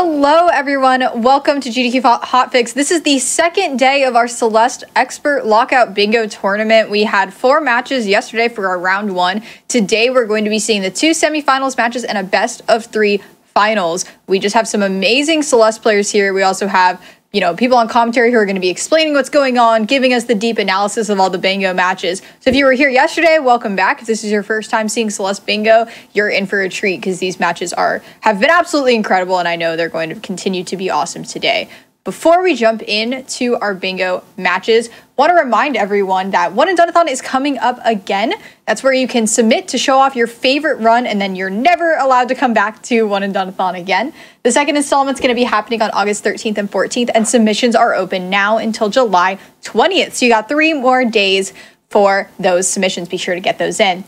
Hello everyone, welcome to GDQ Hotfix. This is the second day of our Celeste Expert Lockout Bingo tournament. We had 4 matches yesterday for our round 1. Today we're going to be seeing the 2 semifinals matches and a best of 3 finals. We just have some amazing Celeste players here. We also have, people on commentary who are going to be explaining what's going on, giving us the deep analysis of all the bingo matches. So if you were here yesterday, welcome back. If this is your first time seeing Celeste Bingo, you're in for a treat because these matches have been absolutely incredible, and I know they're going to continue to be awesome today. Before we jump into our bingo matches, I want to remind everyone that One and Doneathon is coming up again. That's where you can submit to show off your favorite run, and then you're never allowed to come back to One and Doneathon again. The second installment is going to be happening on August 13th and 14th, and submissions are open now until July 20th. So you got 3 more days for those submissions. Be sure to get those in.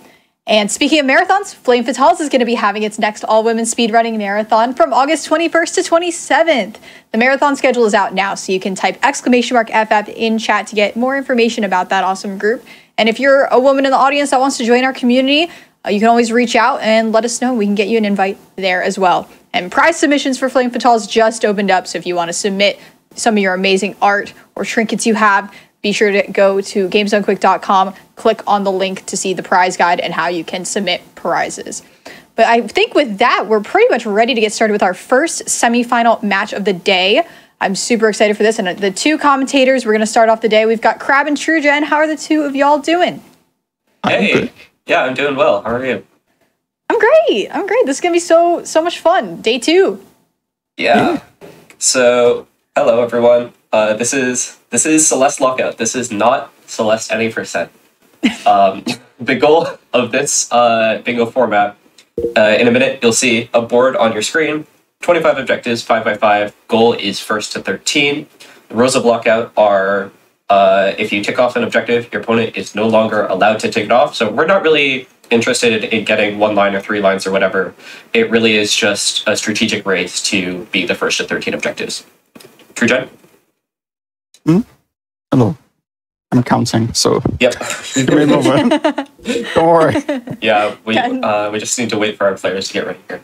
And speaking of marathons, Flame Fatales is going to be having its next all-women speedrunning marathon from August 21st to 27th. The marathon schedule is out now, so you can type !FF in chat to get more information about that awesome group. And if you're a woman in the audience that wants to join our community, you can always reach out and let us know. We can get you an invite there as well. And prize submissions for Flame Fatales just opened up, so if you want to submit some of your amazing art or trinkets you have, be sure to go to gamesdonequick.com, click on the link to see the prize guide and how you can submit prizes. But I think with that, we're pretty much ready to get started with our first semifinal match of the day. I'm super excited for this. And the 2 commentators, we're going to start off the day. We've got Crab and TrueGen. How are the 2 of y'all doing? Hey, yeah, I'm doing well. How are you? I'm great. This is going to be so much fun. Day 2. Yeah. So, hello everyone. This is Celeste Lockout. This is not Celeste any percent. The goal of this bingo format, in a minute, you'll see a board on your screen, 25 objectives, 5x5. Goal is 1st to 13. The rules of Lockout are, if you tick off an objective, your opponent is no longer allowed to tick it off. So we're not really interested in getting 1 line or 3 lines or whatever. It really is just a strategic race to be the 1st to 13 objectives. TrueGen? Hello. I'm counting, so... Yep. Give me a moment. Don't worry. Yeah, we just need to wait for our players to get ready here.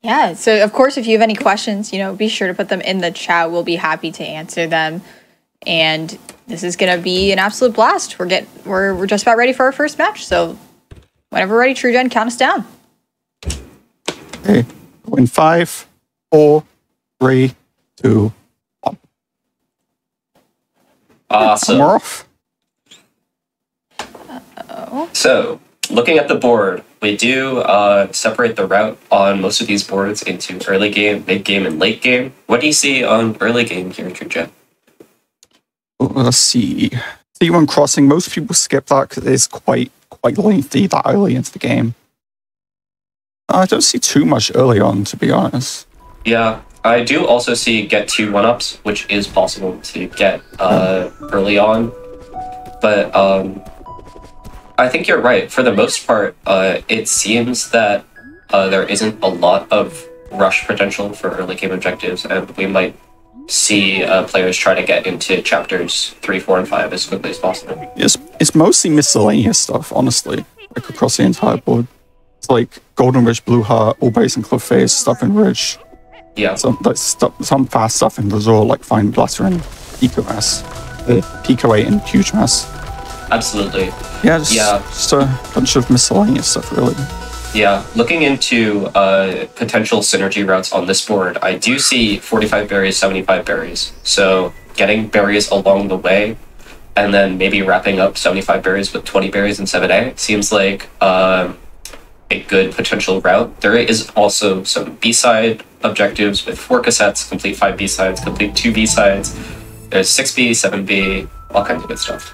Yeah, so of course, if you have any questions, be sure to put them in the chat. We'll be happy to answer them. And this is going to be an absolute blast. We're just about ready for our first match, so whenever we're ready, TrueGen, count us down. Okay. In 5, 4, 3, 2, Awesome. We're off. So, looking at the board, we do separate the route on most of these boards into early game, mid game, and late game. What do you see on early game here, TrueGen? Let's see. C1 crossing. Most people skip that because it's quite lengthy that early into the game. I don't see too much early on, to be honest. Yeah. I do also see get 2 1-ups, which is possible to get early on. But I think you're right. For the most part, it seems that there isn't a lot of rush potential for early game objectives, and we might see players try to get into chapters 3, 4, and 5 as quickly as possible. It's mostly miscellaneous stuff, honestly, like across the entire board. It's like Golden Ridge, Blue Heart, All Base and Cliff Face, Stuff in Ridge. Yeah. Some fast stuff in Lazor, like Fine Blaster and Pico Mass. Pico 8 and Huge Mass. Absolutely. Yeah, just a bunch of miscellaneous stuff, really. Yeah, looking into potential synergy routes on this board, I do see 45 berries, 75 berries. So getting berries along the way, and then maybe wrapping up 75 berries with 20 berries in 7A seems like a good potential route. There is also some B-side objectives with 4 cassettes, complete 5 B-sides, complete 2 B-sides. There's 6B, 7B, all kinds of good stuff.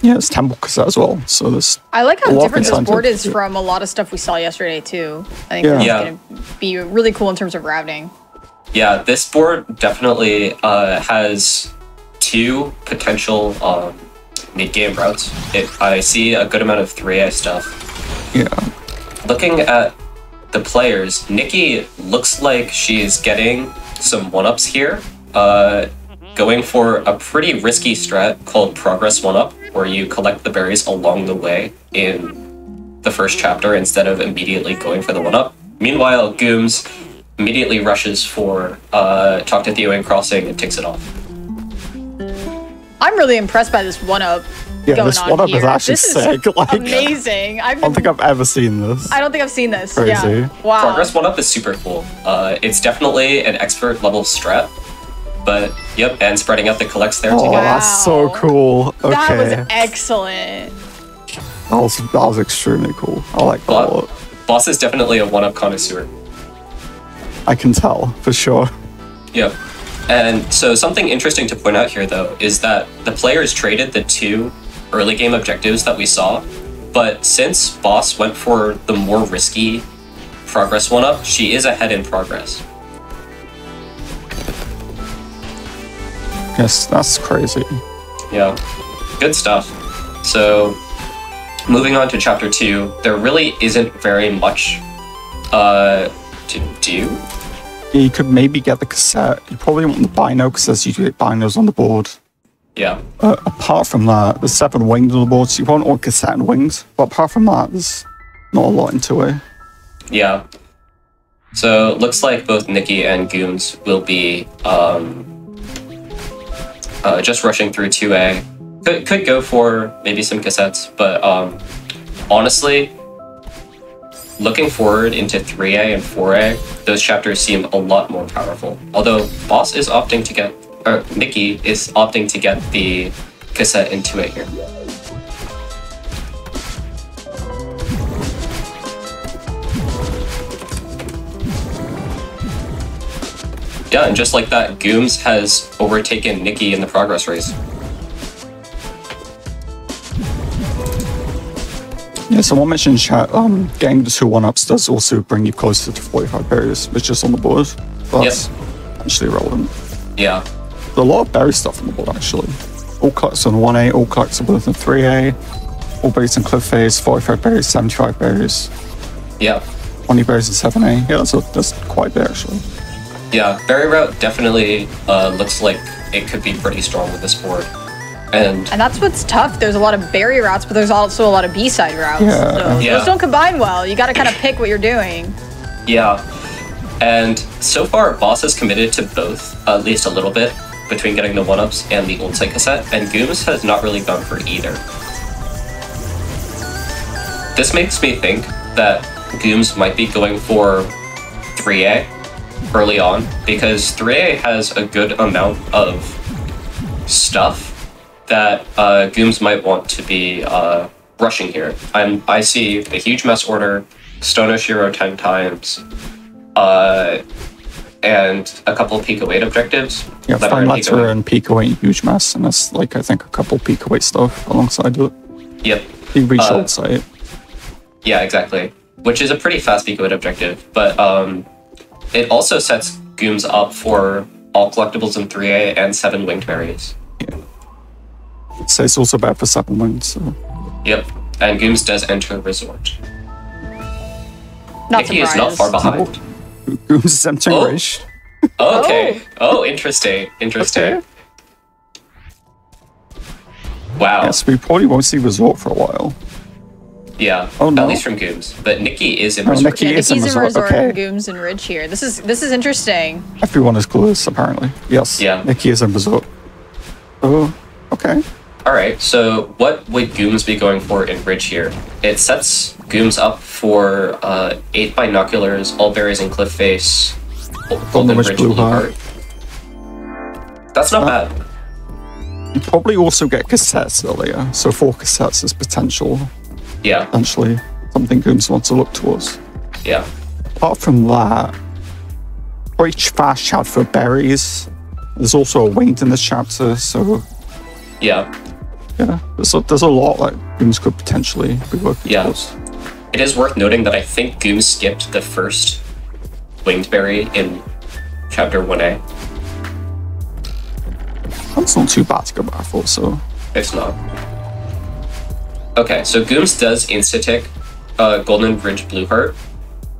Yeah, it's Temple cassette as well, so there's... I like how different this board is from a lot of stuff we saw yesterday, too. I think that's going to be really cool in terms of routing. Yeah, this board definitely has 2 potential mid-game routes. I see a good amount of 3A stuff. Yeah. Looking at the players, Nikki looks like she's getting some 1-ups here, going for a pretty risky strat called Progress 1-up, where you collect the berries along the way in the first chapter instead of immediately going for the 1-up. Meanwhile, Gooms immediately rushes for Talk to Theo and Crossing and takes it off. I'm really impressed by this 1-up. Yeah, this 1-up is actually this sick. Is like, amazing. I don't think I've ever seen this. I don't think I've seen this. Crazy. Yeah. Wow. Progress 1-up is super cool. It's definitely an expert level strat. But, yep, and spreading out the collects there Oh, together. that's so cool. Okay. That was excellent. That was extremely cool. I like that a lot. Boss is definitely a 1-up connoisseur. I can tell, for sure. Yep. And so something interesting to point out here, though, is that the players traded the 2 early game objectives that we saw, but since Boss went for the more risky progress 1-up, she is ahead in progress. Yes, that's crazy. Yeah, good stuff. So, moving on to chapter 2, there really isn't very much to do. You could maybe get the cassette. You probably want the bino because there's usually binos on the board. Yeah. Apart from that, there's 7 wings on the board, so you probably want cassette and wings. But apart from that, there's not a lot into it. Yeah. So, looks like both Nikki and Gooms will be just rushing through 2A. Could go for maybe some cassettes, but honestly, looking forward into 3A and 4A, those chapters seem a lot more powerful. Although Boss is opting to get, or Nikki is opting to get the cassette in 2A here. Yeah, and just like that, Gooms has overtaken Nikki in the progress race. Yeah, someone mentioned in chat, getting the 2 1-ups does also bring you closer to 45 berries, which is on the board. That's actually relevant. Yeah. There's a lot of berry stuff on the board, actually. All collects on 1A, all collects on both in 3A, all berries in cliff phase, 45 berries, 75 berries. Yeah. 20 berries in 7A. Yeah, that's quite a bit, actually. Yeah, berry route definitely looks like it could be pretty strong with this board. And that's what's tough. There's a lot of berry routes, but there's also a lot of B-side routes. Yeah. So those don't combine well. You got to kind of pick what you're doing. yeah. And so far, Boss is committed to both, at least a little bit, between getting the 1-ups and the old site cassette, and Gooms has not really gone for either. This makes me think that Gooms might be going for 3A early on, because 3A has a good amount of stuff that Gooms might want to be rushing here. I see a huge mess order, Stone Oshiro 10 times, and a couple of Pico 8 objectives. Yeah, Fine Letter and Pico 8 huge mess, and that's like, I think, a couple Pico 8 stuff alongside it. Yep. You reach old site. Yeah, exactly. Which is a pretty fast Pico 8 objective, but it also sets Gooms up for all collectibles in 3A and 7 winged berries. Yeah. So it's also bad for 7 wings, so. Yep, and Gooms does enter Resort. Not Nikki is not far behind. Gooms is entering Rish. Okay. Oh, interesting. Okay. Wow. Yes, we probably won't see Resort for a while. Yeah. Oh, no. At least from Gooms. But Nikki is in Resort. Nikki is in Resort. Okay. Gooms and Ridge here. This is interesting. Everyone is clueless, apparently. Yes. Yeah. Nikki is in Resort. Oh, okay. Alright, so what would Gooms be going for in Ridge here? It sets Gooms up for 8 binoculars, all berries in cliff face, golden ridge blue heart. That's not bad. You probably also get cassettes earlier, so 4 cassettes is potential. Yeah. Potentially something Gooms wants to look towards. Yeah. Apart from that, very fast chat for berries. There's also a winged in this chapter, so yeah, there's a lot that Gooms could potentially be working towards. It is worth noting that I think Gooms skipped the first winged berry in chapter 1A. That's not too bad to go back for, so. It's not. Okay, so Gooms does insta-tick Golden Ridge Blue Heart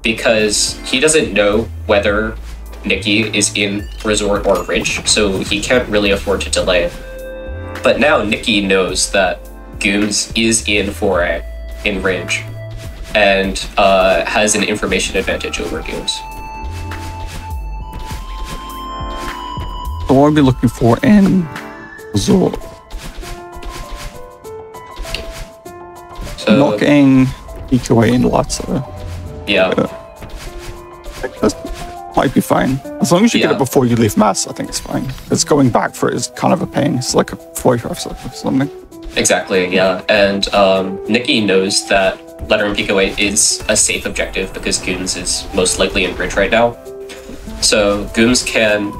because he doesn't know whether Nikki is in Resort or Ridge, so he can't really afford to delay it. But now Nikki knows that Gooms is in 4A in Ridge. and has an information advantage over Gooms. So what are we looking for in Resort? So, Not getting PQA in latter. yeah. That might be fine. As long as you get Yeah. it before you leave mass, I think it's fine. It's going back for it is kind of a pain. It's like a 45 seconds or something. Exactly, yeah. And Nikki knows that Letter and Pico 8 is a safe objective because Gooms is most likely in bridge right now. So Gooms can,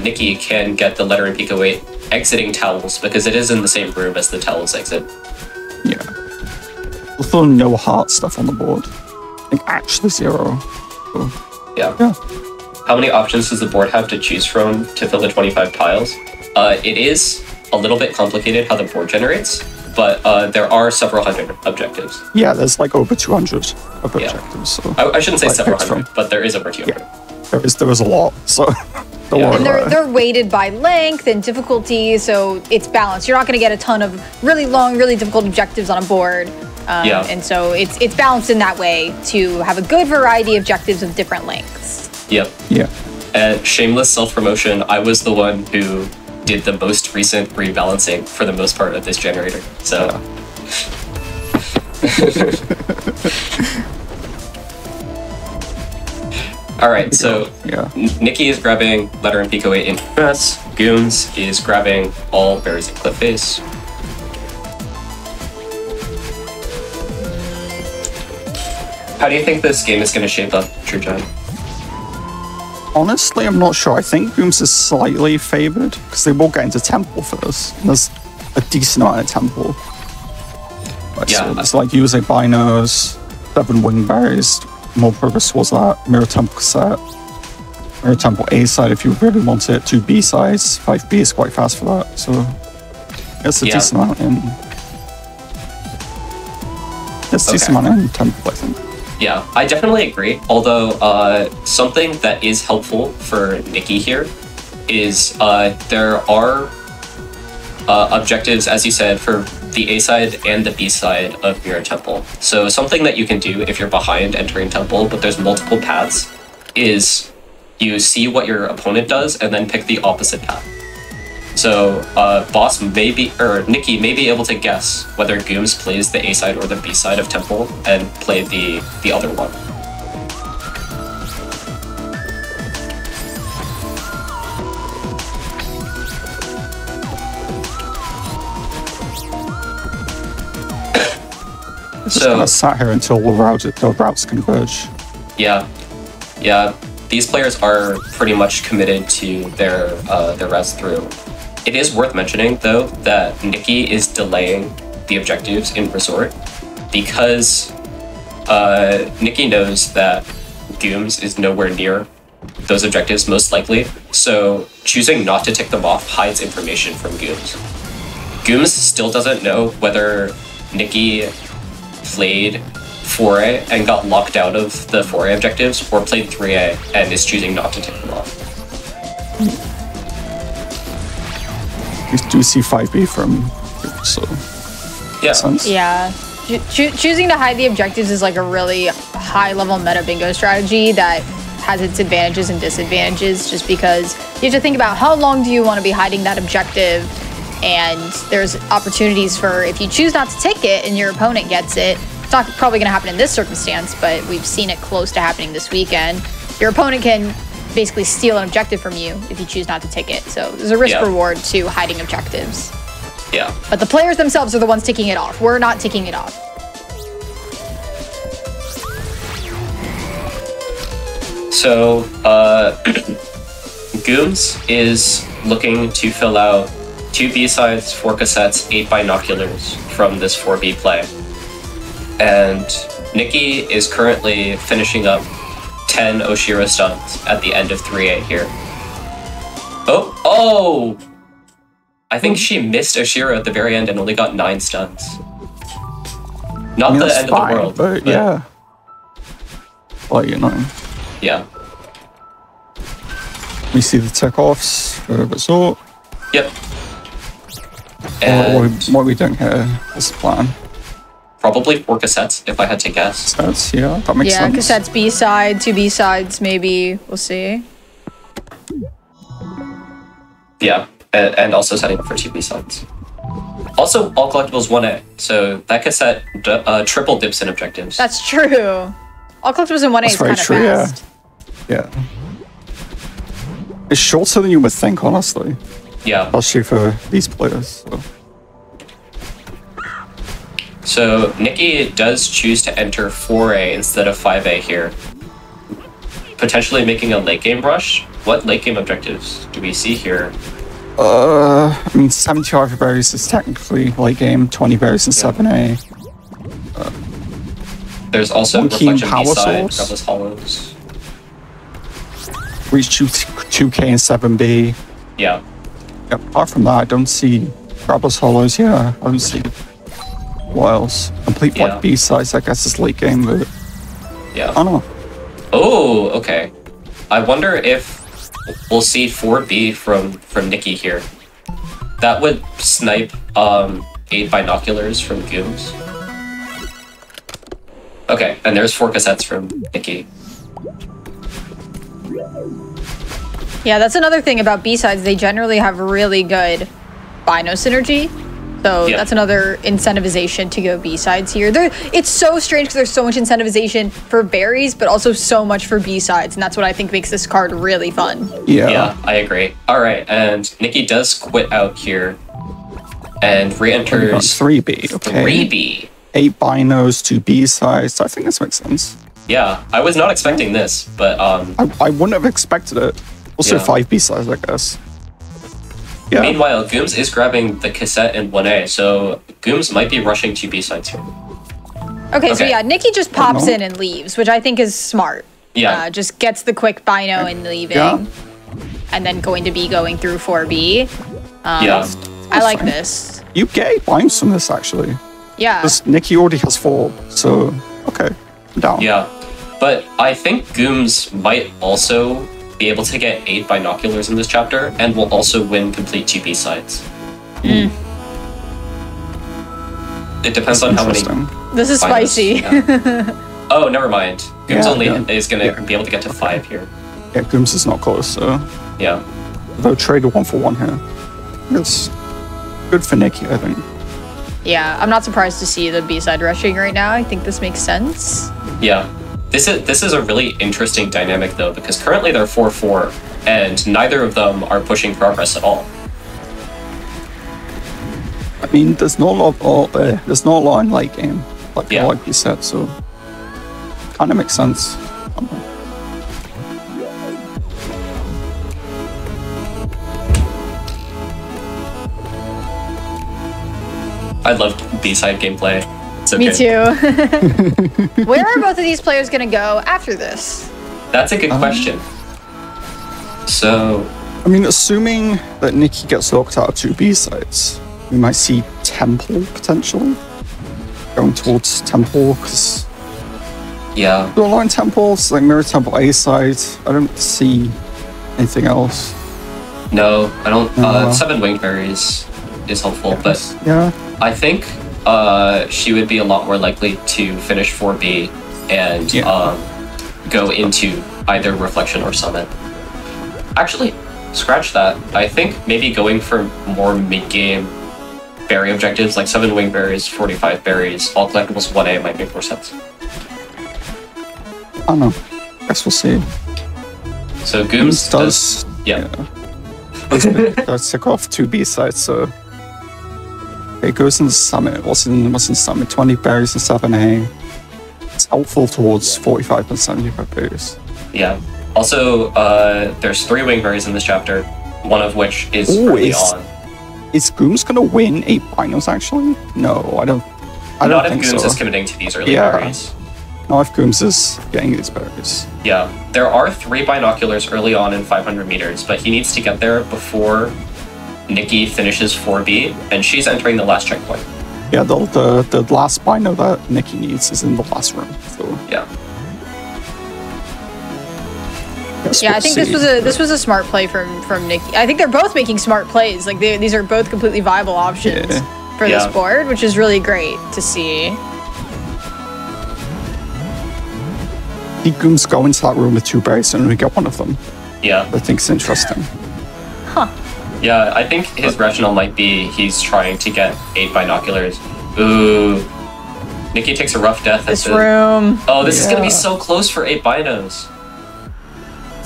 Nikki can get the Letter and Pico 8 exiting towels because it is in the same room as the towels exit. Yeah. Also, no heart stuff on the board. I think actually 0. So, Yeah. yeah. How many options does the board have to choose from to fill the 25 tiles? It is a little bit complicated how the board generates, but there are several hundred objectives. Yeah, there's like over 200 of Yeah. objectives. So I shouldn't say like, several pick hundred, from. but there is over 200. There is a lot. So don't Yeah. worry And about it. they're weighted by length and difficulty, so it's balanced. You're not going to get a ton of really long, really difficult objectives on a board. Yeah. And so it's balanced in that way to have a good variety of objectives of different lengths. Yep. Yeah. And shameless self-promotion, I was the one who did the most recent rebalancing for the most part of this generator. So, all right. So Yeah. Nikki is grabbing Letter and Pico 8 in press. Gooms is grabbing all berries and cliff face. How do you think this game is going to shape up, True John? Honestly, I'm not sure. I think Gooms is slightly favored because they will get into Temple first. And there's a decent amount of Temple. Like, Yeah. So it's like using Binos, 7 Wingberries, more progress towards that. Mirror Temple set. Mirror Temple A side if you really want it. 2 B sides. 5B is quite fast for that. So it's a Yeah. decent amount in. It's a decent Okay. amount in Temple, I think. Yeah, I definitely agree. Although something that is helpful for Nikki here is there are objectives, as you said, for the A side and the B side of Mirror Temple. So something that you can do if you're behind entering Temple, but there's multiple paths, is you see what your opponent does and then pick the opposite path. So Boss may be, or Nikki may be able to guess whether Gooms plays the A side or the B side of Temple and play the other one. Just kind of sat here until the routes converge. Yeah, these players are pretty much committed to their routes through. It is worth mentioning, though, that Nikki is delaying the objectives in Resort because Nikki knows that Gooms is nowhere near those objectives, most likely. So choosing not to tick them off hides information from Gooms. Gooms still doesn't know whether Nikki played 4A and got locked out of the 4A objectives or played 3A and is choosing not to tick them off. You do see 5B from so Yeah. sense. Yeah. Choosing to hide the objectives is like a really high level meta bingo strategy that has its advantages and disadvantages just because you have to think about how long do you want to be hiding that objective, and there's opportunities for if you choose not to take it and your opponent gets it. It's not probably going to happen in this circumstance, but we've seen it close to happening this weekend. Your opponent can basically steal an objective from you if you choose not to take it. So there's a risk reward to hiding objectives. Yeah. But the players themselves are the ones taking it off. We're not taking it off. So, Gooms is looking to fill out 2 B-sides, 4 cassettes, 8 binoculars from this 4B play. And Nikki is currently finishing up 10 Oshiro stuns at the end of 3A here. Oh! I think she missed Oshiro at the very end and only got 9 stuns. Not the that's end fine, of the world. but yeah. Well, you know. Yeah. We see the tick-offs for Resort. Yep. What are we doing here? What's the plan? probably 4 cassettes, if I had to guess. That's, yeah, that makes sense. Yeah, cassettes B-side, 2 B-sides, maybe. We'll see. Yeah, and also setting up for 2 B-sides. Also, all collectibles 1A, so that cassette triple dips in objectives. That's true. All collectibles in 1A is kind of fast. Yeah. It's shorter than you would think, honestly. Yeah. Especially for these players. So Nikki does choose to enter 4A instead of 5A here. Potentially making a late game rush. What late game objectives do we see here? I mean, 75 berries is technically late game, 20 berries in 7A. There's also Keen Reflection Power B-side, Source. Rebel's Hollows. Reach 2K and 7B. Yeah. Yep, apart from that, I don't see Rebel's Hollows, yeah. I don't see what else. Complete Black B-sides, I guess, is late game, but Yeah. I don't know. Oh, okay. I wonder if we'll see 4B from Nikki here. That would snipe 8 binoculars from Gooms. Okay, and there's 4 cassettes from Nikki. Yeah, that's another thing about B-sides. They generally have really good Bino synergy. So that's another incentivization to go B-sides here. It's so strange because there's so much incentivization for berries, but also so much for B-sides. And that's what I think makes this card really fun. Yeah, I agree. All right, and Nikki does quit out here and re-enters 3B, okay. 3B. 8 binos, 2 B-sides. I think this makes sense. Yeah, I was not expecting this, but I wouldn't have expected it. Also 5 B-sides, I guess. Yeah. Meanwhile, Gooms is grabbing the cassette in 1A, so Gooms might be rushing 2 B-sides here. Okay, so yeah, Nikki just pops in and leaves, which I think is smart. Yeah. Just gets the quick Bino and leaving. And then going to be going through 4B. I like this. You get 8 binos from this, actually. Yeah. Because Nikki already has 4, so okay, I'm down. Yeah, but I think Gooms might also be able to get 8 binoculars in this chapter, and will also win complete 2 B-sides. It depends on how many. This is binos. spicy. Oh, never mind. Gooms only is going to be able to get to 5 here. Yeah, Gooms is not close, so... Yeah. They'll trade a 1-for-1 here. It's good for Nikki, I think. Yeah, I'm not surprised to see the B-side rushing right now. I think this makes sense. Yeah. This is a really interesting dynamic, though, because currently they're 4-4, and neither of them are pushing progress at all. I mean, there's not a lot in late game, like you said, so kind of makes sense. I love B-side gameplay. It's okay. Me too. Where are both of these players going to go after this? That's a good question. So... I mean, assuming that Nikki gets locked out of 2 B-sides, we might see Temple, potentially. Going towards Temple, because... Yeah. There are a lot in Temples, like Mirror Temple A-side. I don't see anything else. No, I don't... 7 Winged Berries is helpful, but... Yeah. I think she would be a lot more likely to finish 4B and go into either Reflection or Summit. Actually, scratch that. I think maybe going for more mid-game berry objectives, like 7 Wing Berries, 45 berries, all collectibles 1A might make more sense. I don't know. Guess we'll see. So Gooms does... Does tick off 2 B-sides, so... It goes in the Summit. What's in Summit? 20 berries in 7A. It's helpful towards 45 and 75 berries. Yeah. Also, there's 3 Wing Berries in this chapter, one of which is early on. Is Gooms gonna win 8 binos, actually? No, I don't think so. Not if Gooms is committing to these early berries. Not if Gooms is getting these berries. Yeah. There are 3 binoculars early on in 500 meters, but he needs to get there before Nikki finishes 4B, and she's entering the last checkpoint. Yeah, the last bino that Nikki needs is in the last room. So yeah. Yeah, I think this was a smart play from Nikki. I think they're both making smart plays. Like these are both completely viable options for this board, which is really great to see. see Gooms go into that room with 2 berries and we get one of them. Yeah. I think it's interesting. Huh. Yeah, I think his rationale might be he's trying to get 8 binoculars. Ooh. Nikki takes a rough death. This room. Oh, this is going to be so close for 8 binos.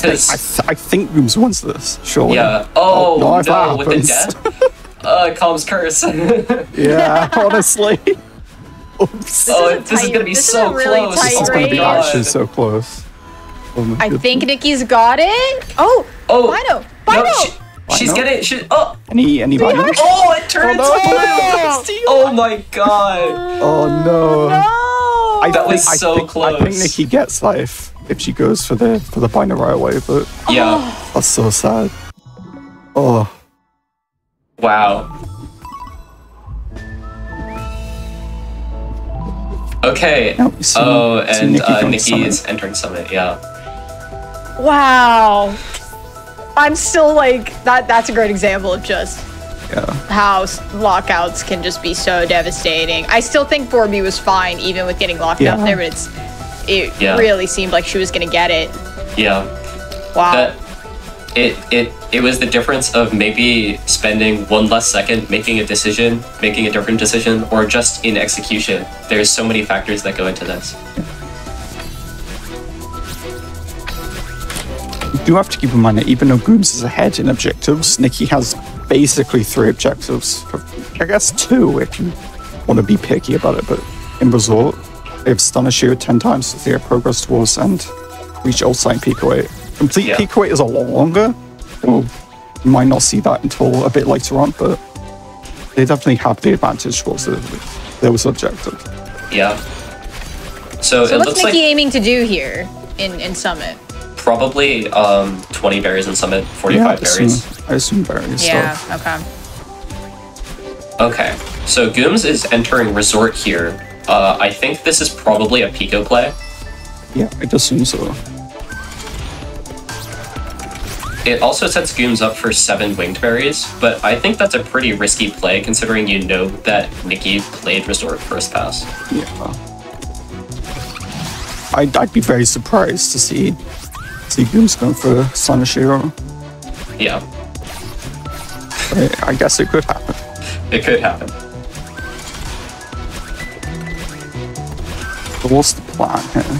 I think Gooms wins this, surely. Yeah. Oh, no, with the death? Calm's curse. Yeah, honestly. Oops. This is going to be so close. This is going to be actually so close. Oh I think Nikki's got it. Oh, Bino. Bino. No, she's getting any binos? Oh, it turned into blue. Oh my god. Oh no. That was so close. I think Nikki gets life if she goes for the bino right away, but yeah. That's so sad. Oh. Wow. Okay. And Nikki is entering Summit, yeah. Wow. I'm still like, that's a great example of just how lockouts can just be so devastating. I still think 4B was fine, even with getting locked out there, but it really seemed like she was going to get it. Yeah. Wow. It was the difference of maybe spending 1 less second making a different decision, or just in execution. There's so many factors that go into this. You do have to keep in mind that even though Gooms is ahead in objectives, Nikki has basically 3 objectives. I guess 2 if you want to be picky about it, but in resort, they have Stunner Shield 10 times as their progress towards and reach outside Pico 8. Complete Pico 8 is a lot longer. So you might not see that until a bit later on, but they definitely have the advantage towards those objectives. Yeah. So it what's looks Nikki aiming to do here in Summit? Probably 20 berries in Summit, 45 berries. I assume berries. Yeah, okay. So Gooms is entering Resort here. I think this is probably a Pico play. Yeah, I assume so. It also sets Gooms up for 7 winged berries, but I think that's a pretty risky play considering you know that Nikki played Resort first pass. Yeah. I'd be very surprised to see Gooms going for Sanashiro. Yeah. I guess it could happen. It could happen. But what's the plan here?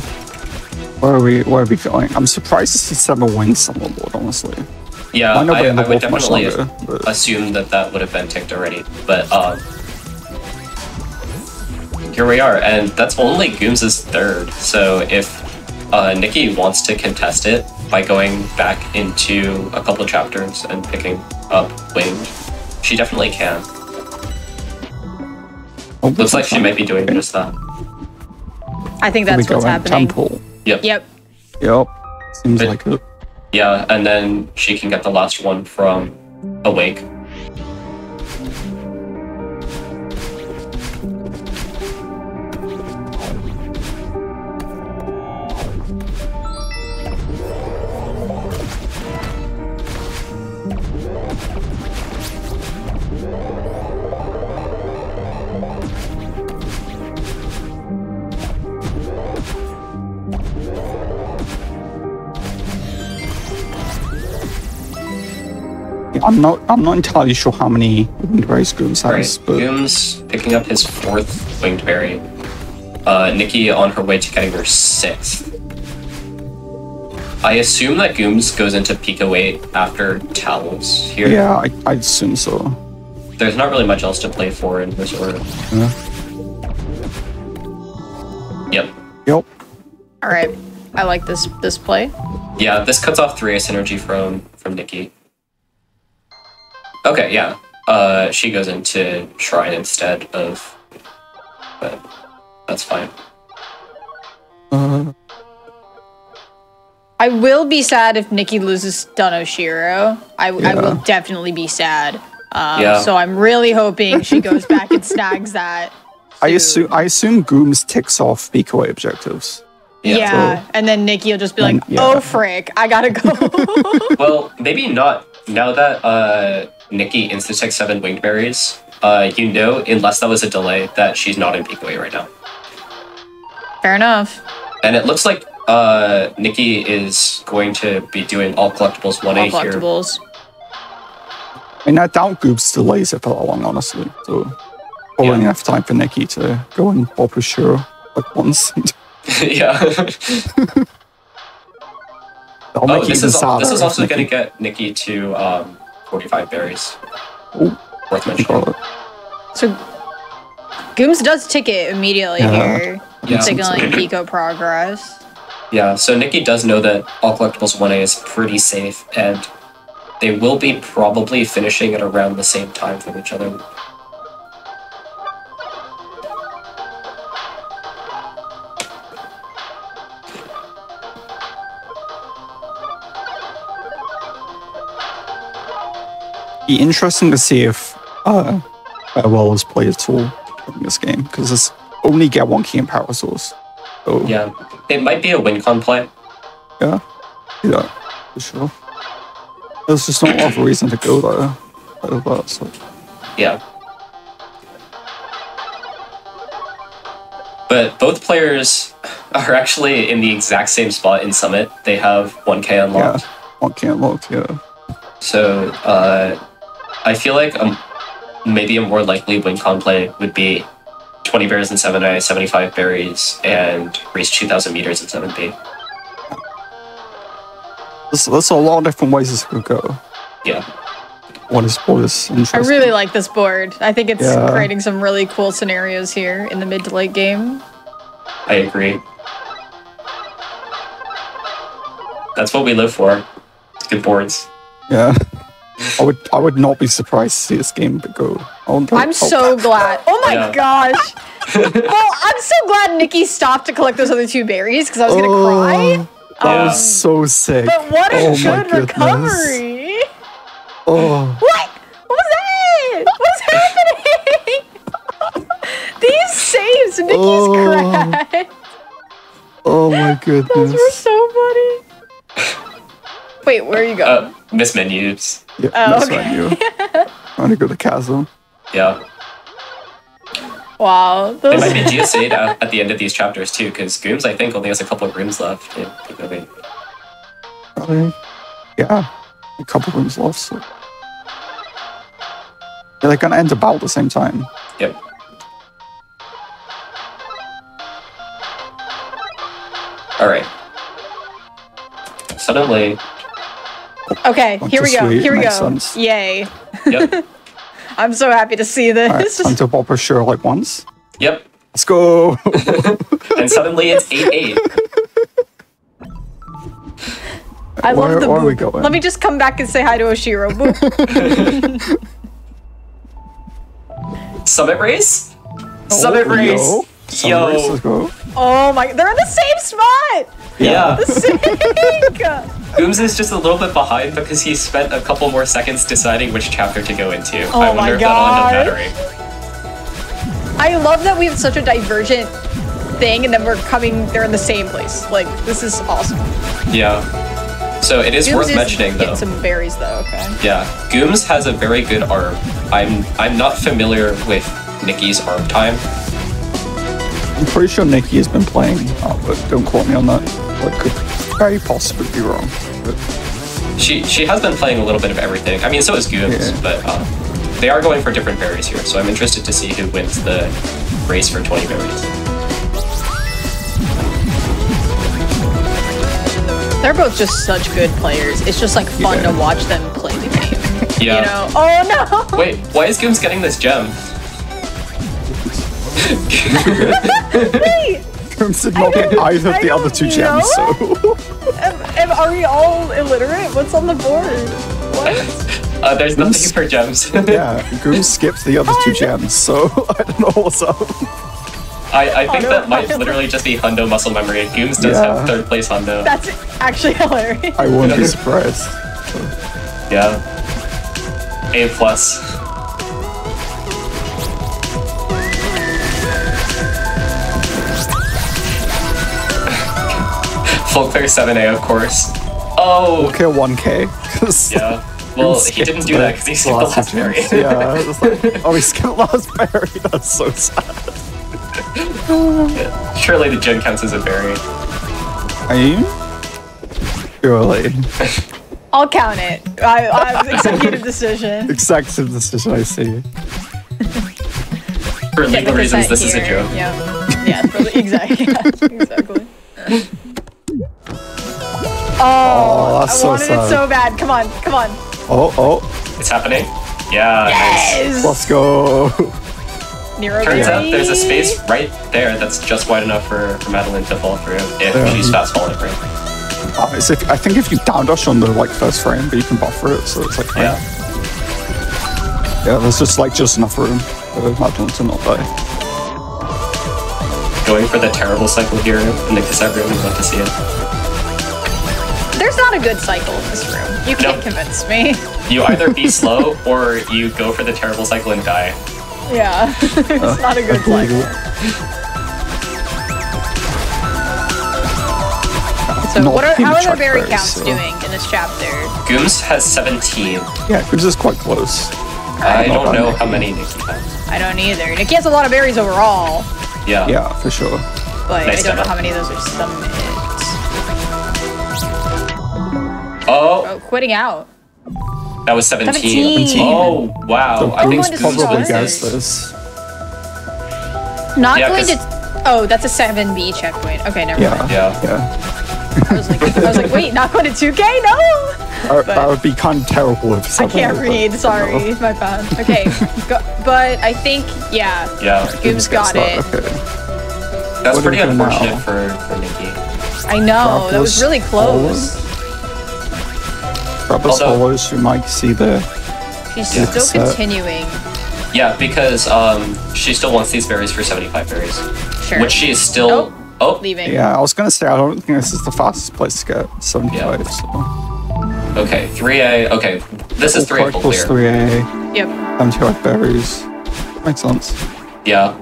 Where are we going? I'm surprised to see 7 wings on the board, honestly. Yeah, I would definitely longer, assume that would have been ticked already. But here we are, and that's only Gooms' 3rd. So if Nikki wants to contest it by going back into a couple chapters and picking up winged, she definitely can. Looks like she might be doing just that. I think that's what's happening. Temple. Yep. Seems like it. Yeah, and then she can get the last one from Awake. I'm not entirely sure how many winged berries Gooms has. Right. Gooms picking up his 4th winged berry. Nikki on her way to getting her 6th. I assume that Gooms goes into Pico 8 after Towels here. Yeah, I assume so. There's not really much else to play for in this order. Yep. All right. I like this play. Yeah, this cuts off 3 synergy from Nikki. Okay, yeah. She goes into Shrine instead of... But that's fine. I will be sad if Nikki loses Dunoshiro. I will definitely be sad. So I'm really hoping she goes back and snags that. I assume Gooms ticks off Pico objectives. Yeah, and then Nikki will just be like, oh frick, I gotta go. Well, maybe not. Now that Nikki insta-ticks 7 winged berries, you know, unless that was a delay, that she's not in Pico 8 right now. Fair enough. And it looks like Nikki is going to be doing all collectibles 1A All here. collectibles. I mean, I doubt Goobs delays it for that long, honestly. So, probably Yeah. enough time for Nikki to go and pop a show like once. Yeah. That'll Oh, make it this even is sadder this is if also going to Nikki- get Nikki to 45 berries. Oh, Worth you mentioning. got it. So Gooms does ticket immediately Yeah. here, Yeah. signaling Pico progress. Yeah, so Nikki does know that all collectibles 1A is pretty safe, and they will be probably finishing at around the same time from each other. Be interesting to see if Farewell is played at all in this game, because it's only get one key and power source. So, Yeah, it might be a win con play. yeah, for sure. There's just not a lot of reason to go there. Out of that, so. Yeah. But both players are actually in the exact same spot in Summit. They have 1K Yeah, unlocked. one key unlocked, yeah. So I feel like maybe a more likely win con play would be 20 berries in 7A, 75 berries, and race 2,000 meters in 7B. There's a lot of different ways this could go. Yeah. What is I interesting? really like this board. I think it's Yeah. creating some really cool scenarios here in the mid to late game. I agree. That's what we live for. Good boards. Yeah. I would not be surprised to see this game go. I'm so glad. Oh my Yeah. gosh. Well, I'm so glad Nikki stopped to collect those other two berries because I was gonna cry. That Yeah. was so sick. But what a Oh my good goodness. recovery! Oh, What? What was that? What's happening? These saves, Nikki's Oh. cracked. oh my Those were goodness. so funny. Wait, where are you going? Miss menus. Yeah, Oh, that's okay. what I knew. Trying to go to Chasm. Yeah. Wow. They Those might be GSA'd at the end of these chapters too, because Gooms, I think, only has a couple of rooms left. Yeah, maybe. Probably. Yeah. A couple rooms left, so. Yeah, they're gonna end about the same time. Yep. Alright. Suddenly, Okay, Bunch here of we go. sweet, Here we makes go. sense. Yay. yep, I'm so happy to see Alright, this. time to pop a show like once. yep. Let's go! And suddenly it's 8-8. I love the where are we boop. going? Let me just come back and say hi to Oshiro. Boop. Summit race? Summit race! Yo! Summit race, let's go. Oh my, they're in the same spot! Yeah. Sick! Gooms is just a little bit behind because he spent a couple more seconds deciding which chapter to go into. Oh I my wonder if that'll end up gosh. mattering. I love that we have such a divergent thing and then we're coming, they're in the same place. Like, this is awesome. Yeah. So it is Gooms worth is mentioning though. getting some berries though, okay. Yeah, Gooms has a very good arm. I'm not familiar with Nikki's arm time. I'm pretty sure Nikki has been playing, but don't quote me on that. I could very possibly be wrong. But She has been playing a little bit of everything. I mean, so is Gooms, Yeah. but they are going for different berries here. So I'm interested to see who wins the race for 20 berries. They're both just such good players. It's just like fun Yeah. to watch them play the game. Yeah. You know? Oh no! Wait, why is Gooms getting this gem? Wait! Gooms did not get either of I the other two don't gems, know. so. Are we all illiterate? What's on the board? What? There's nothing Gooms- for gems. Yeah, Gooms skipped the other two gems, so I don't know what's up. I think that might Autopilot. literally just be Hundo muscle memory. Gooms does Yeah. have third place Hundo. That's actually hilarious. I wouldn't be surprised. Yeah. A plus. Full clear 7A, of course. Oh, Okay, 1K. 'cause yeah. Well, Gooms he didn't skipped do that because he skipped the last two berry. gems. Yeah, it's like, oh, he skipped last berry. That's so sad. Surely the gen counts as a berry. Surely. I'll count it. I executive decision. Executive decision, I see. For legal reasons, this is a joke. Yeah, exactly. Exactly. Oh, that's I so wanted sad. it so bad. Come on, come on. Oh. It's happening. Yeah, Yes! nice. Let's go. Nero Turns out baby. there's a space right there that's just wide enough for Madeline to fall through if she's fast falling right. I think if you down dash on the like first frame, but you can buffer it, so it's like Yeah. Yeah, there's just enough room for Madeline to not die. Going for the terrible cycle here in the cassette room, I'd love to see it. There's not a good cycle in this room. You can't convince me. You either be slow or you go for the terrible cycle and die. Yeah, it's not a good cycle. So how are the berry counts doing in this chapter? Gooms has 17. Yeah, Gooms is quite close. I don't know how many Nikki has. I don't either. Nikki has a lot of berries overall. Yeah. Yeah, for sure. But Nice I don't know demo. how many of those are summit. Oh, Quitting out. that was 17. 17. Oh, wow. So I think going to Gooms start. wins guess this. this. Not Yeah, going 'cause- to. Oh, that's a 7B checkpoint. Okay, never Yeah. mind. Yeah. I was like, wait, not going to 2K? No. That would be kind of terrible if I can't read. Sorry, my bad. Okay, but I think yeah. Gooms got it. Okay. That's What pretty are we doing unfortunate now? for Nikki. I know that was really close. Grab us Although- follows, you might see the She's Yeah. still So- continuing. Yeah, because she still wants these berries for 75 berries. Sure. Which she is still... Oh, Leaving. Yeah, I was gonna say I don't think this is the fastest place to get 75. So. okay, 3A. Okay, this is 3A full plus clear. 3A, Yep. 75 berries. Makes sense. Yeah.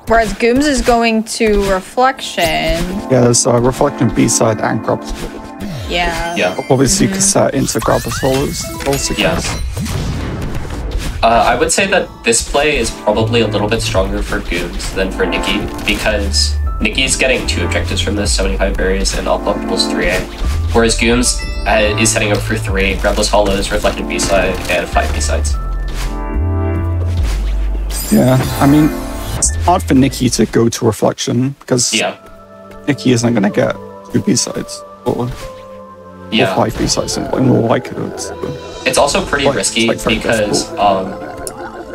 Whereas Gooms is going to Reflection. Yeah, there's a Reflection B-side and grab. Yeah. Yeah. Obviously, you can set into grab the solos. Also, Yes. I would say that this play is probably a little bit stronger for Gooms than for Nikki, because Nikki's getting 2 objectives from this, 75 berries and unblockables 3A, whereas Gooms is setting up for 3, Grabless Hollows, Reflected B-side, and 5 B-sides. Yeah, I mean, it's hard for Nikki to go to Reflection because Nikki isn't going to get 2 B-sides or 5 B-sides and more like it. So. It's also pretty risky because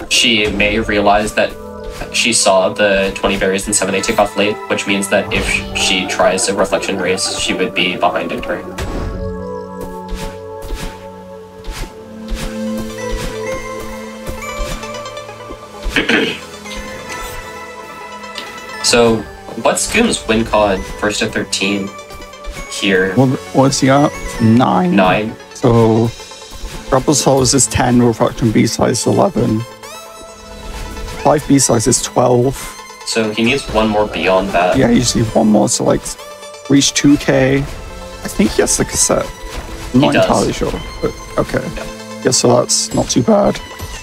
she may realize that she saw the 20 berries and 7A tick off late, which means that if she tries a Reflection race, she would be behind in turn. So, what's Goom's win con first to 13 here? What's he at? 9. 9. So, Rebels Hollows is 10, Reflection B-size 11. 5 B-size is 12. So he needs one more beyond that. Yeah, you just need one more to like reach 2K. I think he has the cassette. I'm not entirely sure, but okay. Yeah, so that's not too bad.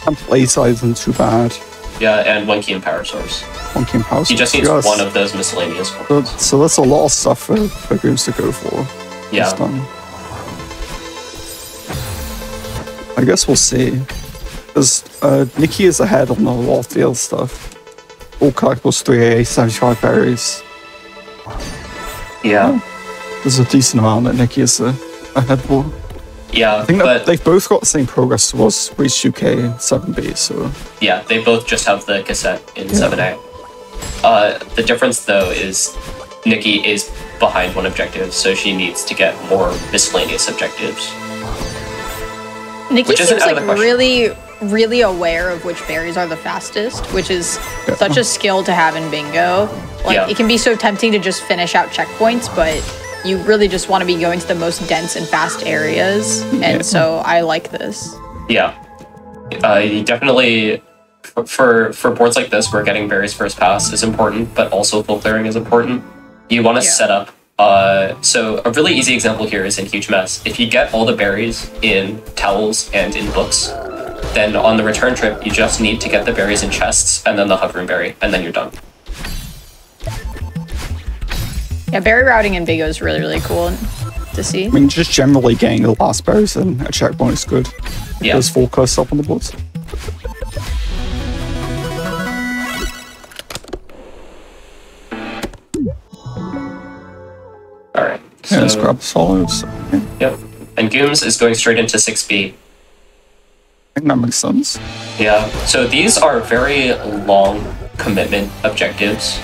And A-size isn't too bad. Yeah, and 1 key and power source. 1 key and power source. He just needs one of those miscellaneous ones. So that's a lot of stuff for Gooms to go for. Yeah. This time. I guess we'll see. Because Nikki is ahead on a lot of field stuff. All collectibles 3A, 75 berries. Yeah. There's a decent amount that Nikki is ahead for. Yeah, I think but that they've both got the same progress towards reach 2K and 7B, so... yeah, they both just have the cassette in 7A. The difference, though, is Nikki is behind one objective, so she needs to get more miscellaneous objectives. Nikki seems like really aware of which berries are the fastest, which is such a skill to have in bingo. Like, it can be so tempting to just finish out checkpoints, but you really just want to be going to the most dense and fast areas, and so I like this. Yeah. You definitely, for boards like this, where getting berries first pass is important, but also full clearing is important, you want to set up. So a really easy example here is in Huge Mess. If you get all the berries in towels and in books, then on the return trip, you just need to get the berries in chests and then the hovering berry, and then you're done. Yeah, berry routing in Bingo is really, really cool to see. I mean, just generally getting the last berries and a checkpoint is good. Yeah. There's 4 cursed up on the boards. Alright. Yeah, let's grab the solids. Yeah. Yep. And Gooms is going straight into 6B. I think that makes sense. Yeah. So these are very long commitment objectives.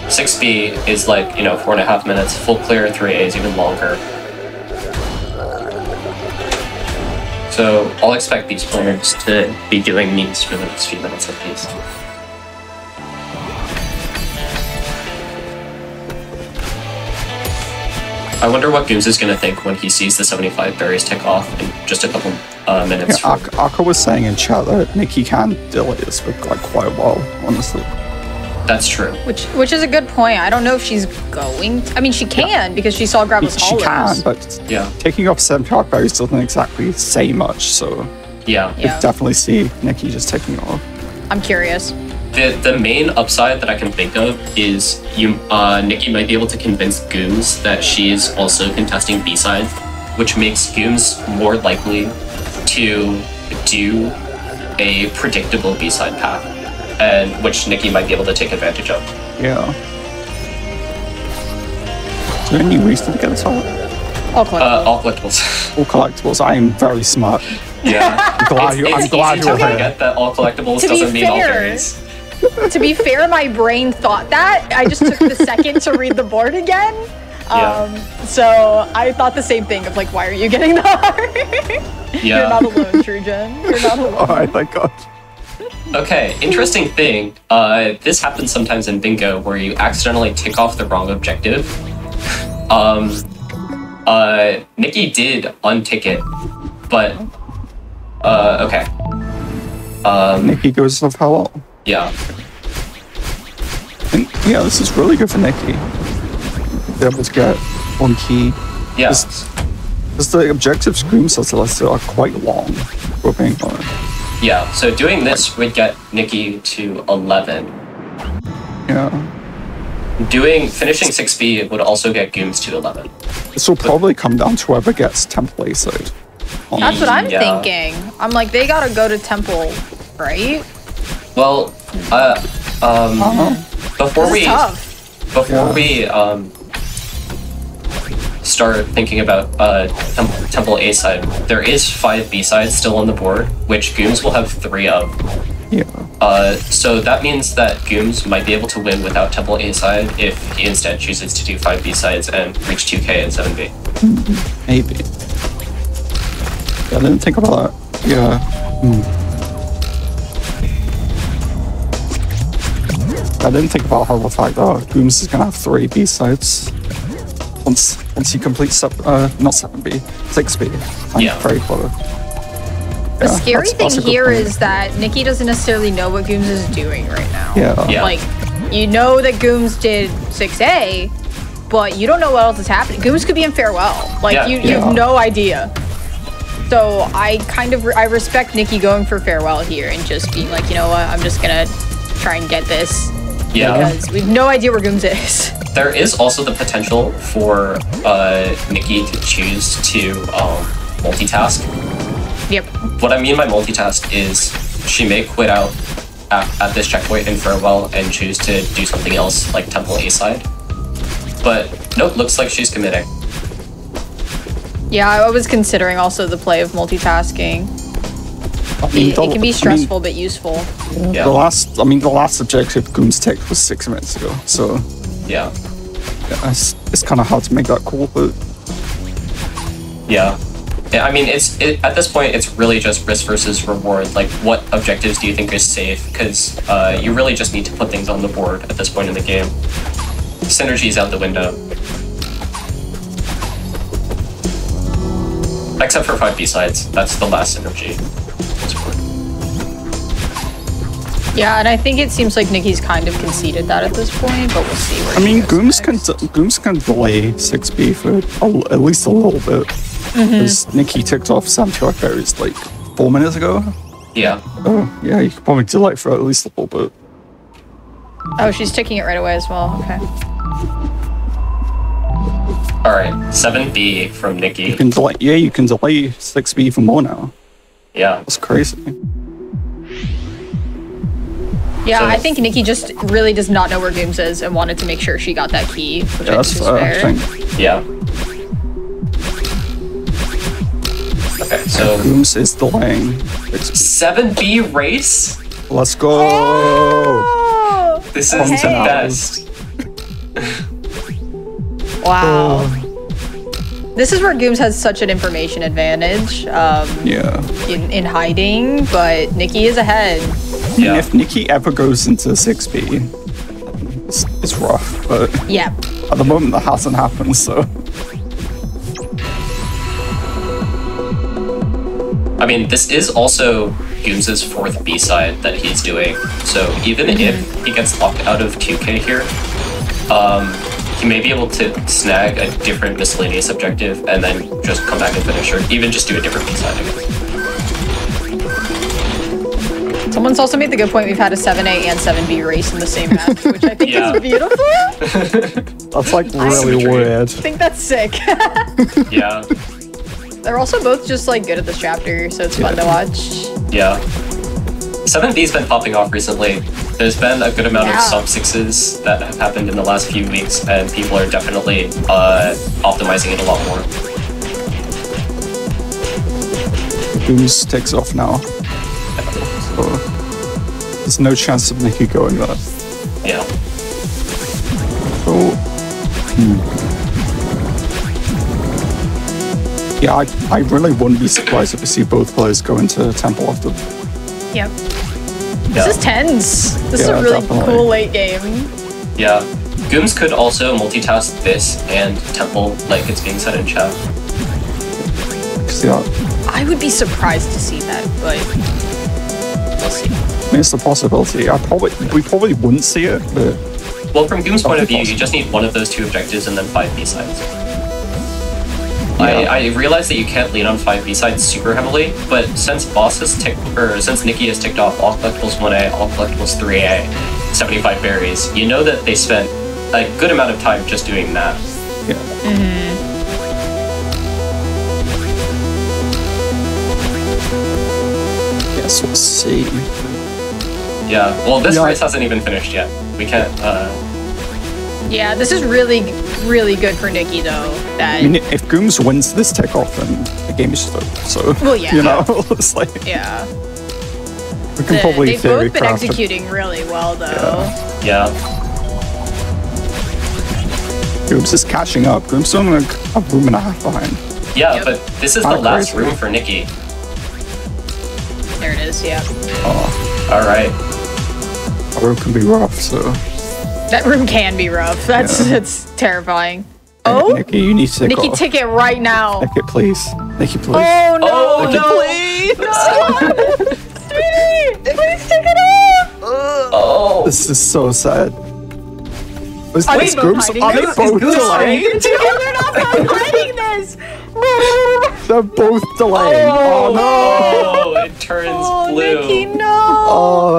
6B is like, 4.5 minutes. Full clear 3A is even longer. So I'll expect these players to be doing these for the next few minutes at least. I wonder what Gooms is going to think when he sees the 75 berries tick off in just a couple minutes. Yeah, Aka was saying in chat that Nikki can delay this for like quite a while, honestly. That's true. Which is a good point. I don't know if she's going to, I mean, she can because she saw Gravel's She Hollows. can, but Yeah. taking off 75 berries doesn't exactly say much, so Yeah. Yeah. I definitely see Nikki just taking it off. I'm curious. The main upside that I can think of is Nikki might be able to convince Gooms that she's also contesting B-side, which makes Gooms more likely to do a predictable B-side path, and which Nikki might be able to take advantage of. Yeah. Is there any reason to get this out? All collectible. All collectibles. All collectibles. I am very smart. Yeah. I'm glad It's you're easy here. to forget that all collectibles To be doesn't mean all fair, berries. To be fair, my brain thought that. I just took the second to read the board again. So I thought the same thing of like, why are you getting the heart? Yeah. You're not alone, True Jen. You're not alone. Alright, thank God. Okay, interesting thing. This happens sometimes in Bingo where you accidentally tick off the wrong objective. Nikki did untick it, but okay. Nikki goes to Powell. Yeah. Yeah, this is really good for Nikki. Be able to get one key. Yeah. Because the objectives Scream sets are quite long for being honest. Yeah. So doing this would get Nikki to 11. Yeah. Finishing 6B would also get Gooms to 11. This will probably come down to whoever gets Temple A side. That's what I'm Yeah. thinking. I'm like, they gotta go to Temple, right? Well, before This we is tough. before we start thinking about Temple A side, there is 5 B sides still on the board, which Gooms will have 3 of. Yeah. So that means that Gooms might be able to win without Temple A side if he instead chooses to do 5 B sides and reach 2K and 7B. Maybe. Yeah, I didn't think about that. Yeah. I didn't think about how the fact that Gooms is gonna have 3 B sides once he completes not 7B, 6B. I'm Yeah. very clever. The scary thing here is that Nikki doesn't necessarily know what Gooms is doing right now. Yeah. Like, you know that Gooms did 6A, but you don't know what else is happening. Gooms could be in Farewell. Like, Yeah. you have no idea. So I I respect Nikki going for Farewell here and just being like, you know what, I'm just gonna try and get this. Yeah. Because we have no idea where Gooms is. There is also the potential for Nikki to choose to multitask. Yep. What I mean by multitask is she may quit out at this checkpoint in Farewell and choose to do something else like Temple A side. But nope, looks like she's committing. Yeah, I was considering also the play of multitasking. It can be stressful but useful. Yeah. The last objective Gooms ticked was 6 minutes ago, so Yeah. it's kind of hard to make that call, but Yeah. Yeah, I mean, at this point, it's really just risk versus reward. Like, what objectives do you think is safe? Because you really just need to put things on the board at this point in the game. Synergy's out the window. Except for 5 B-sides. That's the last synergy. Yeah, and I think it seems like Nikki's kind of conceded that at this point, but we'll see. Where I mean, he goes Gooms can delay 6B for at least a little bit. Because Nikki ticked off 75 berries like 4 minutes ago. Yeah. Oh, yeah, you could probably delay for at least a little bit. Oh, she's ticking it right away as well. Okay. All right, 7B from Nikki. You can delay. Yeah, you can delay 6B even more now. Yeah. That's crazy. Yeah, So- I think Nikki just really does not know where Gooms is and wanted to make sure she got that key, which Yeah, I that's think is fair. I fair. think Yeah. Okay, so Gooms is delaying. 7B race. Let's go. Oh! This is Okay. the best. Wow. This is where Gooms has such an information advantage Yeah. in hiding, but Nikki is ahead. Yeah. If Nikki ever goes into 6B, it's rough. But Yeah. at the moment, that hasn't happened. So I mean, this is also Gooms' fourth B-side that he's doing. So even if he gets locked out of 2K here, he may be able to snag a different miscellaneous objective and then just come back and finish, or even just do a different B-side, I guess. Someone's also made the good point we've had a 7A and 7B race in the same match, which I think Yeah. is beautiful. that's like really Symmetry. weird. I think that's sick. Yeah, They're also both just like good at this chapter, so it's fun to watch. yeah. 7B's been popping off recently. There's been a good amount of Yeah. sub-6s that have happened in the last few weeks, and people are definitely optimizing it a lot more. Gooms takes off now. So there's no chance of Nikki going there. Yeah. Oh. Yeah, I really wouldn't be surprised if we see both players go into Temple after. Yep. Yeah. This is tense. This is Yeah, a really definitely. cool late game. Yeah. Gooms could also multitask this and Temple, like it's being said in chat. See that? I would be surprised to see that, but we'll see. I mean, it's a possibility. We probably wouldn't see it, but Well, from Goom's point of view, possible. you just need one of those two objectives and then 5 B-sides. Yeah. I realize that you can't lean on 5 B-sides super heavily, but since since Nikki has ticked off all collectibles 1A, all collectibles 3A, 75 berries, you know that they spent a good amount of time just doing that. yeah. Yes, we'll see. Yeah, well, this Yeah. race hasn't even finished yet. We can't, Yeah, this is really, really good for Nikki though. That I mean, if Gooms wins this takeoff, then the game is just over. So, Well, yeah. you know, it's like yeah, we can probably they've theory both been craft executing really well though. yeah. Gooms is catching up. Gooms only like a room and a half behind. Yeah, Yep. but this is the Kinda last crazy. room for Nikki. There it is. Yeah, Oh, Alright. a room can be rough. So, that room can be rough. That's it's terrifying. Oh, Nikki, you need to take Nikki, off. take it right now. Nikki, please. Nikki, please. Oh no! Oh, Nikki, no! please. Sweetie, please take it off. Oh! This is so sad. Is Are they this both Gooms? hiding Are they this? both Gooms delaying? hiding? They're not hiding this. They're both delaying. Oh, no! Oh, it turns Oh, blue. Nikki, no. Oh,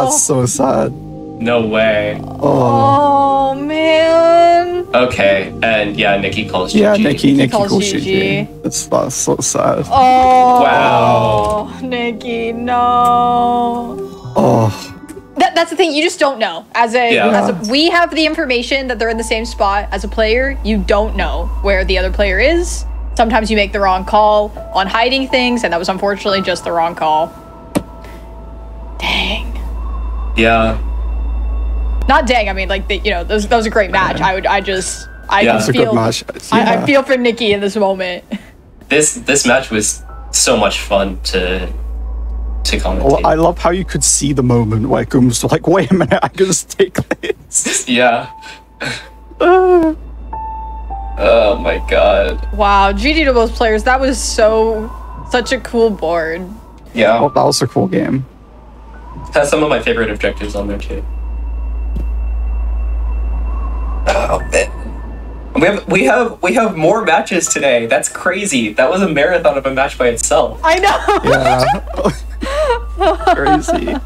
that's so sad. No way. Oh, Oh man. Okay, and yeah, Nikki calls GG. yeah, Nikki calls calls GG. GG. That's so sad. Oh. Wow. Nikki, no. Oh, That's the thing. You just don't know. We have the information that they're in the same spot. As a player, you don't know where the other player is. Sometimes you make the wrong call on hiding things, and that was unfortunately just the wrong call. Dang. Yeah. Not dang. I mean, like that was a great match. I Yeah. it's a feel. good match. I Yeah. feel for Nikki in this moment. This match was so much fun to commentate. Well, I love how you could see the moment where Gooms was like, wait a minute, I can just take this. Yeah. Oh my god. Wow, GG to both players. That was such a cool board. Yeah. Oh, that was a cool game. Has some of my favorite objectives on there too. Oh man. We have more matches today. That's crazy. That was a marathon of a match by itself. I know. Yeah. Crazy.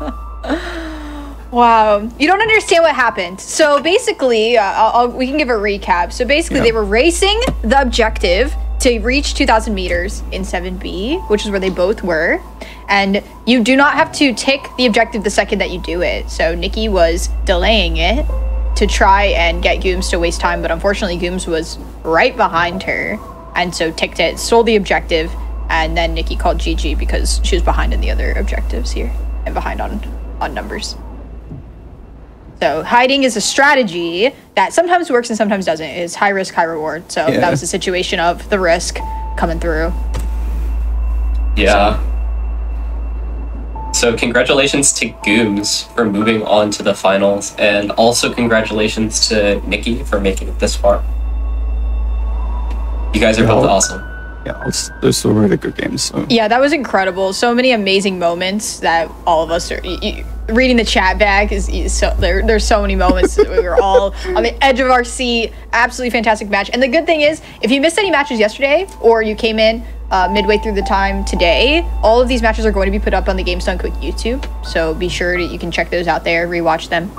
Wow, you don't understand what happened. So basically, we can give a recap. So basically, they were racing the objective to reach 2,000 meters in 7B, which is where they both were. And you do not have to take the objective the second that you do it. So Nikki was delaying it to try and get Gooms to waste time, but unfortunately Gooms was right behind her, and so ticked it, stole the objective, and then Nikki called GG because she was behind in the other objectives here and behind on numbers. So hiding is a strategy that sometimes works and sometimes doesn't. It's high risk, high reward. So that was the situation of the risk coming through. Yeah. So congratulations to Gooms for moving on to the finals, and also congratulations to Nikki for making it this far. You guys are both awesome. Yeah, those were really good games. So. Yeah, that was incredible. So many amazing moments that all of us are reading the chat back. There's so many moments that we were all on the edge of our seat. Absolutely fantastic match. And the good thing is, if you missed any matches yesterday or you came in midway through the time today, all of these matches are going to be put up on the Games Done Quick YouTube. So be sure that you can check those out there, rewatch them.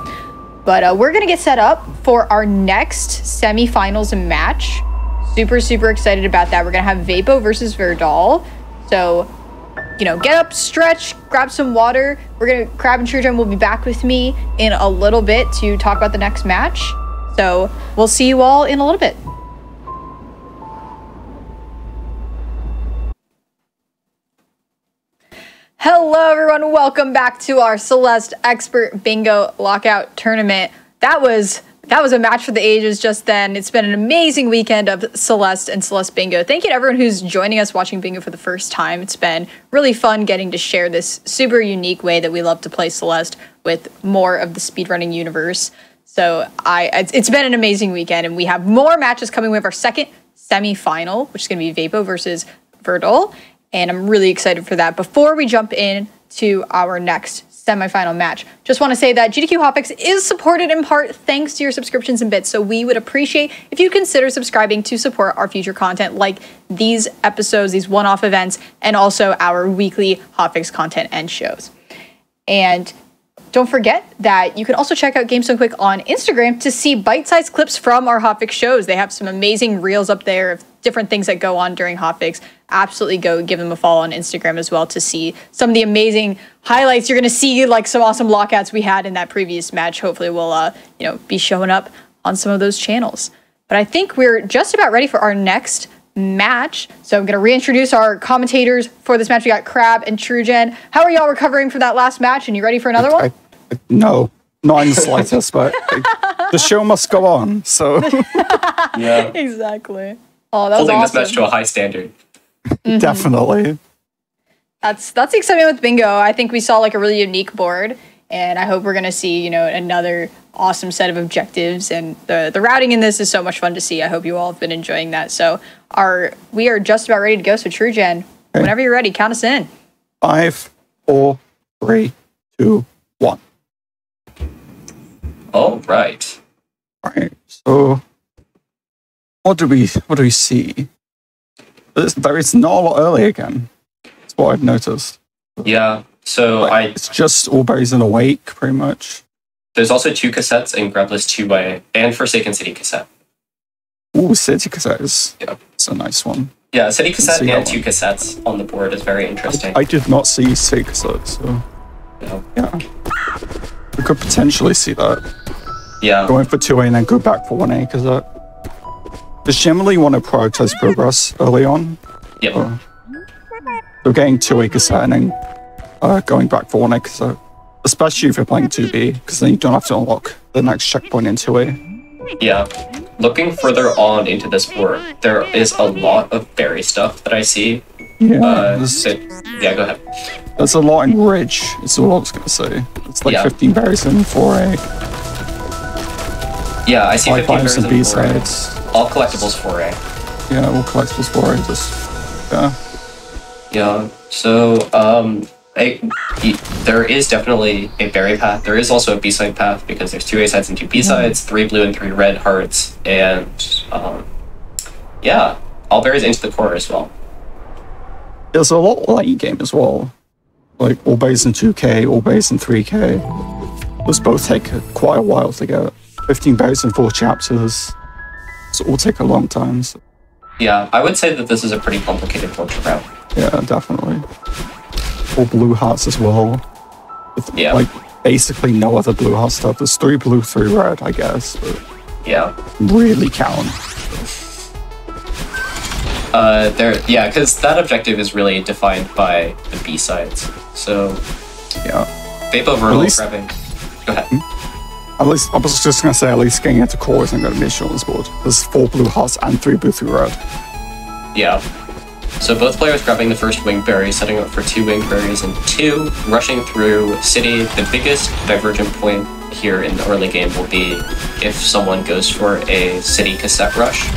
But we're going to get set up for our next semifinals match. Super excited about that. We're gonna have Vapo versus Verdal. So, you know, get up, stretch, grab some water. We're gonna Crab and Trujan will be back with me in a little bit to talk about the next match. So we'll see you all in a little bit. Hello everyone, welcome back to our Celeste Expert Bingo Lockout Tournament. That was a match for the ages just then. It's been an amazing weekend of Celeste and Celeste Bingo. Thank you to everyone who's joining us watching Bingo for the first time. It's been really fun getting to share this super unique way that we love to play Celeste with more of the speedrunning universe. So it's been an amazing weekend, and we have more matches coming. We have our second semi-final, which is going to be Vapo versus Verdal, and I'm really excited for that. Before we jump in to our next semifinal match, just want to say that GDQ Hotfix is supported in part thanks to your subscriptions and bits, so we would appreciate if you consider subscribing to support our future content like these episodes, these one-off events, and also our weekly Hotfix content and shows. And don't forget that you can also check out Games So Quick on Instagram to see bite-sized clips from our Hotfix shows. They have some amazing reels up there of different things that go on during Hotfix. Absolutely go give them a follow on Instagram as well to see some of the amazing highlights. You're going to see like some awesome lockouts we had in that previous match. Hopefully we'll be showing up on some of those channels. But I think we're just about ready for our next match. So I'm going to reintroduce our commentators for this match. We got Crab and Trujan. How are y'all recovering from that last match? And you ready for another one? No, not in the slightest, but the show must go on. So yeah, exactly. Oh, that was holding awesome. this match to a high standard. Definitely. That's the excitement with Bingo. I think we saw like a really unique board, and I hope we're gonna see another awesome set of objectives. And the routing in this is so much fun to see. I hope you all have been enjoying that. So we are just about ready to go. So Trujan, whenever you're ready, count us in. 5, 4, 3, 2, 1. All right. All right. So what do we see? There is not a lot early again. That's what I've noticed. Yeah. So it's just all berries in a wake, pretty much. There's also 2 cassettes in Grebless 2-way and Forsaken City cassette. Ooh, City cassette is it's a nice one. Yeah, City cassette and 2 cassettes on the board is very interesting. I did not see City cassette, so yeah. We could potentially see that. Yeah. Going for 2A and then go back for 1A cassette. Because generally you want to prioritize progress early on. Yep. So getting 2A cassette and then going back for 1A cassette. Especially if you're playing 2B, because then you don't have to unlock the next checkpoint in 2A. Yeah. Looking further on into this board, there is a lot of berry stuff that I see. Yeah. Yeah, go ahead. There's a lot in Ridge, is all I was going to say. It's like 15 berries in 4A. Yeah, I see 15 berries in 4A. B-sides. All collectibles 4A. Yeah, all collectibles 4A. Yeah, so there is definitely a berry path. There is also a B-side path because there's 2 A-sides and 2 B-sides, 3 blue and 3 red hearts, and yeah, all berries into the core as well. There's a lot late game as well. Like all berries in 2K, all berries in 3K. Those both take quite a while to get. 15 berries and 4 chapters. So it will take a long time. So. Yeah, I would say that this is a pretty complicated torture route. Yeah, definitely. 4 blue hearts as well. With, like, basically no other blue heart stuff. There's 3 blue, 3 red, I guess. But yeah. Really count. Because that objective is really defined by the B-sides. So, yeah. Vapo Vertal grabbing. Go ahead. At least, I was just going to say, at least getting into core isn't going to be a short on this board. There's 4 blue hearts and 3 blue, 3 red. Yeah. So both players grabbing the first wing berry, setting up for 2 wing berries and 2, rushing through city. The biggest divergent point here in the early game will be if someone goes for a city cassette rush.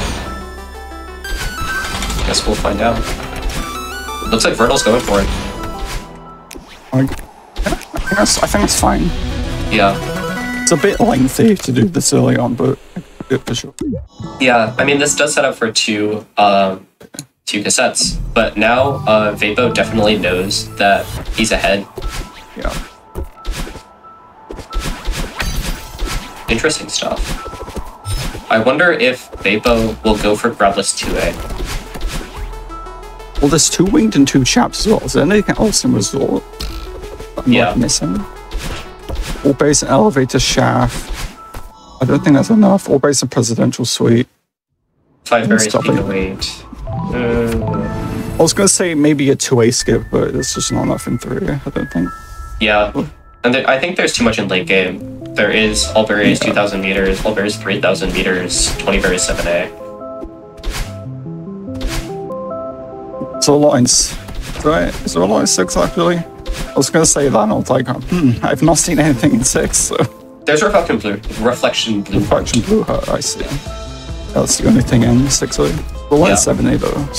Guess we'll find out. Looks like Vertal's going for it. I think that's fine. Yeah. It's a bit lengthy to do this early on, but good for sure. Yeah, I mean, this does set up for 2 cassettes, but now Vapo definitely knows that he's ahead. Yeah. Interesting stuff. I wonder if Vapo will go for Grabless 2A. Well, there's 2 winged and 2 chaps as well. Is there anything else in Resort I'm not missing? All base and elevator shaft. I don't think that's enough. All base and presidential suite. 5 berries being the weight. I was going to say maybe a 2A skip, but it's just not enough in 3, I don't think. Yeah, and I think there's too much in late game. There is all berries 2,000 meters, all berries 3,000 meters, 20 berries 7A. So lines, right? Is there a line in 6 actually? I was gonna say that, and I was like, I've not seen anything in 6. So. There's reflection blue. Reflection blue heart. I see. That's the only thing in 6A. But one is 7A though.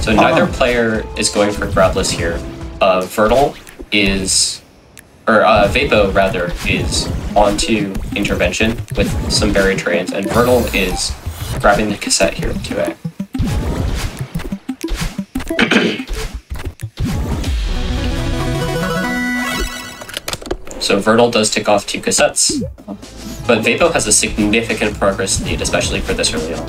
So neither player is going for Grabless here. Vertal is, or Vapo rather, is onto intervention with some berry trains, and Vertal is grabbing the cassette here at 2A. So Vertal does tick off 2 cassettes, but Vapo has a significant progress lead, especially for this early on.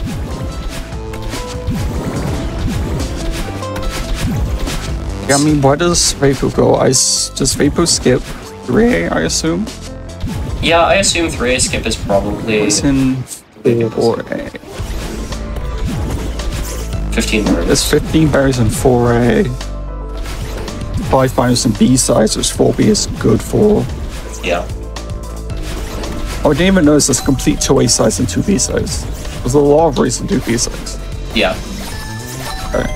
Yeah, I mean, where does Vapo go? Does Vapo skip 3A, I assume? Yeah, I assume 3A skip is probably... It's in 4A. 15 berries. There's 15 berries in 4A. 5 minus and B sides, which 4B is good for. Yeah. Oh, I didn't even notice there's complete 2A sides and 2B sides. There's a lot of reason to do B sides. Yeah. Okay.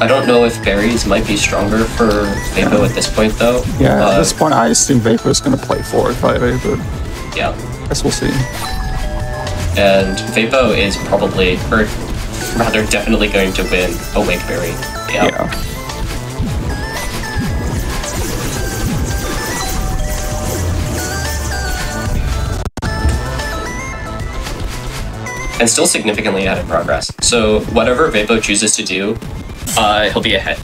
I don't know if berries might be stronger for Vapo at this point, though. Yeah, at this point, I assume Vapo is going to play 4 or 5A, but yeah. I guess we'll see. And Vapo is probably, or rather definitely going to win a Wake Berry. Yeah. And still significantly ahead in progress. So whatever Vapo chooses to do, he'll be ahead.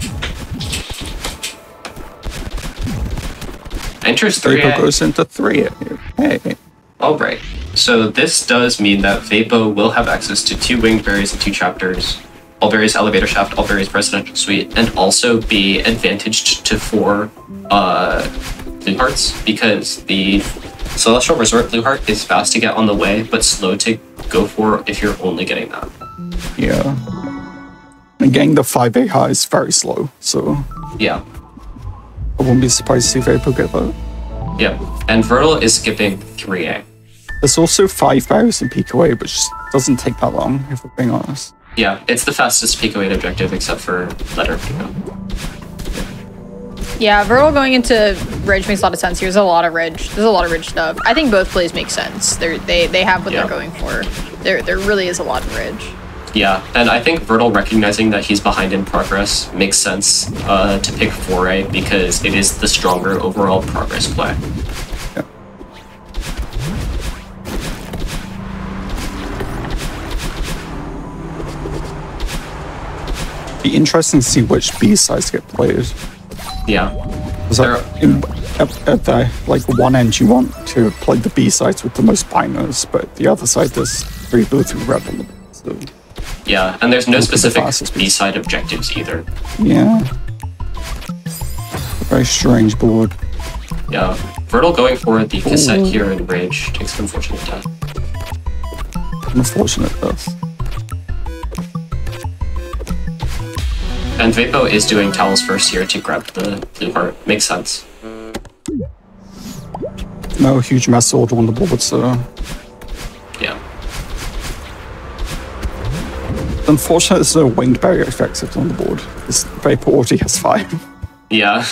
Enters 3A. Vapo goes into 3A. Hey. Alright. So this does mean that Vapo will have access to 2 winged berries and 2 chapters, all berries elevator shaft, all berries presidential suite, and also be advantaged to 4 blue hearts, because the Celestial Resort blue heart is fast to get on the way, but slow to go for if you're only getting that. Yeah. And getting the 5A high is very slow, so... Yeah. I wouldn't be surprised to see Vapo get that. Yep. And Vertal is skipping 3A. There's also 5 berries in Peak Away, which doesn't take that long, if we're being honest. Yeah, it's the fastest Peak Away objective, except for Letter Bingo. Yeah, Vertal going into Ridge makes a lot of sense. There's a lot of Ridge. There's a lot of Ridge stuff. I think both plays make sense. They have what they're going for. There really is a lot of Ridge. Yeah, and I think Vertal recognizing that he's behind in progress makes sense to pick 4A because it is the stronger overall progress play. Yeah. Be interesting to see which B sides get played. Yeah. At the one end, you want to play the B sides with the most binders, but the other side there's 3 blue, 3 red on the board. So yeah, and there's no specific B-side objectives either. Yeah. A very strange board. Yeah. Vertle going for the cassette here in Rage takes an unfortunate death. Unfortunate death. And Vapo is doing towels first here to grab the blue heart. Makes sense. No huge mass order on the board, so... Yeah. Unfortunately, there's no winged barrier effects on the board. This Vapo already has 5. Yeah.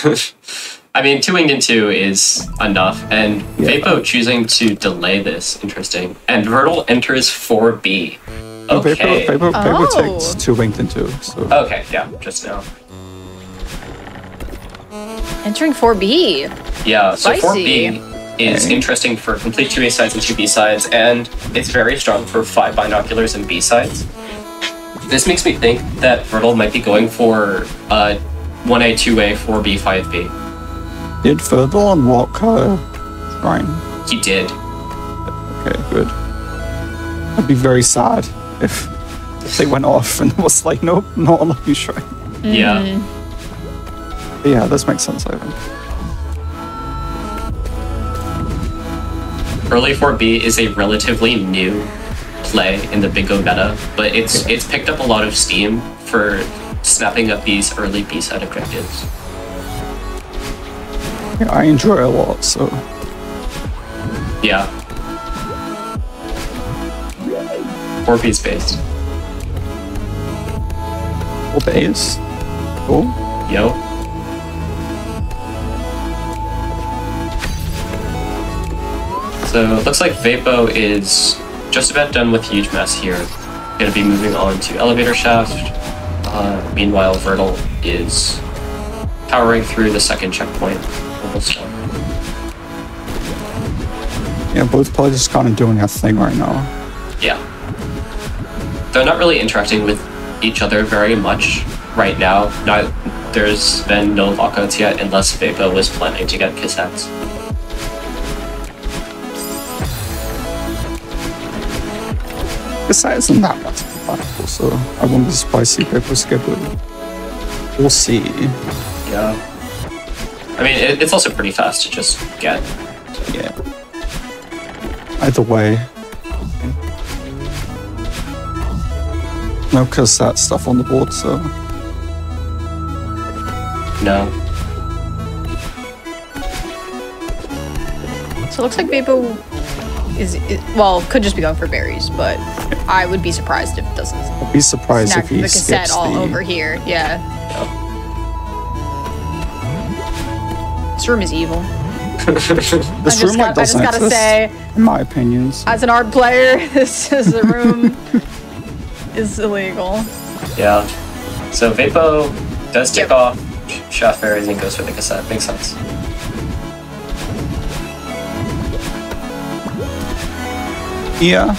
I mean, 2 winged and 2 is enough, and Vapo choosing to delay this, interesting. And Vertle enters 4B. Okay. Vapo takes 2 winged and 2, so... Okay, yeah, just now. Entering 4B. Yeah, so Spicy. 4B is interesting for complete 2 A sides and 2 B sides, and it's very strong for 5 binoculars and B sides. This makes me think that Vertle might be going for 1A, 2A, 4B, 5B. Did Vertle unlock Shrine? He did. Okay, good. I'd be very sad if they went off and it was like, nope, not unlocking Shrine. Yeah. But yeah, this makes sense, I think. Early 4B is a relatively new play in the bingo meta, but it's picked up a lot of steam for snapping up these early B-side objectives. Yeah, I enjoy it a lot, so... Yeah. 4B's based. 4 base. Cool. Yo. So it looks like Vapo is just about done with Huge Mess here. Gonna be moving on to Elevator Shaft. Meanwhile, Vertle is powering through the second checkpoint. Almost done. Yeah, both players just kind of doing their thing right now. Yeah. They're not really interacting with each other very much right now. There's been no lockouts yet unless Vapo was planning to get cassettes. This side isn't that much powerful, so I wouldn't be surprised to see Vapo skip it. We'll see. Yeah. I mean, it's also pretty fast to just get. So. Yeah. Either way. No cassette stuff on the board, so... No. So it looks like Vapo well, could just be going for berries, but I would be surprised if it doesn't. I'd be surprised if he the cassette skips all the... over here. Yeah. This room is evil. This room like doesn't I just gotta exist, say, in my opinions. as an art player, this is the room is illegal. Yeah. So Vapo does tick off Shaft Berries and goes for the cassette. Makes sense. Yeah.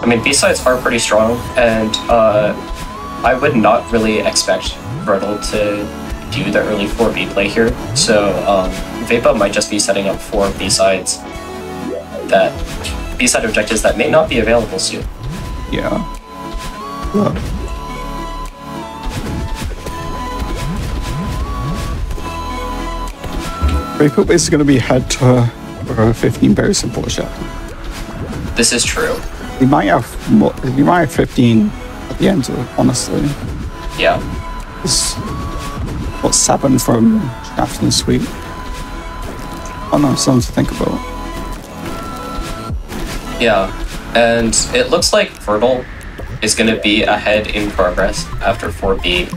I mean, B-sides are pretty strong, and I would not really expect Vertle to do the early 4B play here. So Vapo might just be setting up 4 B-sides B-side objectives that may not be available soon. Yeah. Vapo is going to be head to 15 berries in Porsche. This is true. He might have 15 at the end, honestly. Yeah. It's, 7 from Shaft and Sweep? Oh no, something to think about. Yeah, and it looks like Vertle is going to be ahead in progress after 4B.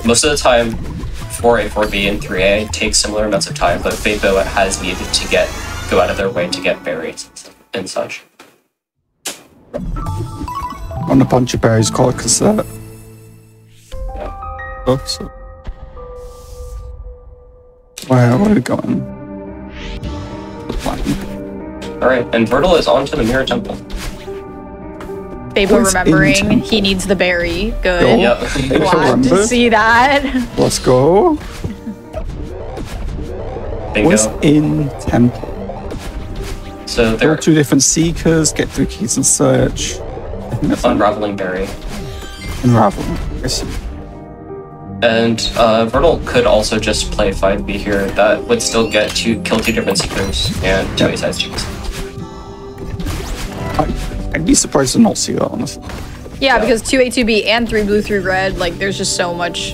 Most of the time, 4A, 4B, and 3A take similar amounts of time, but Vapo has needed to go out of their way to get berries and such. On a bunch of berries called a cassette. Yeah. Oh, so. Where are we going? Alright, and Vertle is on to the Mirror Temple. Babo Who's remembering in- he needs the berry. Good. Yep. Babo Glad to remembered. see that. Let's go. Bingo. What's in temple? So There are they're 2 different seekers. Get 3 keys and search. I think that's unraveling berry. unraveling. I see. And Vertal could also just play 5B here. That would still get to kill 2 different seekers and 2 Yep. A-size cheeks. I'd be surprised to not see that, honestly. Yeah, because 2A, 2B, and 3 blue, 3 red, like there's just so much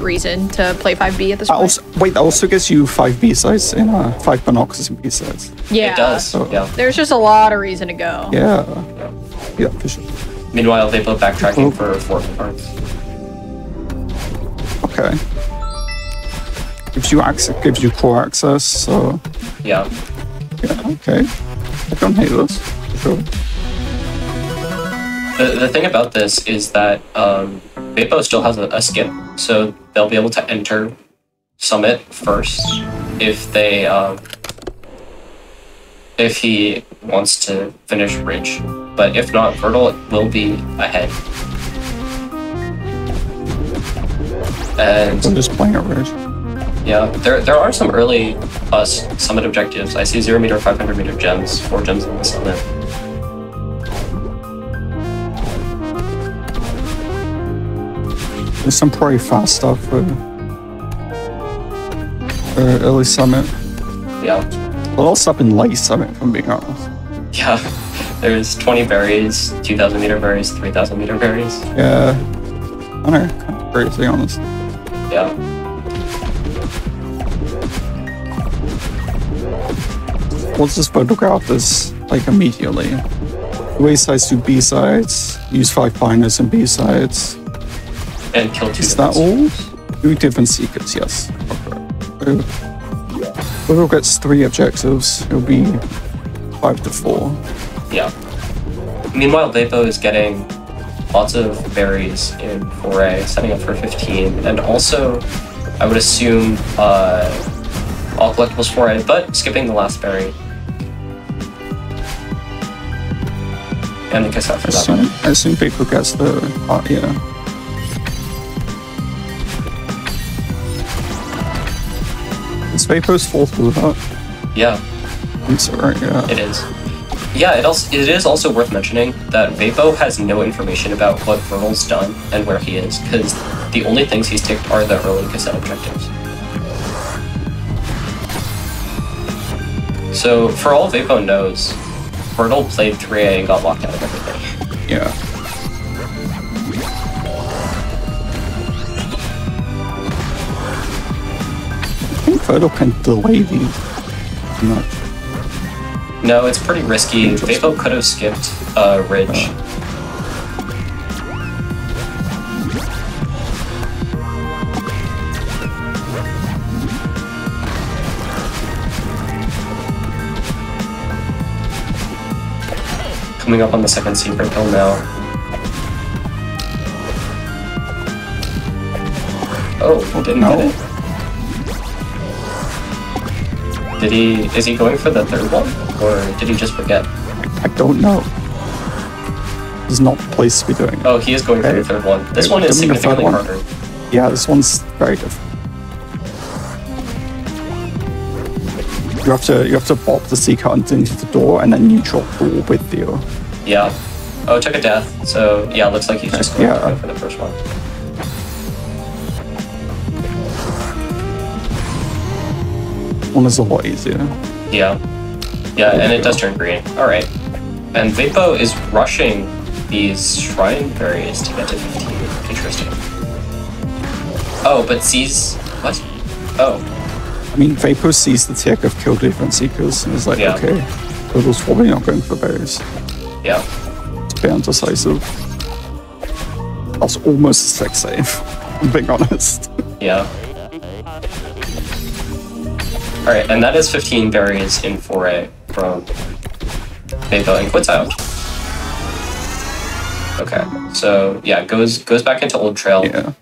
reason to play 5B at this That point. also, wait, that also gives you 5 B-sides in 5 binoculars and B-sides. Yeah. It does, yeah. There's just a lot of reason to go. Yeah. Yeah, for sure. Meanwhile, they both backtracking for 4 cards. Okay. Gives you access, gives you core access, so Yeah. yeah, okay. I don't hate this, for sure. The thing about this is that Vapo still has a skip, so they'll be able to enter Summit first if they if he wants to finish Ridge. But if not, Vertal will be ahead. And I'm just playing a Ridge. yeah, there are some early Summit objectives. I see 0 meter, 500 meter gems, 4 gems in the Summit. There's some pretty fast stuff for early summit. Yeah. But also up in late summit, if I'm being honest. Yeah, there's 20 berries, 2,000 meter berries, 3,000 meter berries. Yeah. I don't know, kind of crazy, honest. Yeah. What's this photograph is like immediately. The A sides to B sides, use 5 binders and B sides. And kill 2 Is that different all? 2 different seekers, yes. Okay. Whoever gets 3 objectives, it'll be 5 to 4. Yeah. Meanwhile, Vapo is getting lots of berries in 4A, setting up for 15, and also, I would assume, all collectibles 4A, but skipping the last berry. And the cassette for that matter. I assume people gets the yeah. Is Vapo's 4th blue heart? Yeah, I'm sorry, yeah. it is. Yeah, it is also worth mentioning that Vapo has no information about what Vernal's done and where he is, because the only things he's ticked are the early cassette objectives. So, for all Vapo knows, Vernal played 3A and got locked out of everything. Yeah. I think Fertile can delay these. Not. No, it's pretty risky. Vapo could have skipped Ridge. Coming up on the second secret kill now. Oh, didn't get it. Did he? Is he going for the 3rd one, or did he just forget? I don't know. This is not the place to be doing it. Oh, he is going for the 3rd one. This one is Give me the third significantly one. harder. Yeah, this one's very different. You have to pop the sea current into the door and then you drop the wall with you. Yeah. Oh, it took a death. So yeah, looks like he's just going to Yeah. go for the first one. One is a lot easier. Yeah. Yeah, and it does turn green. Alright. And Vapo is rushing these shrine berries to get to 15. Interesting. Oh, but sees... What? Oh. I mean, Vapor sees the tick of kill different seekers and is like, Yeah. okay, Fertile's probably not going for berries. Yeah. It's a bit undecisive. That's almost a sex save, I'm being honest. Yeah. Alright, and that is 15 berries in 4A from Vapo and Quintile. Okay, so yeah, goes back into Old Trail, Yeah.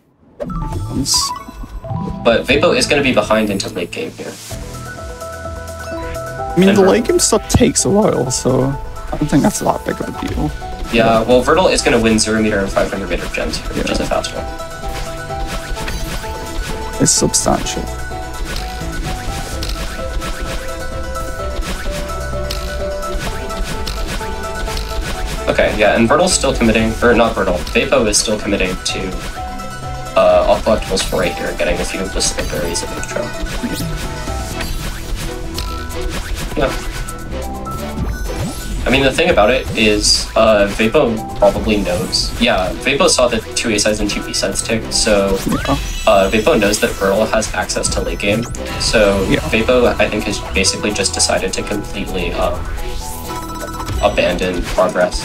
but Vapo is going to be behind into late game here. I mean, the Denver. late game stuff takes a while, so I don't think that's that big of a deal. Yeah, well, Vertle is going to win 0 meter and 500 meter gems here, which is a fast one. It's substantial. Okay, yeah, and Vertle's still committing, or not Vertle, Vapo is still committing to all collectibles for right here, getting a few of the slip berries in the trail. Yeah. I mean, the thing about it is, Vapo probably knows. Yeah, Vapo saw the 2 A-sides and 2 B-sides tick, so Vapo knows that Vertle has access to late game. So Vapo, I think, has basically just decided to completely abandon progress.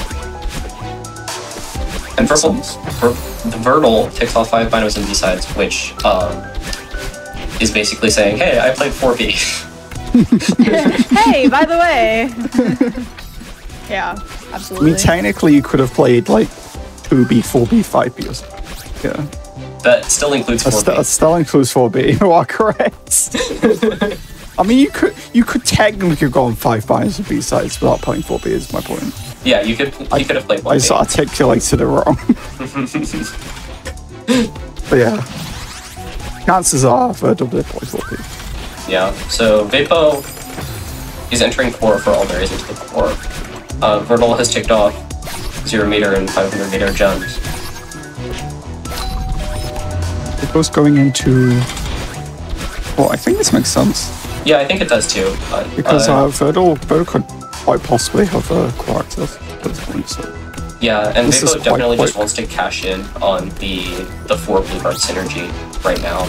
And the Vertle ticks off 5 binos and B-sides, which is basically saying, hey, I played 4B. Hey, by the way. Yeah, absolutely. I mean, technically, you could have played like 2B, 4B, 5B or something. Yeah. That still includes 4B. That still includes 4B. You are correct. I mean, you could technically go on 5 binos and B-sides without playing 4B. Is my point. Yeah, you could have played 4B. I just articulated it wrong. But yeah, chances are Vertle did play 4B. Yeah. So Vapo is entering core for all berries into the core. Vertle has ticked off 0 meter and 500 meter gems. It was going into. Well, I think this makes sense. Yeah, I think it does too. Because Vertle could quite possibly have a core access at this point. So. Yeah, and This Vapo is definitely quite just wants to cash in on the 4 blue card synergy right now.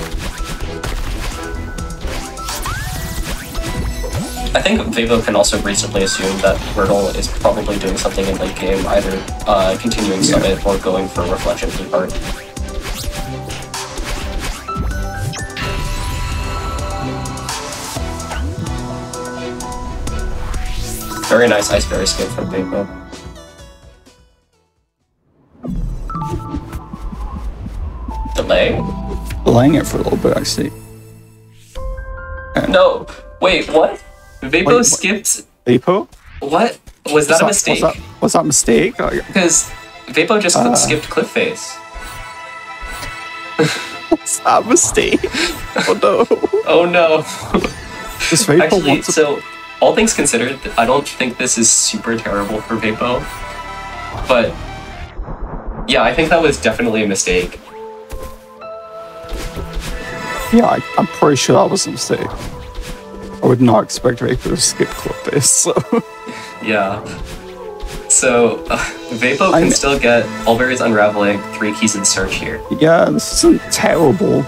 I think Vapo can also reasonably assume that Vertle is probably doing something in late game, either continuing Summit or going for Reflection blue card. Very nice Ice Berry skip from Vapo. Delaying it for a little bit, I see. No, wait, what? Vapo skipped. Vapo? What? Was that a mistake? Was that a mistake? Because Vapo just skipped Cliff Face. Was that a mistake? Oh no. Oh no. Does Vapo Actually, so all things considered, I don't think this is super terrible for Vapo. But yeah, I think that was definitely a mistake. Yeah, I'm pretty sure that was a mistake. I would not expect Vapo to skip Cliff Face, so. Yeah. So, Vapo can still get All Berries Unraveling, 3 keys in search here. Yeah, this isn't terrible.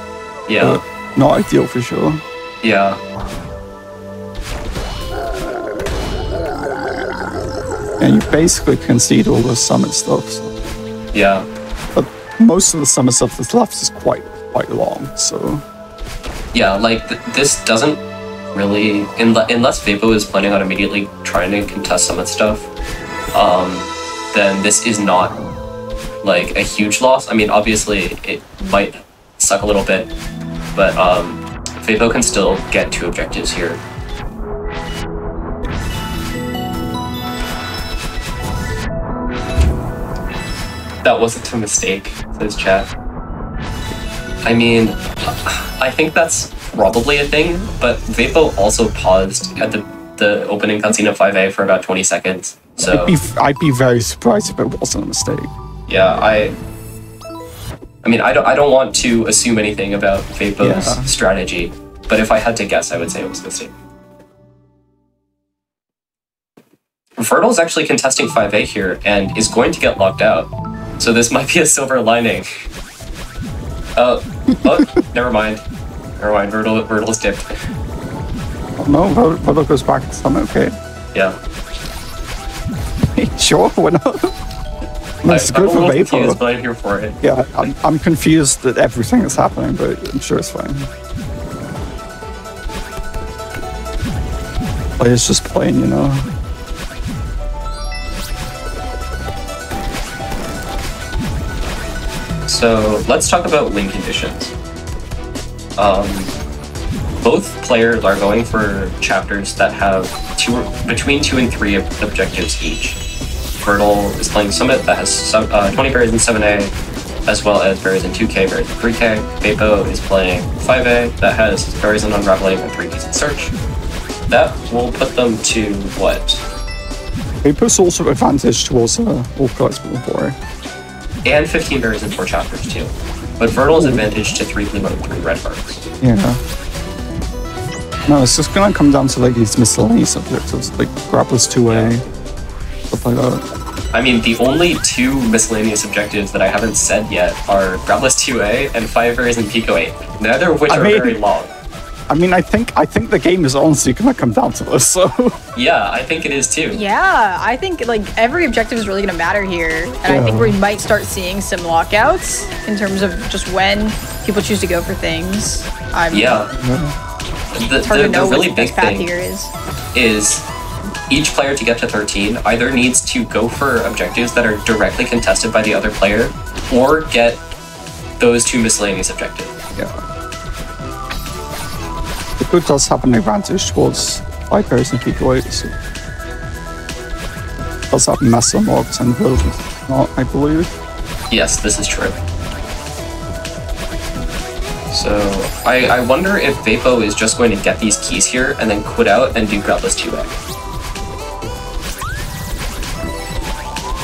Yeah. Not ideal for sure. Yeah. And you basically concede all the summit stuff. So. Yeah. But most of the summit stuff that's left is quite long, so. Yeah, like, this doesn't really, unless Vapo is planning on immediately trying to contest summit stuff, then this is not like a huge loss. I mean, obviously it might suck a little bit, but Vapo can still get 2 objectives here. That wasn't a mistake, says chat. I mean, I think that's probably a thing, but Vapo also paused at the opening cutscene of 5A for about 20 seconds. So I'd be very surprised if it wasn't a mistake. Yeah, I mean, I don't want to assume anything about Vapo's strategy, but if I had to guess, I would say it was a mistake. Vertle's actually contesting 5A here and is going to get locked out, so this might be a silver lining. Oh, never mind. Vertle's dipped. No, Vertle goes back to summit, okay. Yeah. Sure, why not? It's good for Vapo. But I'm here for it. Yeah, I'm confused at everything that's happening, but I'm sure it's fine. Players just playing, you know. So let's talk about win conditions. Both players are going for chapters that have between 2 and 3 objectives each. Vertle is playing Summit that has 20 berries in 7A, as well as berries in 2K, berries in 3K. Vapo is playing 5A that has berries in Unraveling and 3 keys in Search. That will put them to what? Vapo's also advantage towards all collectible 4A. And 15 berries in 4 chapters too. But Vertle's advantage to 3 blue and 3 red hearts. Yeah. No, it's just gonna come down to like these miscellaneous objectives, like Grapplers 2A, stuff like that. I mean, the only 2 miscellaneous objectives that I haven't said yet are Grapplers 2A and 5 berries in Pico 8, neither of which are very long. I mean, I think the game is honestly gonna come down to this, so... Yeah, I think it is too. Yeah, I think like every objective is really gonna matter here. And I think we might start seeing some lockouts in terms of just when people choose to go for things. The really big thing here is each player to get to 13 either needs to go for objectives that are directly contested by the other player or get those 2 miscellaneous objectives. Yeah. The good does have an advantage towards 5 berries and Pico 8, so... does have Mesa mobs and Vertle not, I believe. Yes, this is true. So, I wonder if Vapo is just going to get these keys here and then quit out and do Grapplers 2A.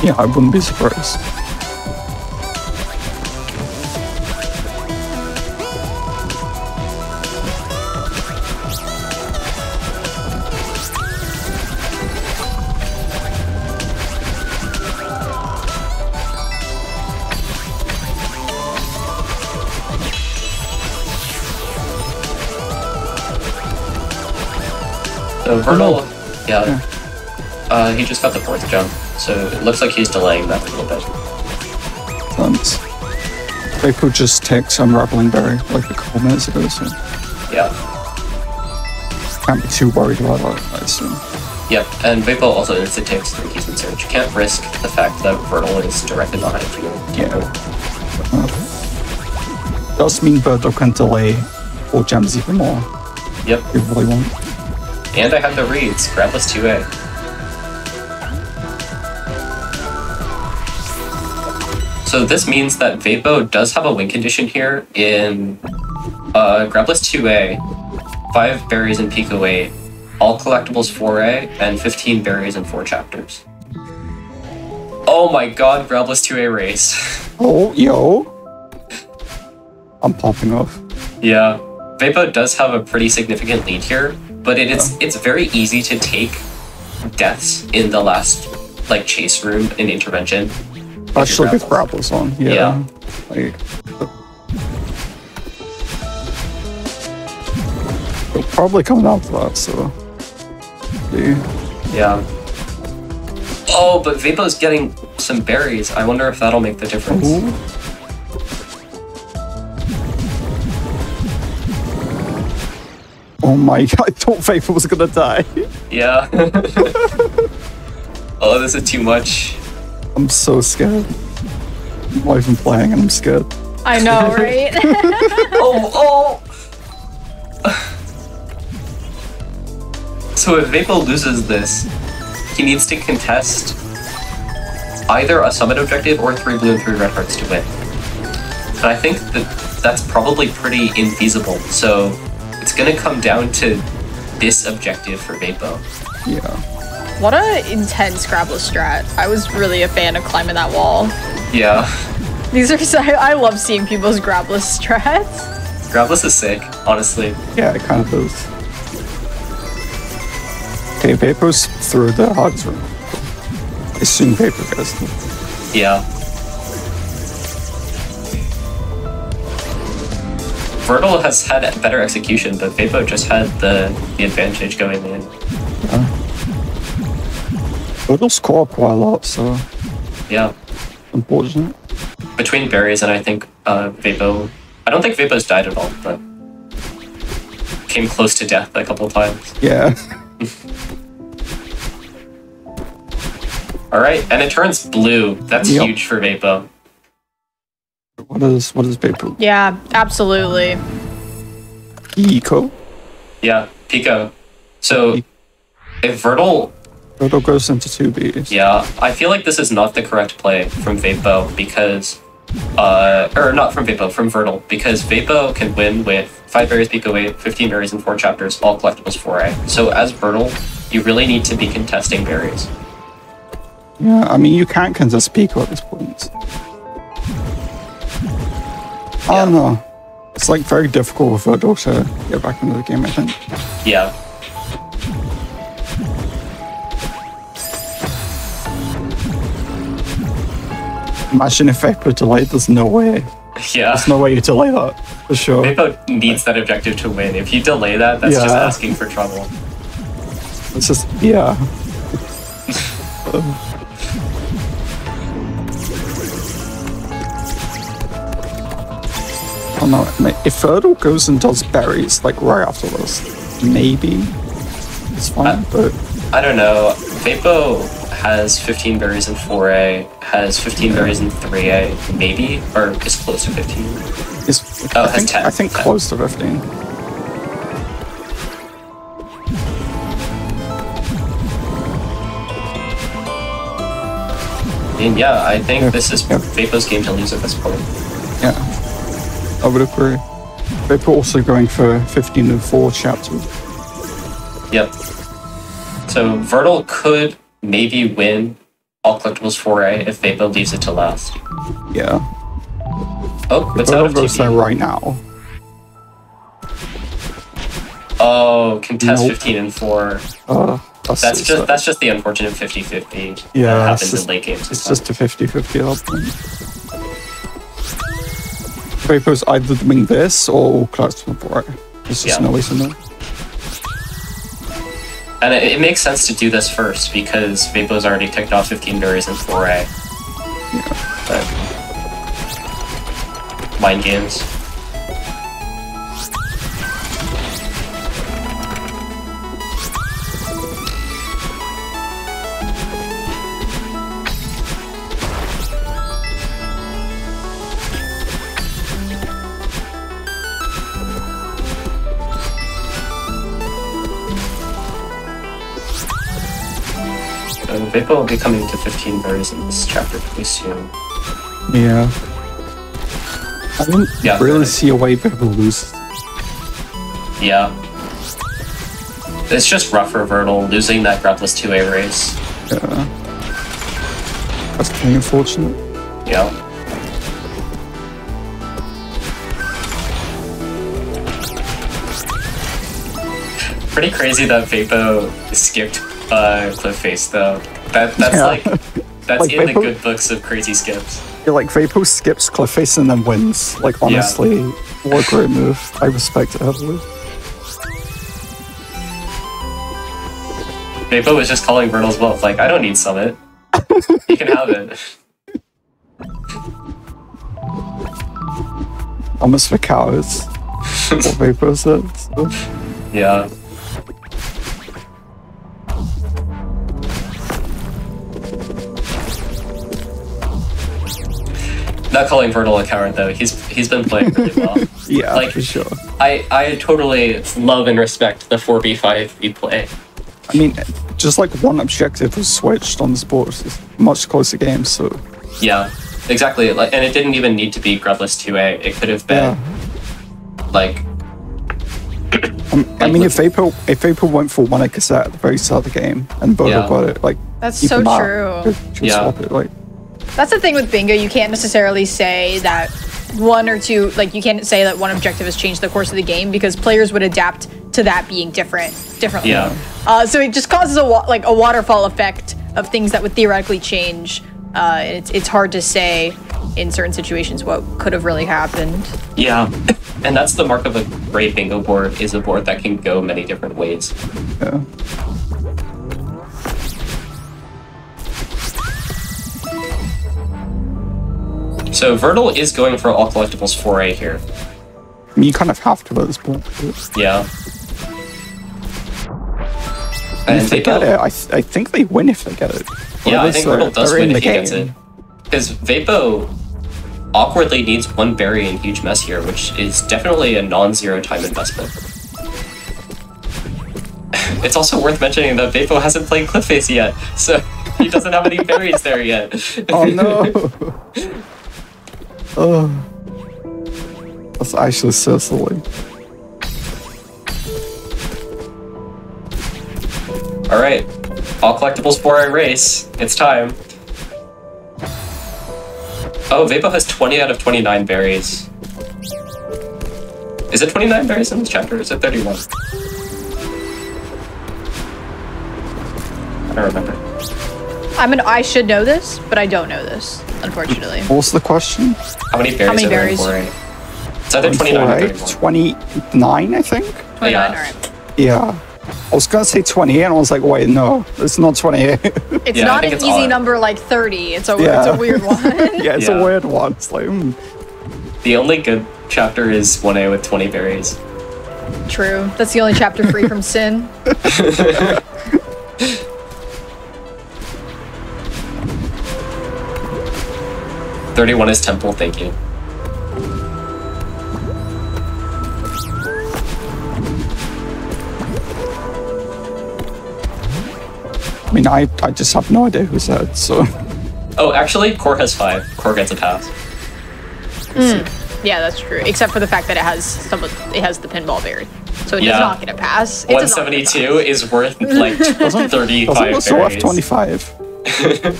Yeah, I wouldn't be surprised. So Vertle, he just got the 4th jump, so it looks like he's delaying that a little bit. Thanks. Vapo just takes Unraveling Berry like a couple minutes ago, so... Yeah. Can't be too worried about that, I assume. Yep, and Vapo also instant takes 3 keys in Search. You can't risk the fact that Vertle is directly behind you. Yeah. Does mean Vertle can delay 4 gems even more. Yep. If you really want. And I have the reads, Grapplers 2A. So this means that Vapo does have a win condition here in Grapplers 2A, 5 berries in Pico 8, all collectibles 4A, and 15 berries in 4 chapters. Oh my god, Grapplers 2A race. Oh, yo. I'm popping off. Yeah. Vapo does have a pretty significant lead here, but it's very easy to take deaths in the last like chase room in intervention. Especially with Grapplers on, yeah. Like, it'll probably come down to that, so... Yeah. Oh, but Vapo's getting some berries. I wonder if that'll make the difference. Ooh. Oh my god, I thought Vapo was gonna die. Yeah. Oh, this is too much. I'm so scared. I'm not even playing and I'm scared. I know, right? Oh! So if Vapo loses this, he needs to contest either a summit objective or 3 blue and 3 red hearts to win. And I think that's probably pretty infeasible, so it's gonna come down to this objective for Vapo. Yeah. What a intense Grapplers strat. I was really a fan of climbing that wall. Yeah. These are I love seeing people's Grapplers strats. Grapplers is sick, honestly. Yeah, it kind of is. Okay, Vapo's through the hardest room. I assume Vapo gets them. Yeah. Vertle has had better execution, but Vapo just had the advantage going in. Yeah. Vertle's score quite a lot, so... Yeah. Unfortunate. Between berries and I think Vapo... I don't think Vapo's died at all, but... came close to death a couple times. Yeah. Alright, and it turns blue. That's huge for Vapo. What is Vapo? Yeah, absolutely. Eco? Yeah, Pico. So, if Vertle Virtual goes into 2Bs. Yeah, I feel like this is not the correct play from Vapo because, or not from Vapo, from Vertal, because Vapo can win with 5 berries, Pico 8, 15 berries, and 4 chapters, all collectibles 4A. So as Vertal, you really need to be contesting berries. Yeah, I mean, you can't contest Pico at this point. I don't know. It's like very difficult for Virtal to get back into the game, I think. Yeah. Imagine if Vapo delayed, there's no way. Yeah. There's no way you delay that, for sure. Vapo needs that objective to win. If you delay that, that's just asking for trouble. It's just, yeah. I don't know, if Virtal goes and does berries, like right after this, maybe it's fine, but... I don't know. Vapo has 15 berries in 4A, has 15 berries in 3A, maybe? Or is close to 15? Has 10. I think 10. Close to 15. And yeah, I think this is Vapo's game to lose at this point. Yeah, I would agree. Vapo also going for 15 and 4 chapters. Yep. So Vertal could maybe win all collectibles 4A if Vapo leaves it to last. Yeah. Oh, it's out of goes there right now. Oh, contest 15 and 4. That's so just the unfortunate 50-50 yeah, that happens in late games. It's just a 50-50 at that point. Vapo's either doing this or collectible 4A. There's just no way to know. And it makes sense to do this first because Vapo's already ticked off 15 berries in 4A. Yeah. But mind games. Vapo will be coming to 15 berries in this chapter pretty soon. Yeah. I don't really see a way Vapo loses. Yeah. It's just rough for Vertal, losing that Grapless 2A race. Yeah. That's pretty unfortunate. Yeah. Pretty crazy that Vapo skipped Cliff Face though. That's like in the good books of crazy skips. Yeah, like Vapo skips Cliff Face and then wins. Like honestly, what a great move. I respect it heavily. Vapo was just calling Vertal's bluff, like, I don't need Summit. You can have it. Almost for cowards. What Vapo said. So. Yeah. Not calling Vertal a coward though. He's been playing really well. Yeah, like, for sure. I totally love and respect the 4B5B play. I mean, just like one objective was switched on this board. It's much closer game, so... Yeah, exactly. Like, and it didn't even need to be Grubless 2A. It could have been, like... I mean, if Vapo went for one cassette at the very start of the game, and Bodo got it, like... That's so true. Swap it, like... That's the thing with Bingo. You can't necessarily say that one or two, like, you can't say that one objective has changed the course of the game because players would adapt to that being differently. Yeah. So it just causes a waterfall effect of things that would theoretically change. It's hard to say in certain situations what could have really happened. Yeah, and that's the mark of a great bingo board, is a board that can go many different ways. Yeah. So Vertal is going for all collectibles 4A here. I mean, you kind of have to at this point. Yeah. And if they get it, I think they win if they get it. Yeah, I think Vertal does win if he gets it. Because Vapo awkwardly needs one berry in Huge Mess here, which is definitely a non-zero time investment. it's also worth mentioning that Vapo hasn't played Cliffface yet, so he doesn't have any berries there yet. Oh no! Oh, that's actually so silly. All right, all collectibles for our race. It's time. Oh, Vapo has 20 out of 29 berries. Is it 29 berries in this chapter, or is it 31? I don't remember. I should know this, but I don't know this, unfortunately. What's the question? How many berries How many are there in berries? 4A? It's either 29 or 31. 29, I think? 29, Yeah. alright. Yeah. I was gonna say 28, and I was like, wait, no, it's not 28. It's Yeah, I not think an it's easy odd. number like 30. It's a Yeah. weird one. Yeah, it's Yeah. a weird one. It's like, The only good chapter is 1A with 20 berries. True. That's the only chapter free from sin. 31 is Temple, thank you. I mean, I just have no idea who said, so. Oh, actually, Core has 5. Core gets a pass. Yeah, that's true. Except for the fact that it has the pinball berry, so it Yeah. does not get a pass. It does not get a 172 is worth like 35 Doesn't also have berries. 25. pass.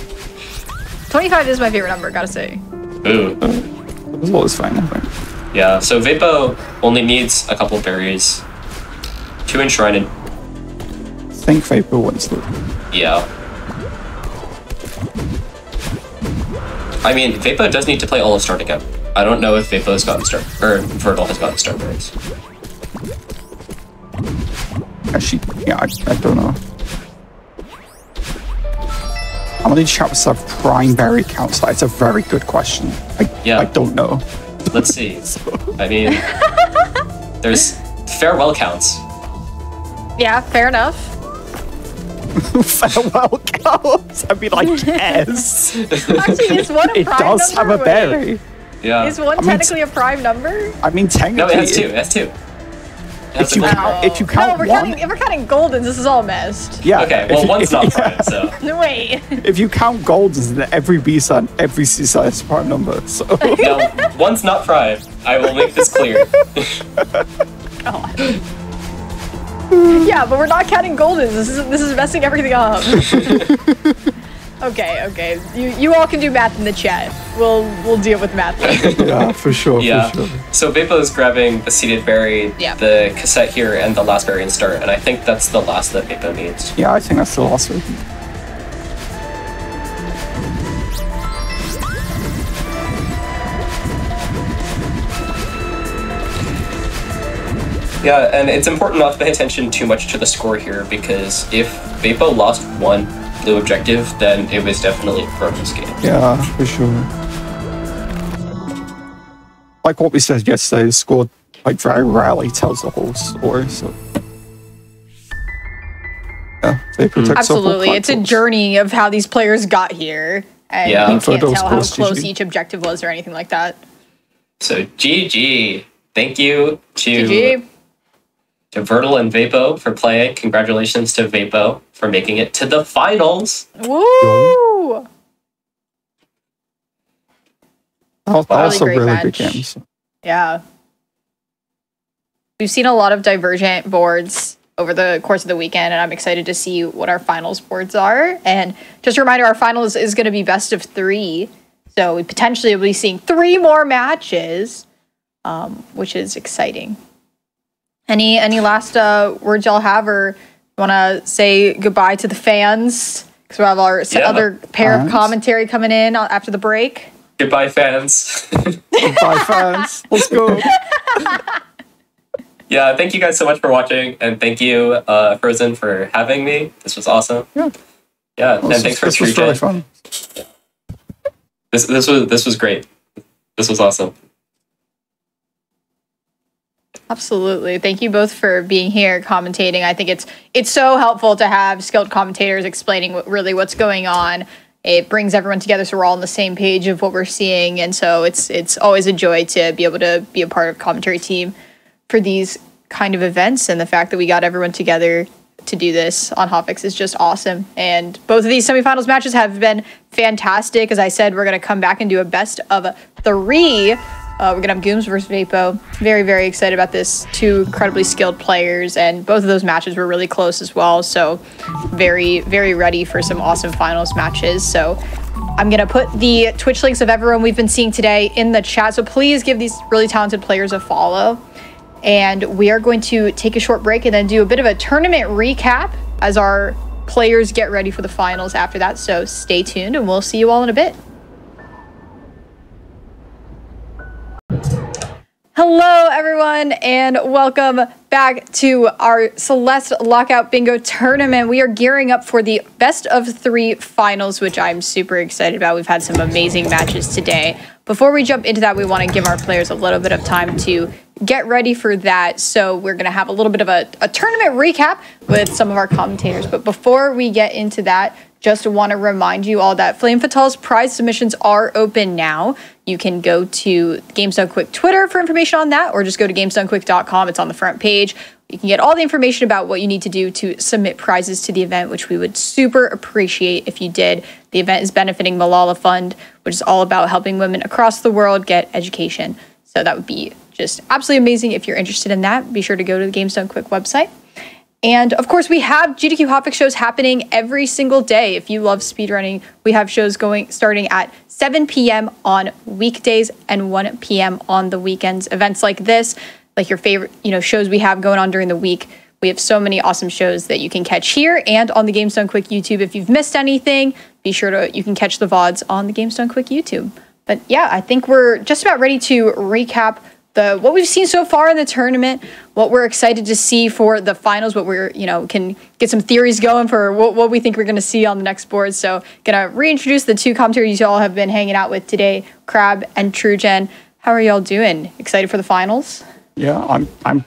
25 is my favorite number, gotta say. Ooh. It's always fine, I think. Yeah, so Vapo only needs a couple berries to enshrine it. I think Vapor wins the. Yeah. I mean, Vapo does need to play all of starting up. I don't know if Vapo has gotten start, or Vertal has gotten start berries. Actually, yeah, I don't know. How many chapters have prime berry counts? That's a very good question. Yeah. I don't know. Let's see. I mean, there's farewell counts. Yeah, fair enough. Farewell counts. I mean, I guess. Actually, is one a It prime does have number? a berry. Yeah. Is one mean, technically a prime number? I mean, technically, No, it has 2. It has 2. It has If you a prime. count, if you No, count one, if we're counting goldens, this is all messed. yeah. Okay, well, if, one's if, not prime, so. No, wait. If you count goldens, then every B side, every C side is a prime number. So No, one's not prime. I will make this clear. God. Yeah, but we're not counting goldens. This is messing everything up. Okay. You all can do math in the chat. We'll deal with math later. yeah, for sure. Yeah. For sure. So Vapo is grabbing the seeded berry, Yeah. the cassette here, and the last berry in start, and I think that's the last that Vapo needs. Yeah, I think that's the last one. Yeah, and it's important not to pay attention too much to the score here, because if Vapo lost one blue objective, then it was definitely a Chronos game. Yeah, for sure. Like what we said yesterday, the score like very rarely tells the whole story. So yeah, they protect Absolutely, it's a journey of how these players got here, and Yeah. you For can't those tell how close, close GG. each objective was or anything like that. So GG. Thank you to GG. Vertal and Vapo for playing. Congratulations to Vapo for making it to the finals. Woo! Also great really match. good games. Yeah. We've seen a lot of divergent boards over the course of the weekend, and I'm excited to see what our finals boards are. And just a reminder, our finals is going to be best of 3. So we potentially will be seeing 3 more matches, which is exciting. Any last words y'all have, or want to say goodbye to the fans? Because we have our other pair of fans. commentary coming in after the break. Goodbye, fans. Bye, fans. Let's go. Yeah, thank you guys so much for watching, and thank you, Frozen, for having me. This was awesome. Yeah. Yeah, and thanks for This was really Tree fun. This was great. This was awesome. Absolutely. Thank you both for being here commentating. I think it's so helpful to have skilled commentators explaining what's going on. It brings everyone together so we're all on the same page of what we're seeing, and so it's always a joy to be able to be a part of commentary team for these kind of events, and the fact that we got everyone together to do this on Hotfix is just awesome. And both of these semifinals matches have been fantastic. As I said, we're going to come back and do a best of 3. We're going to have Gooms versus Vapo. Very, very excited about this. 2 incredibly skilled players, and both of those matches were really close as well. So very, very ready for some awesome finals matches. So I'm going to put the Twitch links of everyone we've been seeing today in the chat. So please give these really talented players a follow. And we are going to take a short break and then do a bit of a tournament recap as our players get ready for the finals after that. So stay tuned, and we'll see you all in a bit. Hello, everyone, and welcome back to our Celeste Lockout Bingo tournament. We are gearing up for the best of 3 finals, which I'm super excited about. We've had some amazing matches today. Before we jump into that, we want to give our players a little bit of time to get ready for that. So we're going to have a little bit of a tournament recap with some of our commentators. But before we get into that, just want to remind you all that Flame Fatal's prize submissions are open now. You can go to Games Done Quick Twitter for information on that, or just go to gamesdonequick.com. It's on the front page. You can get all the information about what you need to do to submit prizes to the event, which we would super appreciate if you did. The event is benefiting Malala Fund, which is all about helping women across the world get education. So that would be just absolutely amazing. If you're interested in that, be sure to go to the Games Done Quick website. And of course, we have GDQ Hotfix shows happening every single day. If you love speedrunning, we have shows starting at 7 p.m. on weekdays and 1 p.m. on the weekends. Events like this, like your favorite, shows we have going on during the week. We have so many awesome shows that you can catch here and on the Games Done Quick YouTube. If you've missed anything, be sure you can catch the VODs on the Games Done Quick YouTube. But yeah, I think we're just about ready to recap what we've seen so far in the tournament, what we're excited to see for the finals, what we're, can get some theories going for what we think we're going to see on the next board. So going to reintroduce the 2 commentators you all have been hanging out with today, Crab and TrueGen. How are y'all doing? Excited for the finals? Yeah, I'm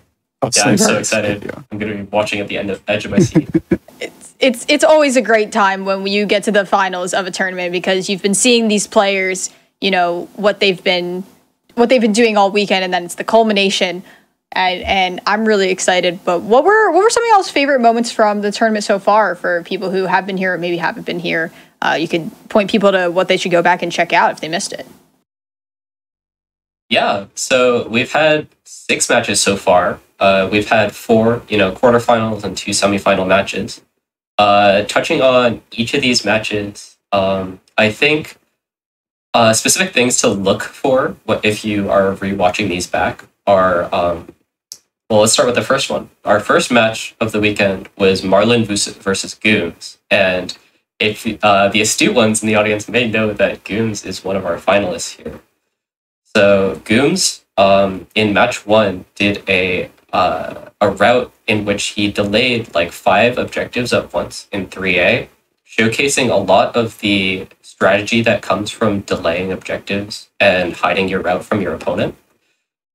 so excited. Yeah. I'm going to be watching at the edge of my seat. It's always a great time when you get to the finals of a tournament, because you've been seeing these players, what they've been doing all weekend, and then it's the culmination, and I'm really excited. But what were some of y'all's favorite moments from the tournament so far for people who have been here or maybe haven't been here? You could point people to what they should go back and check out if they missed it. Yeah, so we've had 6 matches so far. We've had 4, quarterfinals and 2 semifinal matches. Touching on each of these matches, I think specific things to look for if you are rewatching these back are, well, let's start with the first one. Our first match of the weekend was Marlin versus Gooms. And if the astute ones in the audience may know that Gooms is one of our finalists here. So Gooms, in match 1, did a route in which he delayed like 5 objectives at once in 3A, showcasing a lot of the strategy that comes from delaying objectives and hiding your route from your opponent.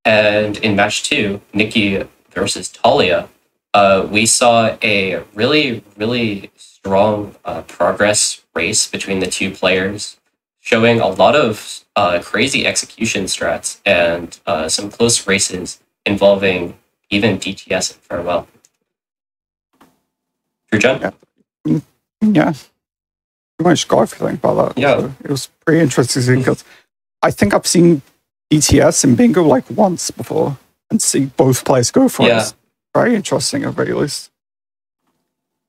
And in match 2, Nikki versus Talia, we saw a really, really strong progress race between the 2 players, showing a lot of crazy execution strats and some close races involving even DTS and Farewell. TrueGen? Yeah. Pretty much got everything about that. Yeah. So it was pretty interesting because I think I've seen DTS in Bingo like once before and see both players go for it. It's very interesting at very least.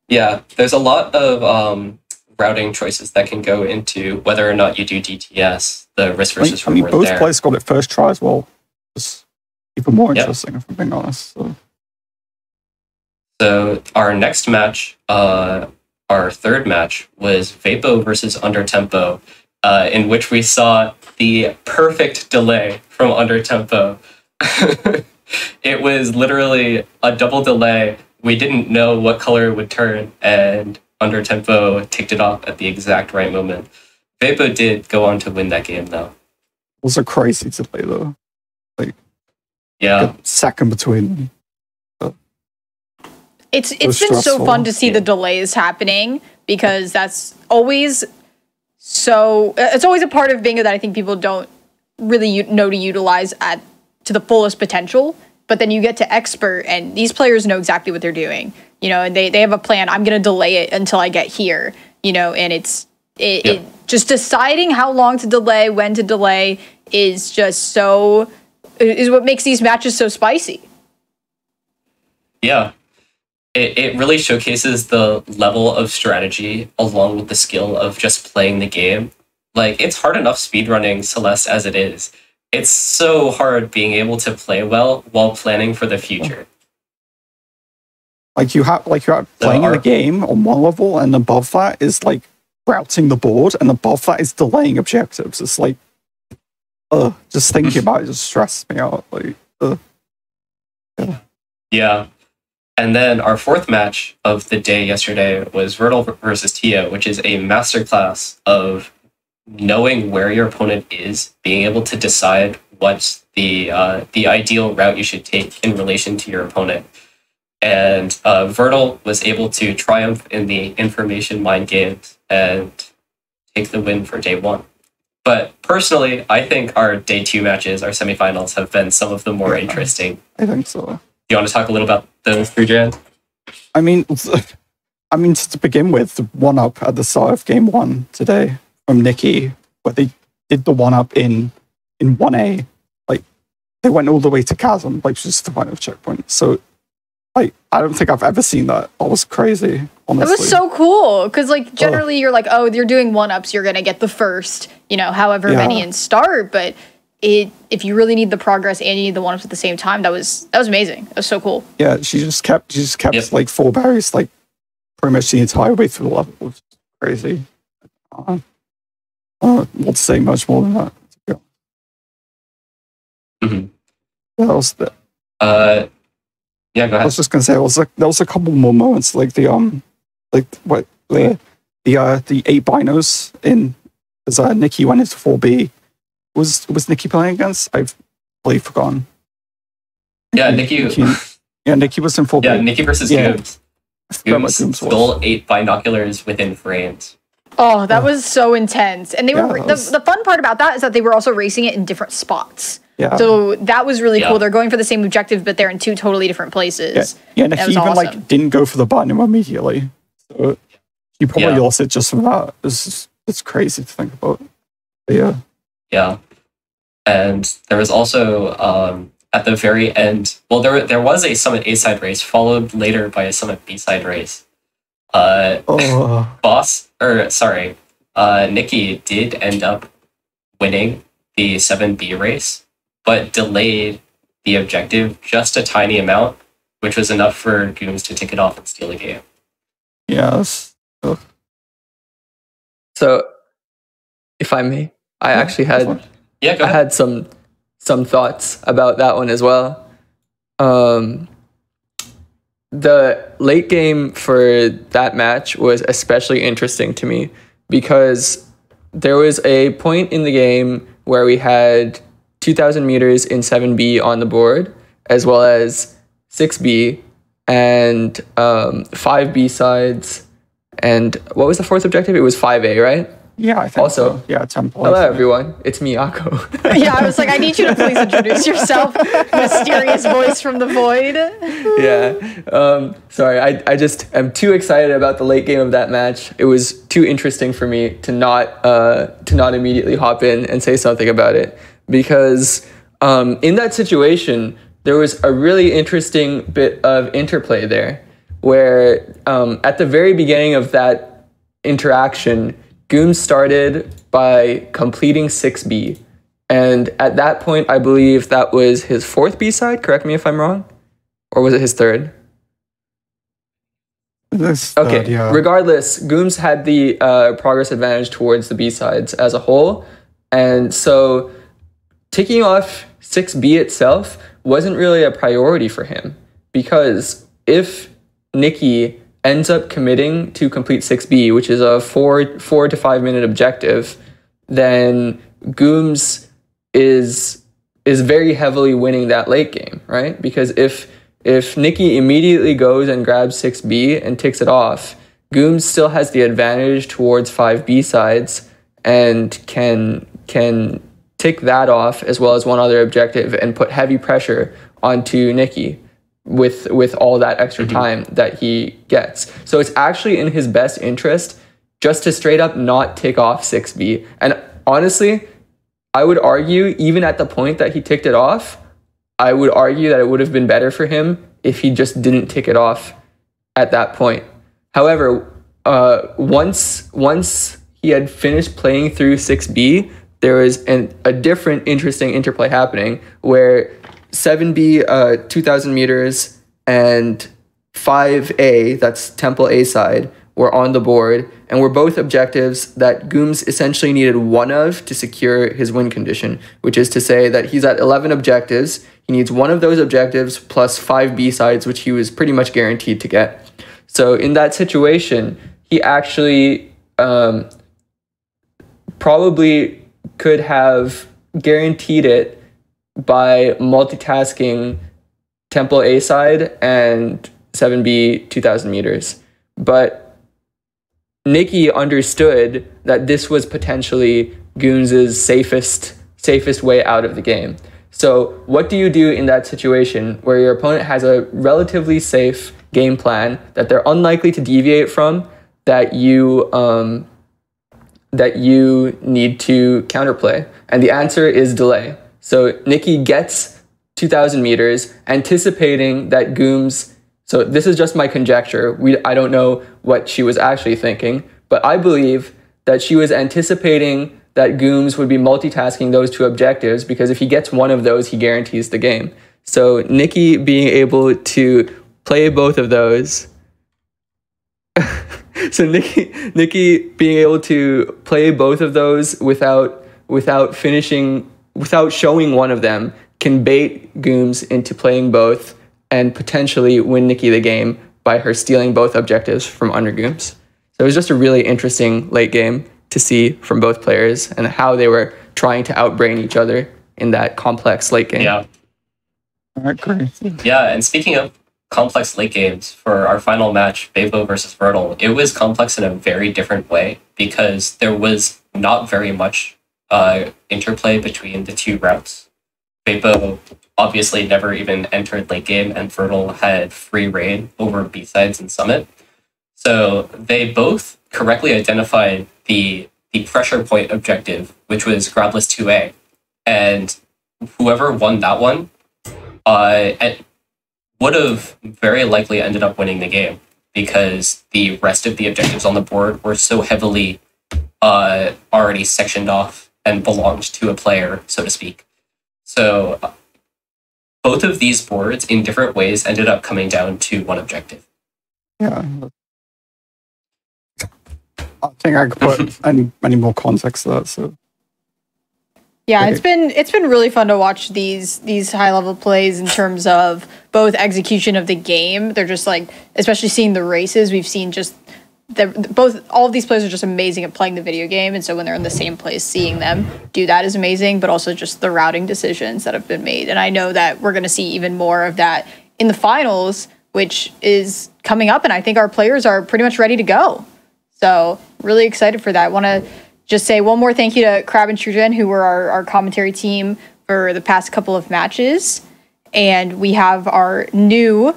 Yeah, there's a lot of routing choices that can go into whether or not you do DTS, the risk versus reward. Both players got it first try as well. It's even more interesting, if I'm being honest. So our next match, our third match, was Vapo versus Undertempo, in which we saw the perfect delay from Undertempo. It was literally a double delay. We didn't know what color it would turn, and Undertempo ticked it off at the exact right moment. Vapo did go on to win that game, though. It was a crazy delay, though. Yeah. A second between them. It's been so fun to see the delays happening, because that's always it's always a part of Bingo that I think people don't really know to utilize to the fullest potential. But then you get to expert, and these players know exactly what they're doing. and they have a plan. I'm going to delay it until I get here, and it just deciding how long to delay, when to delay is what makes these matches so spicy. Yeah. It really showcases the level of strategy along with the skill of just playing the game. Like, it's hard enough speedrunning Celeste as it is. It's so hard being able to play well while planning for the future. You're playing the game on one level, and above that is like routing the board, and above that is delaying objectives. It's like, just thinking about it just stresses me out. Yeah. And then our fourth match of the day yesterday was Vertil versus Tia, which is a masterclass of knowing where your opponent is, being able to decide what's the ideal route you should take in relation to your opponent. And Vertil was able to triumph in the information mind games and take the win for day one. But personally, I think our day two matches, our semifinals, have been some of the more interesting. I think so. Do you want to talk a little about those three, Jan? I mean, to begin with, the one-up at the start of game one today from Nikki, where they did the one-up in 1A. Like, they went all the way to Chasm, like, just the final checkpoint. So, like, I don't think I've ever seen that. That was crazy, honestly. It was so cool, because, like, generally you're like, oh, you're doing one-ups, you're going to get the first, however many in start, but if you really need the progress and you need the one-ups at the same time, that was amazing. It was so cool. Yeah, she just kept like 4 berries, like, pretty much the entire way through the level, which is crazy. I don't want to say much more than that. Mm-hmm. Yeah, that was the... Yeah, go ahead. I was just gonna say, there was a couple more moments, like the 8 binos in as Nikki went into 4B. Was Nikki playing against? I've really forgotten. Yeah, Nikki. Nikki was in 4B. Yeah, Nikki versus Gooms. Gooms stole 8 binoculars within frames. Oh, that was so intense. And they were the fun part about that is that they were also racing it in different spots. Yeah. So that was really cool. They're going for the same objective, but they're in 2 totally different places. Yeah, and he even awesome. Didn't go for the button immediately. So he probably lost it just from that. It's crazy to think about. But yeah. Yeah. And there was also at the very end, well, there was a Summit A-side race followed later by a Summit B-side race. Nikki did end up winning the 7B race, but delayed the objective just a tiny amount, which was enough for Gooms to tick it off and steal a game. Yes. So, if I may, I actually had I had some thoughts about that one as well. The late game for that match was especially interesting to me because there was a point in the game where we had 2,000 meters in 7B on the board, as well as 6B and 5B sides. And what was the fourth objective? It was 5A, right? Yeah, I think also, so. Yeah, temple. Hello, everyone. It's me, Akko. Yeah, I was like, I need you to please introduce yourself. Mysterious voice from the void. Yeah. Sorry, I just am too excited about the late game of that match. It was too interesting for me to not immediately hop in and say something about it. Because in that situation, there was a really interesting bit of interplay there. Where at the very beginning of that interaction, Gooms started by completing 6B. And at that point, I believe that was his 4th B-side. Correct me if I'm wrong. Or was it his 3rd? Okay, yeah. Regardless, Gooms had the progress advantage towards the B-sides as a whole. And so ticking off 6B itself wasn't really a priority for him. Because if Nikki ends up committing to complete 6B, which is a 4 to 5 minute objective, then Gooms is very heavily winning that late game, right? Because if Nikki immediately goes and grabs 6B and ticks it off, Gooms still has the advantage towards 5B sides and can tick that off as well as one other objective and put heavy pressure onto Nikki. with all that extra time that he gets. So it's actually in his best interest just to straight up not tick off 6B. And honestly, I would argue, even at the point that he ticked it off, I would argue that it would have been better for him if he just didn't tick it off at that point. However, once he had finished playing through 6B, there was a different interesting interplay happening where 7B, 2,000 meters, and 5A, that's Temple A side, were on the board, and were both objectives that Gooms essentially needed one of to secure his win condition, which is to say that he's at 11 objectives. He needs one of those objectives plus 5 B-sides, which he was pretty much guaranteed to get. So in that situation, he actually probably could have guaranteed it by multitasking Temple A side and 7B 2,000 meters. But Nikki understood that this was potentially Goons' safest way out of the game. So what do you do in that situation where your opponent has a relatively safe game plan that they're unlikely to deviate from, that you need to counterplay? And the answer is delay. So Nikki gets 2,000 meters, anticipating that Gooms, so this is just my conjecture, I don't know what she was actually thinking, but I believe that she was anticipating that Gooms would be multitasking those two objectives, because if he gets one of those, he guarantees the game. So Nikki being able to play both of those, so Nikki being able to play both of those without showing one of them can bait Gooms into playing both and potentially win Nikki the game by her stealing both objectives from under Gooms. So it was just a really interesting late game to see from both players and how they were trying to outbrain each other in that complex late game. Yeah. All right, great. Yeah, and speaking of complex late games, for our final match, Bebo versus Vertel, it was complex in a very different way because there was not very much interplay between the two routes. Bebo obviously never even entered late game, and Vertel had free reign over B-sides and Summit. So they both correctly identified the pressure point objective, which was Grabless 2A. And whoever won that one would have very likely ended up winning the game, because the rest of the objectives on the board were so heavily already sectioned off and belonged to a player, so to speak. So both of these boards in different ways ended up coming down to one objective. Yeah. I think I could put any more context to that. So yeah, it's been really fun to watch these high level plays in terms of both execution of the game. They're just like, especially seeing the races, we've seen just all of these players are just amazing at playing the video game, and so when they're in the same place, seeing them do that is amazing, but also just the routing decisions that have been made. And I know that we're going to see even more of that in the finals, which is coming up, and I think our players are pretty much ready to go. So really excited for that. I want to just say one more thank you to Crab and Trujen, who were our commentary team for the past couple of matches. And we have our new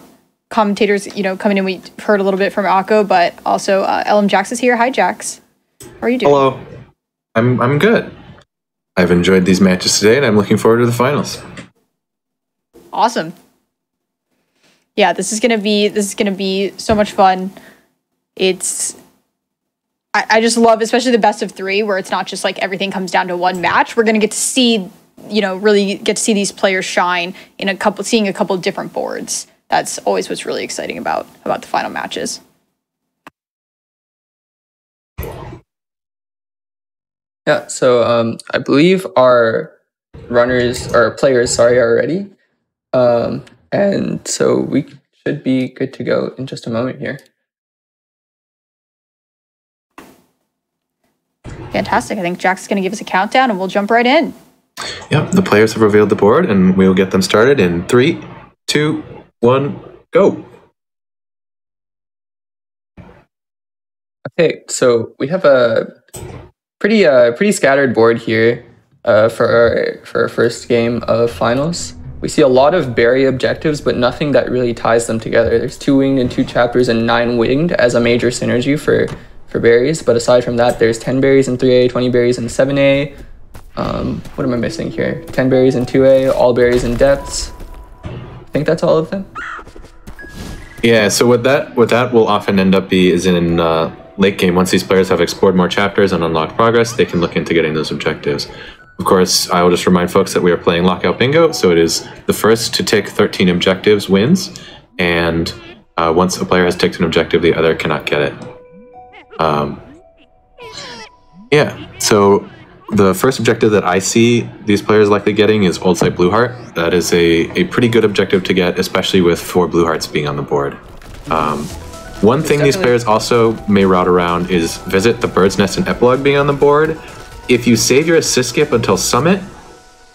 commentators, coming in. We heard a little bit from Akko, but also LM Jax is here. Hi, Jax. How are you doing? Hello. I'm good. I've enjoyed these matches today, and I'm looking forward to the finals. Awesome. Yeah, this is gonna be so much fun. I just love, especially the best of three, where it's not just like everything comes down to one match. We're gonna get to see, really get to see these players shine in seeing a couple different boards. That's always what's really exciting about the final matches. Yeah, so I believe our players are ready. And so we should be good to go in just a moment here. Fantastic. I think Jack's is going to give us a countdown and we'll jump right in. Yep, the players have revealed the board, and we'll get them started in 3, 2, 1, go. Okay, so we have a pretty scattered board here for our first game of finals. We see a lot of berry objectives, but nothing that really ties them together. There's 2 winged and 2 chapters and 9 winged as a major synergy for berries. But aside from that, there's 10 berries in 3A, 20 berries in 7A. What am I missing here? 10 berries in 2A, all berries in depths. I think that's all of them. Yeah, so what that will often end up is in late game, once these players have explored more chapters and unlocked progress, they can look into getting those objectives. Of course, I will just remind folks that we are playing Lockout Bingo, so it is the first to tick 13 objectives wins, and once a player has ticked an objective, the other cannot get it. Yeah, so the first objective that I see these players likely getting is Old Site Blue Heart. That is a pretty good objective to get, especially with 4 Blue Hearts being on the board. One thing these players also may route around is Visit, the Bird's Nest, and Epilogue being on the board. If you save your assist skip until Summit,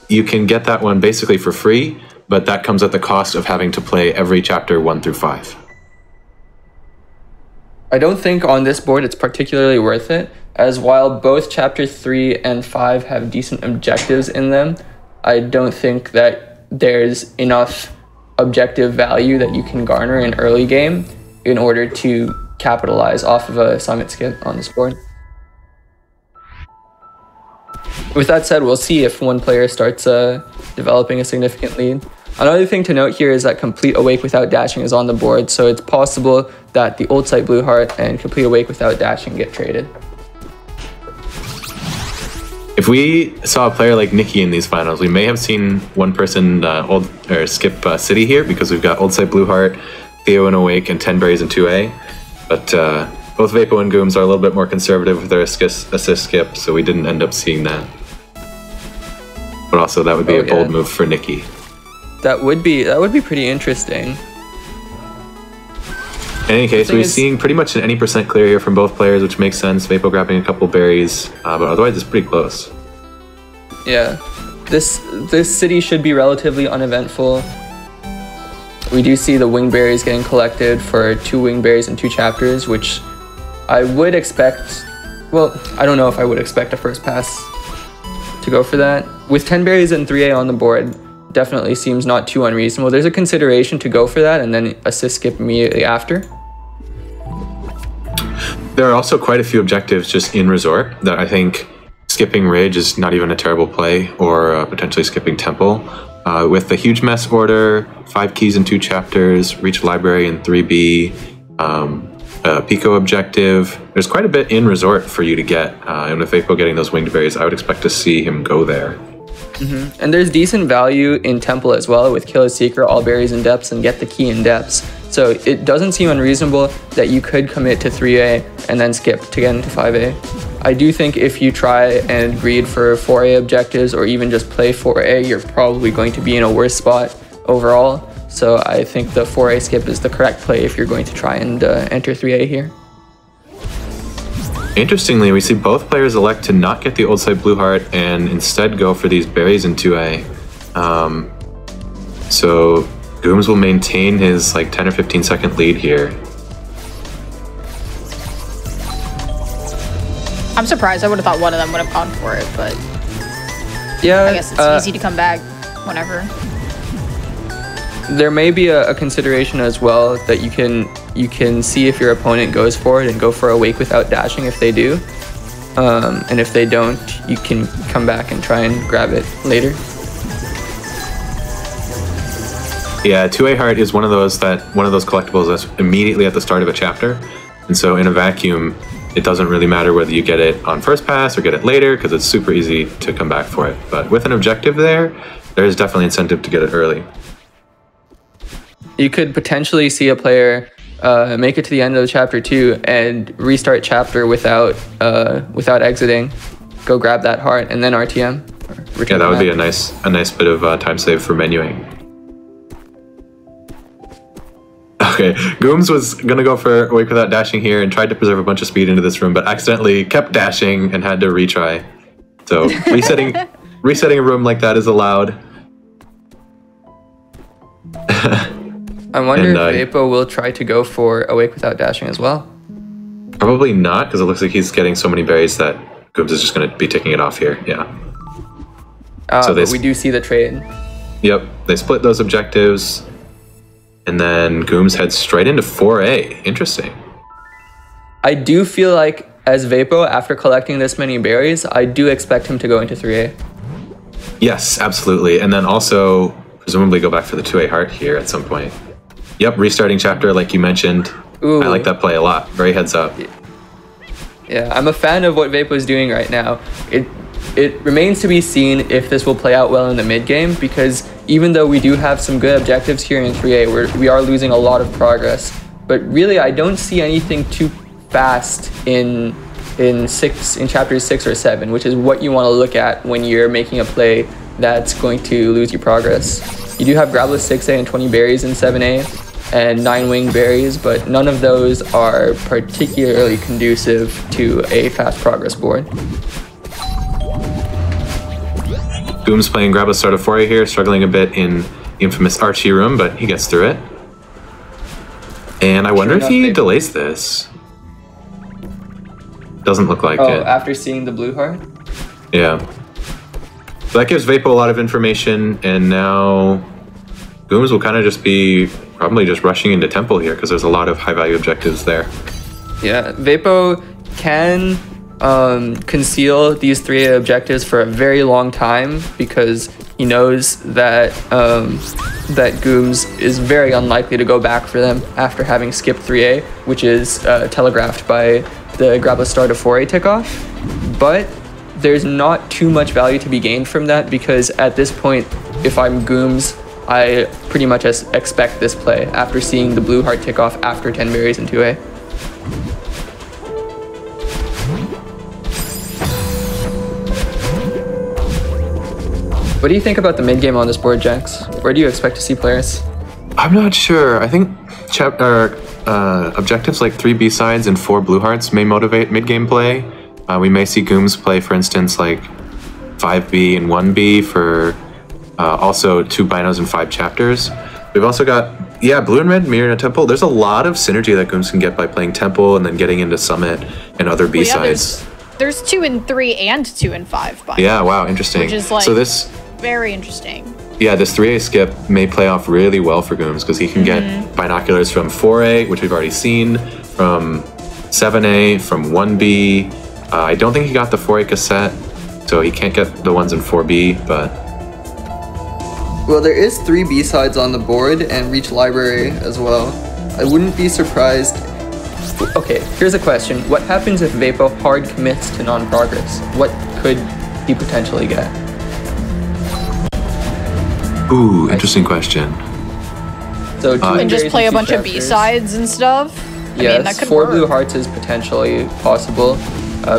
you can get that one basically for free, but that comes at the cost of having to play every chapter 1 through 5. I don't think on this board it's particularly worth it, as while both chapter 3 and 5 have decent objectives in them, I don't think that there's enough objective value that you can garner in early game in order to capitalize off of a summit skip on this board. With that said, we'll see if one player starts developing a significant lead. Another thing to note here is that Complete Awake Without Dashing is on the board, so it's possible that the Old Site Blue Heart and Complete Awake Without Dashing get traded. If we saw a player like Nikki in these finals, we may have seen one person skip City here, because we've got Old Site Blue Heart, Theo and Awake, and 10 berries in 2A. But both Vapo and Gooms are a little bit more conservative with their assist skip, so we didn't end up seeing that. But also, that would be a bold move for Nikki. That would be pretty interesting. In any case, we're seeing pretty much an any percent clear here from both players, which makes sense. Vapo grabbing a couple berries, but otherwise it's pretty close. Yeah, this city should be relatively uneventful. We do see the wing berries getting collected for 2 wing berries and 2 chapters, which I would expect. Well, I don't know if I would expect a first pass to go for that. With 10 berries and 3A on the board, definitely seems not too unreasonable. There's a consideration to go for that and then assist skip immediately after. There are also quite a few objectives just in Resort that I think skipping Ridge is not even a terrible play, or potentially skipping Temple. With the Huge Mess Order, 5 keys in 2 chapters, Reach Library in 3B, Pico objective. There's quite a bit in Resort for you to get, and with Vapo getting those winged berries, I would expect to see him go there. And there's decent value in Temple as well, with Kill a Secret, all berries in depths, and get the key in depths. So it doesn't seem unreasonable that you could commit to 3A and then skip to get into 5A. I do think if you try and greed for 4A objectives or even just play 4A, you're probably going to be in a worse spot overall. So I think the 4A skip is the correct play if you're going to try and enter 3A here. Interestingly, we see both players elect to not get the Old Site Blue Heart and instead go for these berries in 2A. So Gooms will maintain his like 10 or 15 second lead here. I'm surprised. I would have thought one of them would have gone for it, but yeah, I guess it's easy to come back whenever. There may be a consideration as well that you can see if your opponent goes for it and go for Awake Without Dashing if they do. And if they don't, you can come back and try and grab it later. Yeah, 2A Heart is one of those collectibles that's immediately at the start of a chapter. And so in a vacuum, it doesn't really matter whether you get it on first pass or get it later, because it's super easy to come back for it. But with an objective there is definitely incentive to get it early. You could potentially see a player make it to the end of chapter 2 and restart chapter without exiting, go grab that heart, and then RTM. Yeah, that would be a nice bit of time save for menuing. Okay, Gooms was gonna go for Awake Without Dashing here and tried to preserve a bunch of speed into this room, but accidentally kept dashing and had to retry. So resetting a room like that is allowed. I wonder if Vapo will try to go for Awake Without Dashing as well. Probably not, because it looks like he's getting so many berries that Gooms is just going to be taking it off here. Yeah. But we do see the trade. Yep, they split those objectives. And then Gooms heads straight into 4A. Interesting. I do feel like as Vapo, after collecting this many berries, I do expect him to go into 3A. Yes, absolutely. And then also presumably go back for the 2A heart here at some point. Yep, restarting chapter like you mentioned. Ooh. I like that play a lot. Very heads up. Yeah, I'm a fan of what Vapo is doing right now. It remains to be seen if this will play out well in the mid game, because even though we do have some good objectives here in 3A, we are losing a lot of progress. But really, I don't see anything too fast in chapters 6 or 7, which is what you want to look at when you're making a play that's going to lose you progress. You do have Grabless 6A and 20 berries in 7A and 9 wing berries, but none of those are particularly conducive to a fast progress board. Gooms playing Grab a Start of 4A here, struggling a bit in the infamous Archie room, but he gets through it. And I wonder if he delays this. Doesn't look like it. After seeing the blue heart? Yeah. So that gives Vapo a lot of information, and now Gooms will kind of just be probably just rushing into Temple here because there's a lot of high-value objectives there. Yeah, Vapo can conceal these 3A objectives for a very long time because he knows that that Gooms is very unlikely to go back for them after having skipped 3A, which is telegraphed by the Grab a Start of 4A tickoff. But there's not too much value to be gained from that because at this point, if I'm Gooms, I pretty much expect this play after seeing the blue heart tickoff after 10 berries in 2A. What do you think about the mid game on this board, Jax? Where do you expect to see players? I'm not sure. I think objectives like 3 B-sides and 4 blue hearts may motivate mid-game play. We may see Gooms play, for instance, like 5B and 1B for also 2 binos and 5 chapters. We've also got, blue and red, mirror and Temple. There's a lot of synergy that Gooms can get by playing Temple and then getting into Summit and other B-sides. There's 2 and 3 and 2 and 5 binos. Yeah, wow, interesting. Which is like so this very interesting. Yeah, this 3A skip may play off really well for Gooms because he can get binoculars from 4A, which we've already seen, from 7A, from 1B. I don't think he got the 4A cassette, so he can't get the ones in 4B, but... Well, there is 3 B-sides on the board and Reach Library as well. I wouldn't be surprised... Okay, here's a question. What happens if Vapo hard commits to non-progress? What could he potentially get? Ooh, interesting question. So and just play a bunch of B-sides and stuff? Yes, I mean, that could 4 blue hearts is potentially possible.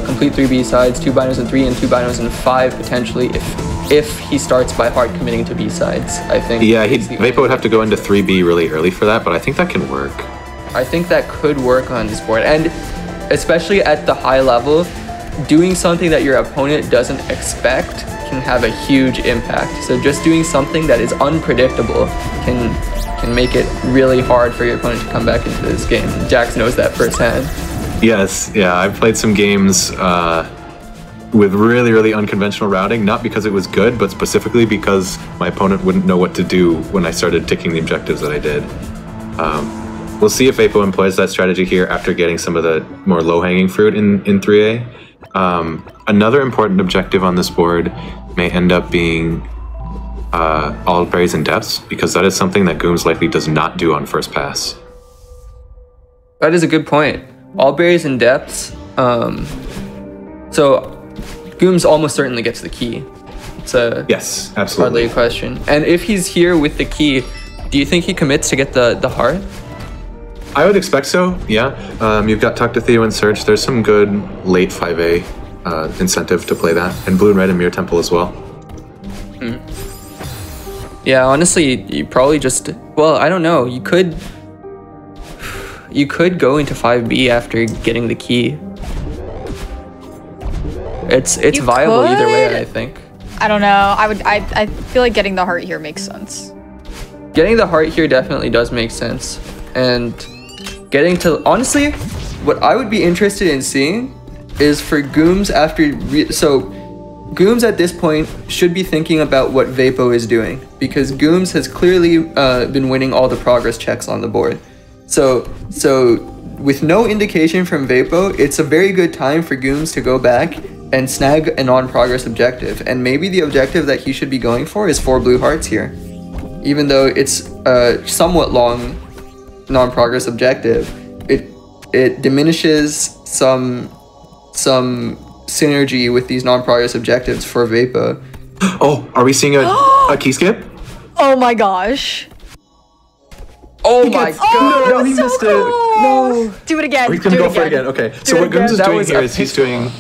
Complete 3 B-sides, 2 binos in 3 and 2 binos in 5 potentially if he starts by hard committing to B-sides, I think. Yeah, Vapo would have to go into 3B really early for that, but I think that can work. I think that could work on this board, and especially at the high level, doing something that your opponent doesn't expect can have a huge impact. So just doing something that is unpredictable can make it really hard for your opponent to come back into this game. Jax knows that firsthand. Yes, yeah, I've played some games with really, really unconventional routing, not because it was good, but specifically because my opponent wouldn't know what to do when I started ticking the objectives that I did. We'll see if Vapo employs that strategy here after getting some of the more low-hanging fruit in 3A. Another important objective on this board may end up being all berries and depths, because that is something that Gooms likely does not do on first pass. That is a good point. All berries and depths. So Gooms almost certainly gets the key. It's yes, absolutely. Hardly a question. And if he's here with the key, do you think he commits to get the heart? I would expect so, yeah. You've got Talk to Theo and Search. There's some good late 5A incentive to play that. And Blue and Red and Mirror Temple as well. Yeah, honestly, you probably just... Well, I don't know. You could go into 5B after getting the key. It's viable either way, I think. I don't know. I feel like getting the heart here makes sense. Getting the heart here definitely does make sense. And getting to... Honestly, what I would be interested in seeing is for Gooms after... So Gooms at this point should be thinking about what Vapo is doing, because Gooms has clearly been winning all the progress checks on the board. So with no indication from Vapo, it's a very good time for Gooms to go back and snag a non-progress objective. And maybe the objective that he should be going for is 4 blue hearts here. Even though it's a somewhat long non-progress objective, it diminishes some synergy with these non-progress objectives for Vapo. Oh, are we seeing a key skip? Oh my gosh. Oh my god! No, he missed it. No. Do it again. Oh, he's gonna go for it again. Okay. So what Gooms is doing here is he's doing.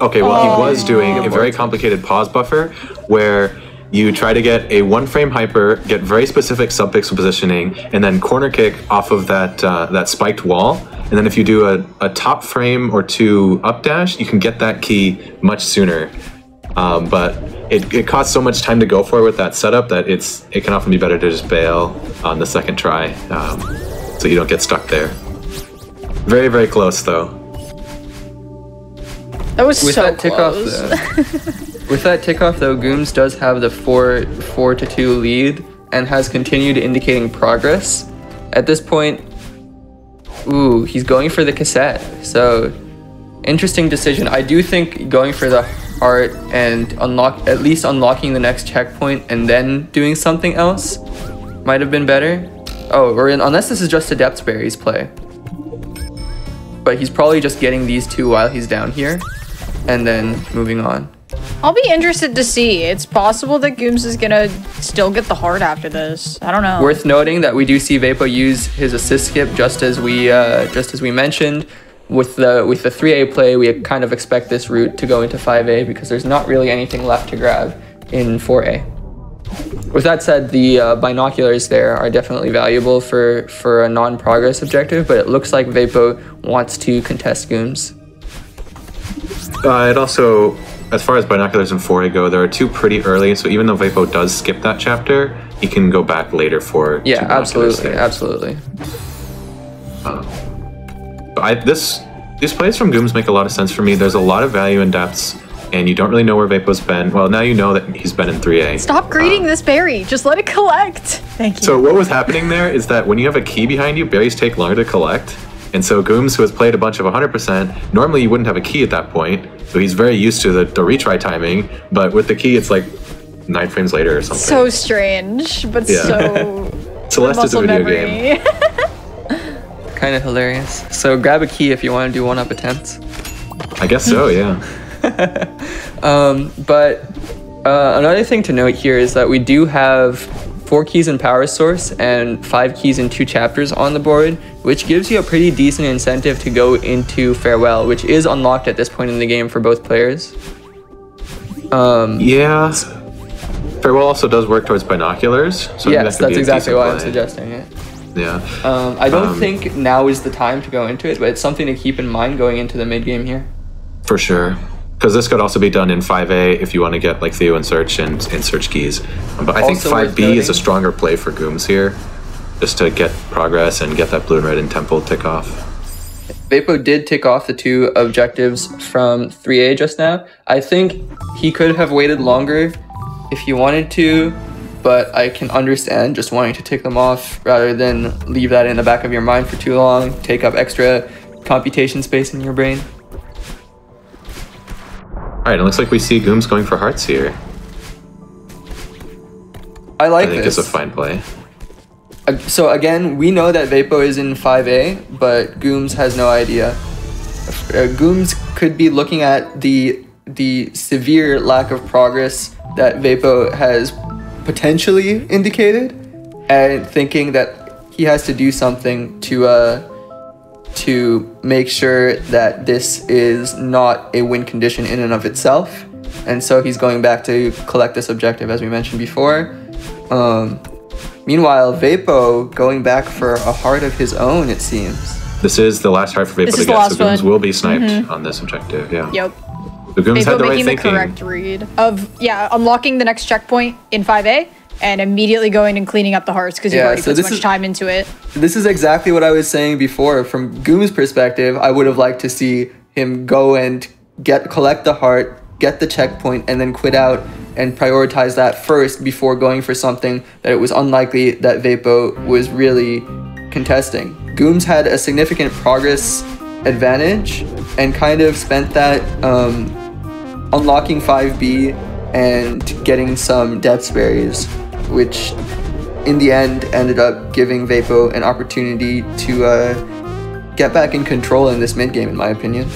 Okay, well, he was doing a very complicated pause buffer where you try to get a 1-frame hyper, get very specific subpixel positioning, and then corner kick off of that spiked wall. And then if you do a top frame or 2 up dash, you can get that key much sooner. But it costs so much time to go for it with that setup that it can often be better to just bail on the second try, so you don't get stuck there. Very, very close though. That was With so that close. With that tick-off, though, Gooms does have the 4-2 lead and has continued indicating progress. At this point, ooh, he's going for the cassette. So, interesting decision. I do think going for the heart and at least unlocking the next checkpoint and then doing something else might have been better. Oh, unless this is just a Depths Berries play. But he's probably just getting these 2 while he's down here and then moving on. I'll be interested to see. It's possible that Gooms is gonna still get the heart after this. I don't know. Worth noting that we do see Vapo use his assist skip just as we mentioned. With the 3A play, we kind of expect this route to go into 5A because there's not really anything left to grab in 4A. With that said, the binoculars there are definitely valuable for a non-progress objective, but it looks like Vapo wants to contest Gooms. It also, as far as binoculars in 4A go, there are 2 pretty early, so even though Vapo does skip that chapter, he can go back later for 2 binoculars there. Absolutely. These plays from Gooms make a lot of sense for me. There's a lot of value in depths, and you don't really know where Vapo's been. Well, now you know that he's been in 3A. Stop greeting this berry. Just let it collect. Thank you. So what was happening there is that when you have a key behind you, berries take longer to collect. And so Gooms, who has played a bunch of 100%, normally you wouldn't have a key at that point. So he's very used to the retry timing. But with the key, it's like 9 frames later or something. So strange, but so... Celeste is a video game. Kind of hilarious. So grab a key if you want to do 1-up attempts. I guess so, yeah. Another thing to note here is that we do have 4 keys in Power Source and 5 keys in 2 chapters on the board, which gives you a pretty decent incentive to go into Farewell, which is unlocked at this point in the game for both players. Yeah. Farewell also does work towards binoculars. So yes, that's exactly why I'm suggesting it. Yeah. I don't think now is the time to go into it, but it's something to keep in mind going into the mid-game here. For sure. Because this could also be done in 5A if you want to get like Theo and Search and Search keys. But I think 5B is a stronger play for Gooms here, just to get progress and get that blue and red and temple tick off. Vapo did tick off the 2 objectives from 3A just now. I think he could have waited longer if he wanted to, but I can understand just wanting to tick them off rather than leave that in the back of your mind for too long, take up extra computation space in your brain. Alright, it looks like we see Gooms going for hearts here. I think it's a fine play. So again, we know that Vapo is in 5A, but Gooms has no idea. Gooms could be looking at the severe lack of progress that Vapo has potentially indicated and thinking that he has to do something to make sure that this is not a win condition in and of itself. And so he's going back to collect this objective, as we mentioned before. Meanwhile, Vapo going back for a heart of his own, it seems. This is the last heart for Vapo to get, so Gooms will be sniped on this objective, yeah. Yep. So Gooms had the right making thinking. the correct read of, unlocking the next checkpoint in 5A and immediately going and cleaning up the hearts because you've already put so much time into it. This is exactly what I was saying before. From Goom's perspective, I would have liked to see him go and collect the heart, get the checkpoint, and then quit out and prioritize that first before going for something that it was unlikely that Vapo was really contesting. Gooms had a significant progress advantage and kind of spent that unlocking 5B and getting some depth berries, which in the end ended up giving Vapo an opportunity to get back in control in this mid game, in my opinion.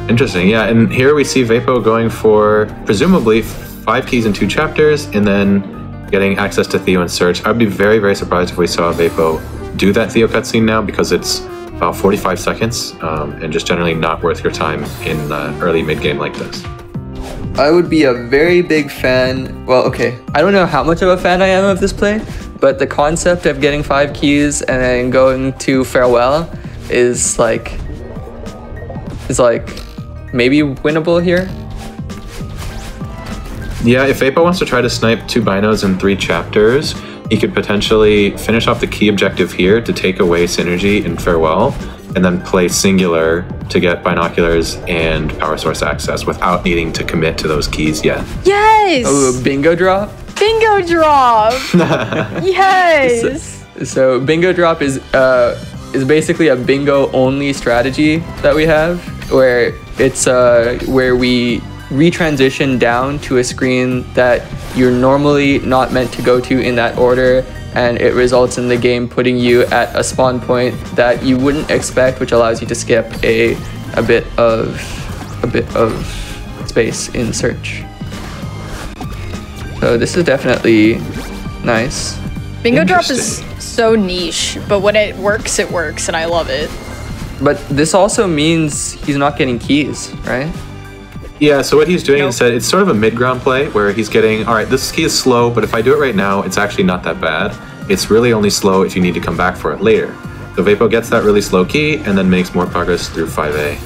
Interesting, yeah. And here we see Vapo going for presumably 5 keys in 2 chapters, and then getting access to Theo and Search. I'd be very, very surprised if we saw Vapo do that Theo cutscene now, because it's about 45 seconds and just generally not worth your time in early mid game like this. I would be a very big fan. Well, okay, I don't know how much of a fan I am of this play, but the concept of getting 5 keys and then going to Farewell is like maybe winnable here. Yeah, if Vapo wants to try to snipe 2 binos in 3 chapters, he could potentially finish off the key objective here to take away synergy in Farewell, and then play Singular to get binoculars and power source access without needing to commit to those keys yet. Yes! Oh, bingo drop? Bingo drop! Yes! So bingo drop is basically a bingo only strategy that we have, where it's where we retransition down to a screen that you're normally not meant to go to in that order, and it results in the game putting you at a spawn point that you wouldn't expect, which allows you to skip a bit of space in search. So this is definitely nice. Bingo drop is so niche, but when it works, and I love it. But this also means he's not getting keys, right? Yeah, so what he's doing is that it's sort of a mid-ground play where he's getting, all right, this key is slow, but if I do it right now, it's actually not that bad. It's really only slow if you need to come back for it later. So Vapo gets that really slow key and then makes more progress through 5A.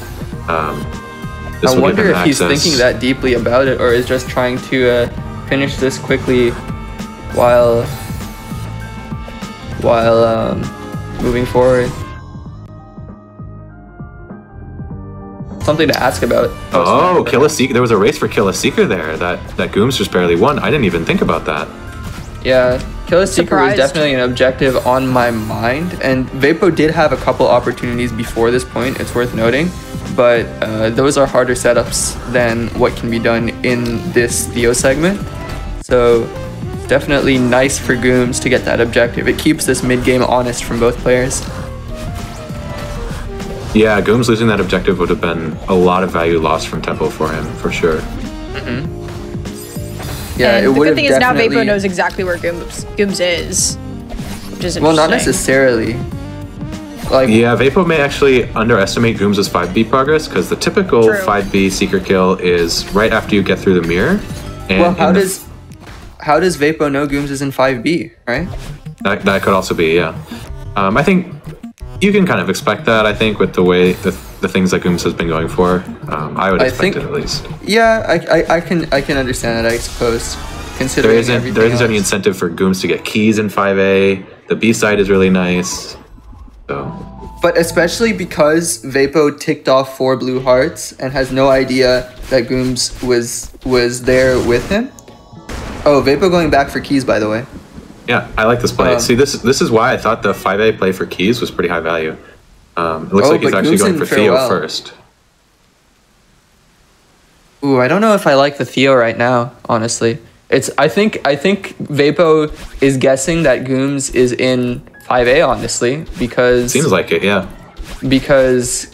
I wonder if he's thinking that deeply about it, or is just trying to finish this quickly while moving forward. Something to ask about. Oh, Kill a Seeker. There was a race for Kill a Seeker there that Gooms just barely won. I didn't even think about that. Yeah, Kill a Seeker was definitely an objective on my mind, and Vapo did have a couple opportunities before this point, it's worth noting, but those are harder setups than what can be done in this Theo segment. So definitely nice for Gooms to get that objective. It keeps this mid-game honest from both players. Yeah, Gooms losing that objective would have been a lot of value lost from tempo for him, for sure. Mm-hmm. Yeah, and it the would good thing is now definitely... Vapo knows exactly where Gooms is, which is interesting. Well, not necessarily. Like, yeah, Vapo may actually underestimate Gooms' 5B progress, because the typical 5B Seeker kill is right after you get through the mirror. And well, how does Vapo know Gooms is in 5B, right? That could also be, yeah. I think you can kind of expect that, I think, with the way the things that Gooms has been going for. I would expect it at least. Yeah, I can understand that, I suppose. Considering there isn't any incentive for Gooms to get keys in 5A. The B side is really nice. So. But especially because Vapo ticked off 4 blue hearts and has no idea that Gooms was there with him. Oh, Vapo going back for keys, by the way. Yeah, I like this play. See, this is why I thought the 5A play for keys was pretty high value. It looks like he's actually going for Theo first. Ooh, I don't know if I like the Theo right now, honestly. I think Vapo is guessing that Gooms is in 5A, honestly, because... Seems like it, yeah. Because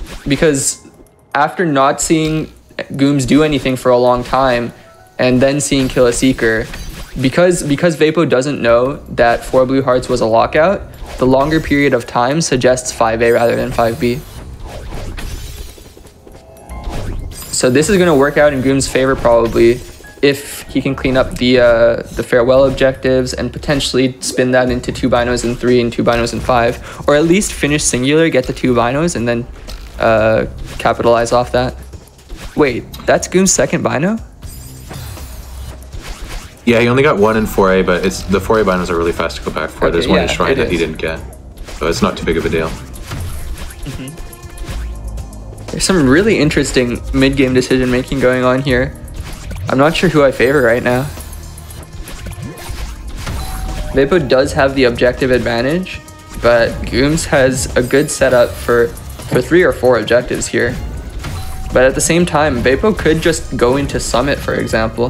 after not seeing Gooms do anything for a long time, and then seeing Kill a Seeker, because Vapo doesn't know that 4 blue hearts was a lockout, the longer period of time suggests 5A rather than 5B. So this is going to work out in Gooms' favor probably, if he can clean up the Farewell objectives and potentially spin that into 2 binos in 3 and 2 binos in 5, or at least finish Singular, get the 2 binos, and then capitalize off that. Wait, that's Gooms' second bino? Yeah, he only got 1 in 4A, but the 4A binos are really fast to go back for. Okay, there's one in Shrine that he didn't get, so it's not too big of a deal. Mm-hmm. There's some really interesting mid-game decision making going on here. I'm not sure who I favor right now. Vapo does have the objective advantage, but Gooms has a good setup for 3 or 4 objectives here. But at the same time, Vapo could just go into Summit, for example.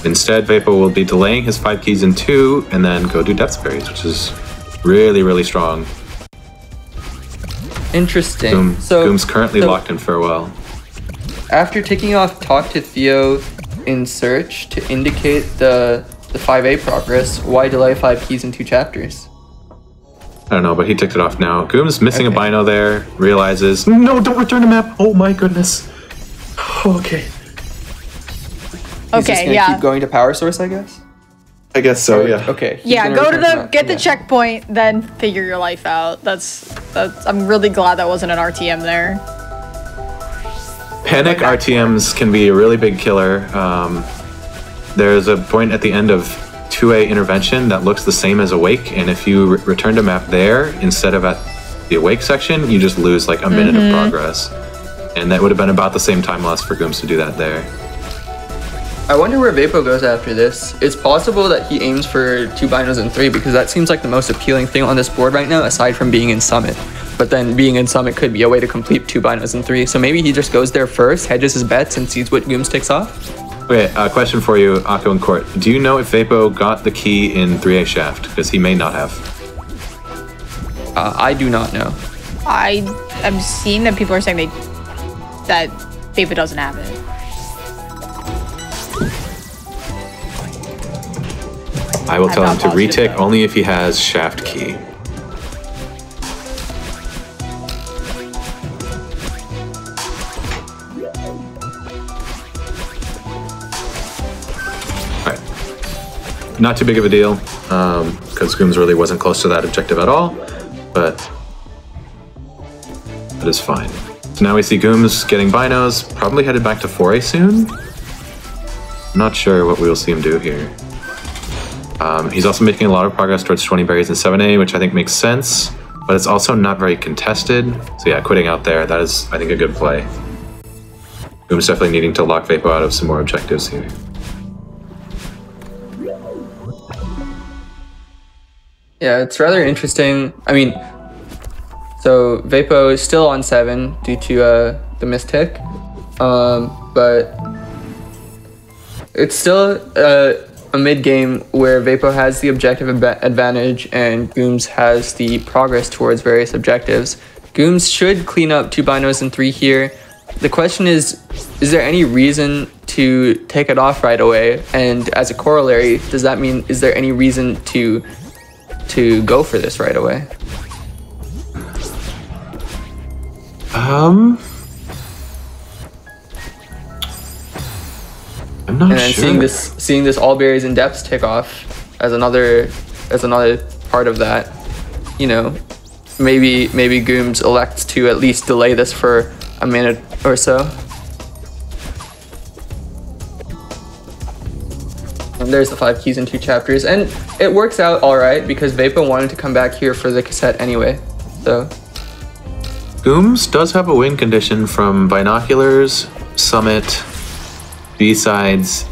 Instead, Vapo will be delaying his 5 keys in 2 and then go do Depth Berries, which is really, really strong. Interesting. Goom's currently locked in Farewell. After ticking off Talk to Theo in Search to indicate the 5A progress, why delay 5 keys in 2 chapters? I don't know, but he ticked it off now. Goom's missing a Bino there, realizes, no, don't return the map. Oh my goodness. Okay. He's just gonna keep going to Power Source, I guess? I guess so, yeah. Okay. Yeah, go to get the checkpoint, then figure your life out. That's I'm really glad that wasn't an RTM there. Panic RTMs can be a really big killer. There's a point at the end of 2A intervention that looks the same as Awake, and if you return to map there instead of at the Awake section, you just lose like a minute of progress. And that would have been about the same time loss for Gooms to do that there. I wonder where Vapo goes after this. It's possible that he aims for 2 binos and 3 because that seems like the most appealing thing on this board right now, aside from being in Summit. But then being in Summit could be a way to complete 2 binos and 3. So maybe he just goes there first, hedges his bets, and sees what Gooms takes off. Okay, question for you, Akko and Court. Do you know if Vapo got the key in 3A Shaft? Because he may not have. I do not know. I am seeing that people are saying that Vapo doesn't have it. I will tell him to retick only if he has Shaft key. Alright. Not too big of a deal, because Gooms really wasn't close to that objective at all, but that is fine. So now we see Gooms getting binos, probably headed back to 4A soon. I'm not sure what we will see him do here. He's also making a lot of progress towards 20 berries in 7A, which I think makes sense, but it's also not very contested. So yeah, quitting out there, that is, I think, a good play. Goom's definitely needing to lock Vapo out of some more objectives here. Yeah, it's rather interesting. I mean, so Vapo is still on 7 due to the mistick, but it's still a mid-game where Vapo has the objective advantage and Gooms has the progress towards various objectives. Gooms should clean up 2 binos and 3 here. The question is there any reason to take it off right away? And as a corollary, does that mean, is there any reason to go for this right away? I'm not and then sure. seeing this all berries and depths tick off as another part of that, you know, maybe Gooms elects to at least delay this for a minute or so. And there's the 5 keys in 2 chapters, and it works out all right because Vapo wanted to come back here for the cassette anyway. So Gooms does have a win condition from Binoculars, Summit, B-Sides,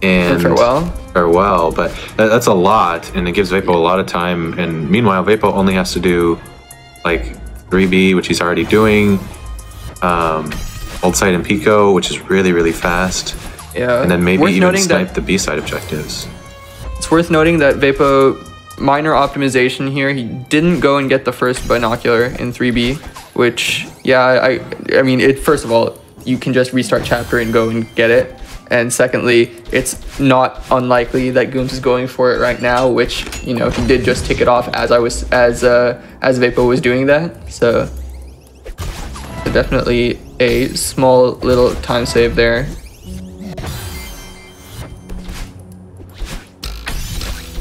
and Farewell, but that's a lot, and it gives Vapo a lot of time, and meanwhile, Vapo only has to do, like, 3B, which he's already doing, Old Side and Pico, which is really, really fast, and then maybe even snipe the B-Side objectives. It's worth noting that Vapo, minor optimization here, he didn't go and get the first Binocular in 3B, which, yeah, I mean, first of all, you can just restart chapter and go and get it. And secondly, it's not unlikely that Gooms is going for it right now, which, you know, he did just tick it off as Vapo was doing that. So definitely a small little time save there.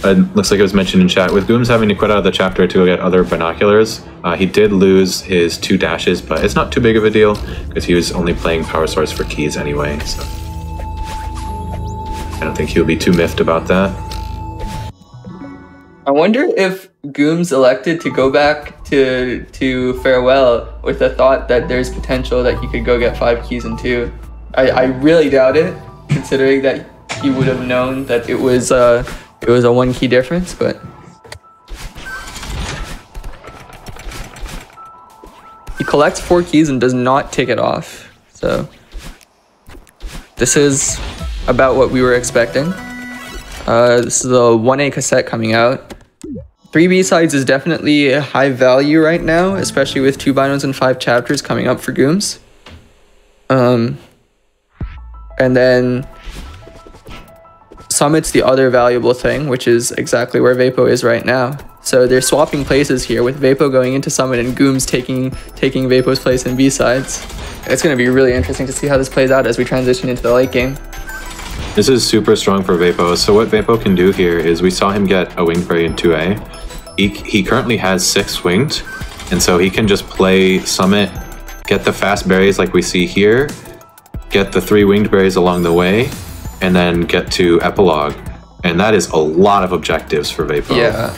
It looks like it was mentioned in chat, with Gooms having to quit out of the chapter to go get other binoculars, he did lose his 2 dashes, but it's not too big of a deal because he was only playing Power Source for keys anyway, so I don't think he'll be too miffed about that. I wonder if Gooms elected to go back to Farewell with the thought that there's potential that he could go get 5 keys in 2. I really doubt it, considering that he would have known that it was a 1 key difference, but he collects 4 keys and does not take it off. So this is about what we were expecting. This is the 1A cassette coming out. 3 B-sides is definitely a high value right now, especially with 2 binos and 5 chapters coming up for Gooms. And then Summit's the other valuable thing, which is exactly where Vapo is right now. So they're swapping places here, with Vapo going into Summit and Gooms taking Vapo's place in B-sides. It's going to be really interesting to see how this plays out as we transition into the late game. This is super strong for Vapo. So what Vapo can do here is we saw him get a winged berry in 2A. He currently has 6 winged, and so he can just play Summit, get the fast berries like we see here, get the 3 winged berries along the way, and then get to Epilogue. And that is a lot of objectives for Vapo. Yeah,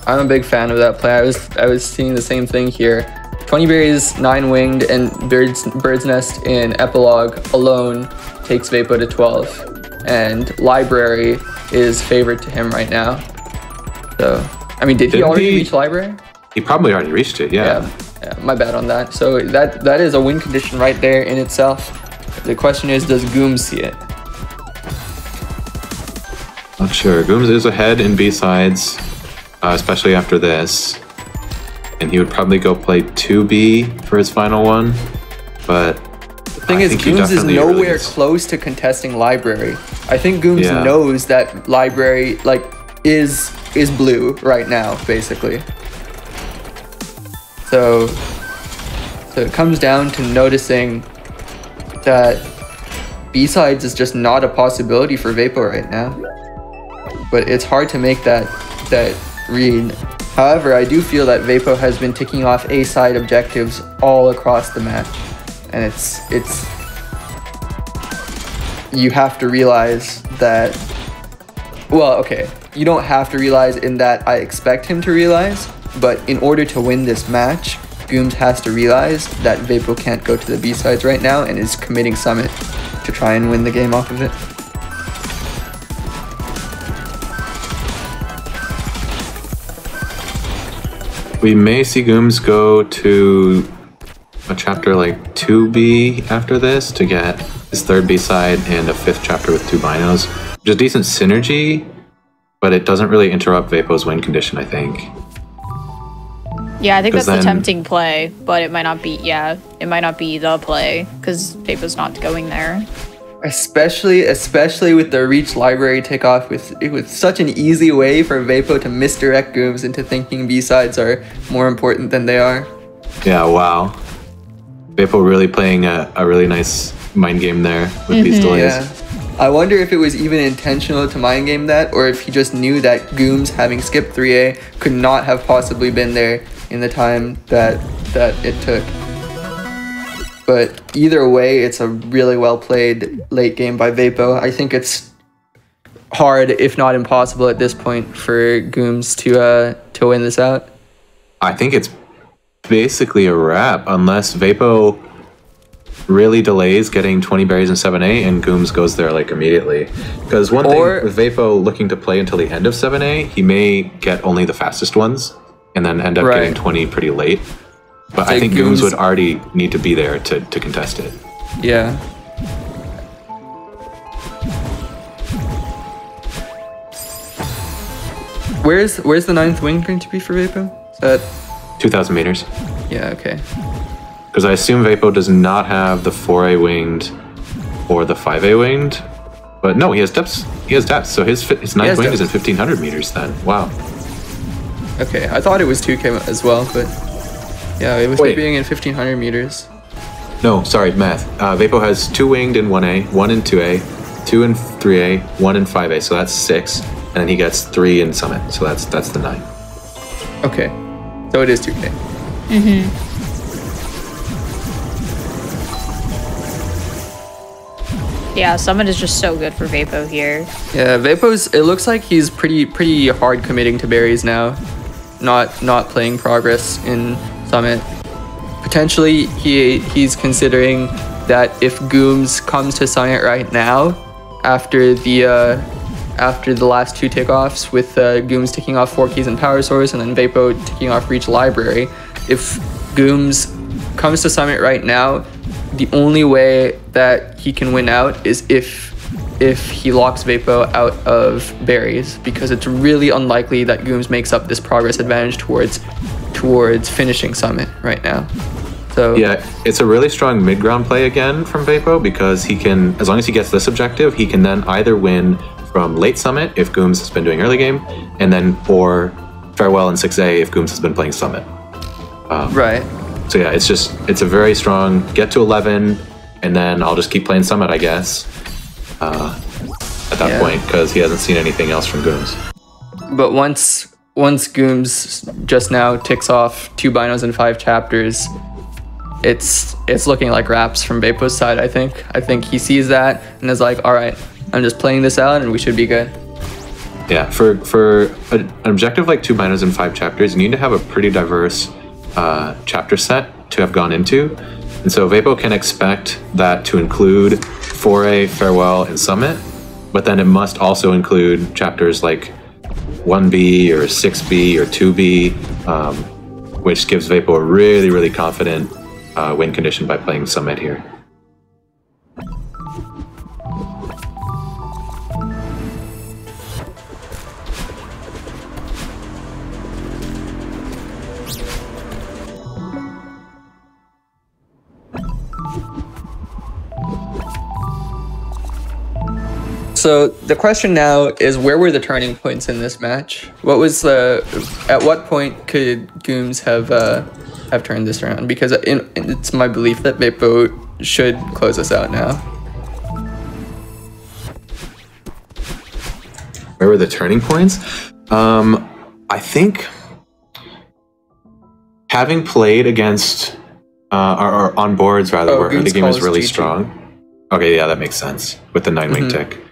I'm a big fan of that play. I was seeing the same thing here. 20 berries, 9 winged, and Bird's Nest in Epilogue alone takes Vapo to 12. And Library is favored to him right now. So, I mean, did he already reach Library? He probably already reached it, yeah. Yeah, my bad on that. So that is a win condition right there in itself. The question is, does Gooms see it? Not sure. Gooms is ahead in B-sides, especially after this. And he would probably go play 2B for his final one. But the thing is, Gooms is nowhere close to contesting Library. I think Gooms knows that Library is blue right now, basically. So it comes down to noticing that B-sides is just not a possibility for Vapo right now. But it's hard to make that read. However, I do feel that Vapo has been ticking off A-side objectives all across the match. And it's you have to realize that, well, okay, you don't have to realize in that I expect him to realize, but in order to win this match, Gooms has to realize that Vapo can't go to the B-sides right now and is committing Summit to try and win the game off of it. We may see Gooms go to a chapter like 2B after this to get his 3rd B-side and a 5th chapter with 2 binos, which is decent synergy, but it doesn't really interrupt Vapo's win condition, I think. Yeah, I think that's the tempting play, but it might not be, it might not be the play, because Vapo's not going there. Especially with the Reach Library takeoff, with such an easy way for Vapo to misdirect Gooms into thinking B-sides are more important than they are. Yeah, wow. Vapo really playing a really nice mind game there with these delays. Yeah. I wonder if it was even intentional to mind game that, or if he just knew that Gooms, having skipped 3A, could not have possibly been there in the time that it took. But either way, it's a really well played late game by Vapo. I think it's hard, if not impossible at this point, for Gooms to win this out. I think it's basically a wrap unless Vapo really delays getting 20 berries in 7A and Gooms goes there like immediately. Because one thing with Vapo looking to play until the end of 7A, he may get only the fastest ones and then end up getting 20 pretty late. But I think Gooms would already need to be there to contest it. Yeah. Where's the 9th wing going to be for Vapo? Is that 2,000 meters. Yeah, okay. Because I assume Vapo does not have the 4A winged or the 5A winged. But no, he has depths. He has depths, so his 9th wing is in 1,500 meters then. Wow. Okay, I thought it was 2K as well, but yeah, it was being in 1,500 meters. No, sorry, math. Vapo has 2 winged in 1A, 1 in 2A, 2 in 3A, 1 in 5A, so that's 6. And then he gets 3 in Summit, so that's the 9. Okay, so it is 2K. Yeah, Summit is just so good for Vapo here. Yeah, Vapo's, it looks like he's pretty hard committing to berries now. Not playing progress in Summit. Potentially he's considering that if Gooms comes to Summit right now, after the last two takeoffs with Gooms taking off 4 keys and power source and then Vapo taking off Reach Library, if Gooms comes to Summit right now, the only way that he can win out is if he locks Vapo out of berries, because it's really unlikely that Gooms makes up this progress advantage towards finishing Summit right now. So yeah, it's a really strong mid-ground play again from Vapo, because he can, as long as he gets this objective, he can then either win from late Summit if Gooms has been doing early game, and then or Farewell in 6A if Gooms has been playing Summit. Right. So yeah, it's a very strong get to 11, and then I'll just keep playing Summit, I guess, at that point, because he hasn't seen anything else from Gooms. But once Gooms just now ticks off 2 binos and 5 chapters, it's looking like wraps from Vapo's side, I think. I think he sees that and is like, all right, I'm just playing this out and we should be good. Yeah, for an objective like 2 binos and 5 chapters, you need to have a pretty diverse chapter set to have gone into. And so Vapo can expect that to include 4A, Farewell, and Summit, but then it must also include chapters like 1B or 6B or 2B, which gives Vapo a really, really confident win condition by playing Summit here. So the question now is, where were the turning points in this match? At what point could Gooms have turned this around? Because it's my belief that Vapo should close us out now. Where were the turning points? I think having played against or on boards rather, where the game is really strong. Okay, yeah, that makes sense with the 9-wing tick.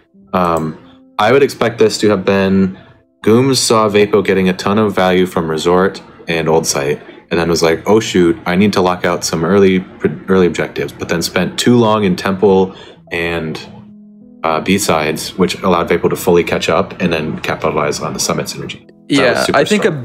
I would expect this to have been Gooms saw Vapo getting a ton of value from Resort and Old Site, and then was like, oh shoot, I need to lock out some early objectives, but then spent too long in Temple and B-sides, which allowed Vapo to fully catch up and then capitalize on the Summit synergy. Yeah, I think strong.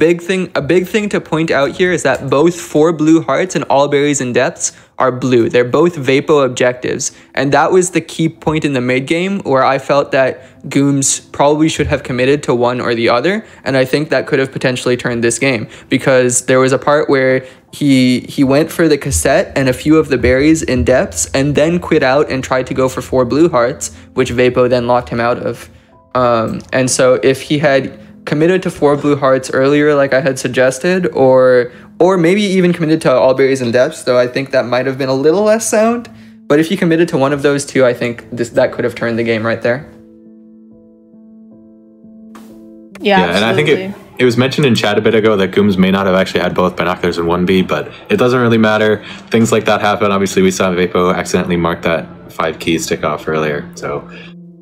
a big thing to point out here is that both 4 blue hearts and all berries and depths are blue. They're both Vapo objectives. And that was the key point in the mid game where I felt that Gooms probably should have committed to one or the other. And I think that could have potentially turned this game, because there was a part where he went for the cassette and a few of the berries in depths and then quit out and tried to go for 4 blue hearts, which Vapo then locked him out of. And so if he had committed to 4 blue hearts earlier, like I had suggested, or maybe even committed to all berries and depths, though I think that might have been a little less sound. But if he committed to one of those two, I think that could have turned the game right there. Yeah, and I think it was mentioned in chat a bit ago that Gooms may not have actually had both binoculars and 1B, but it doesn't really matter. Things like that happen. Obviously, we saw Vapo accidentally mark that 5 keys tick off earlier. So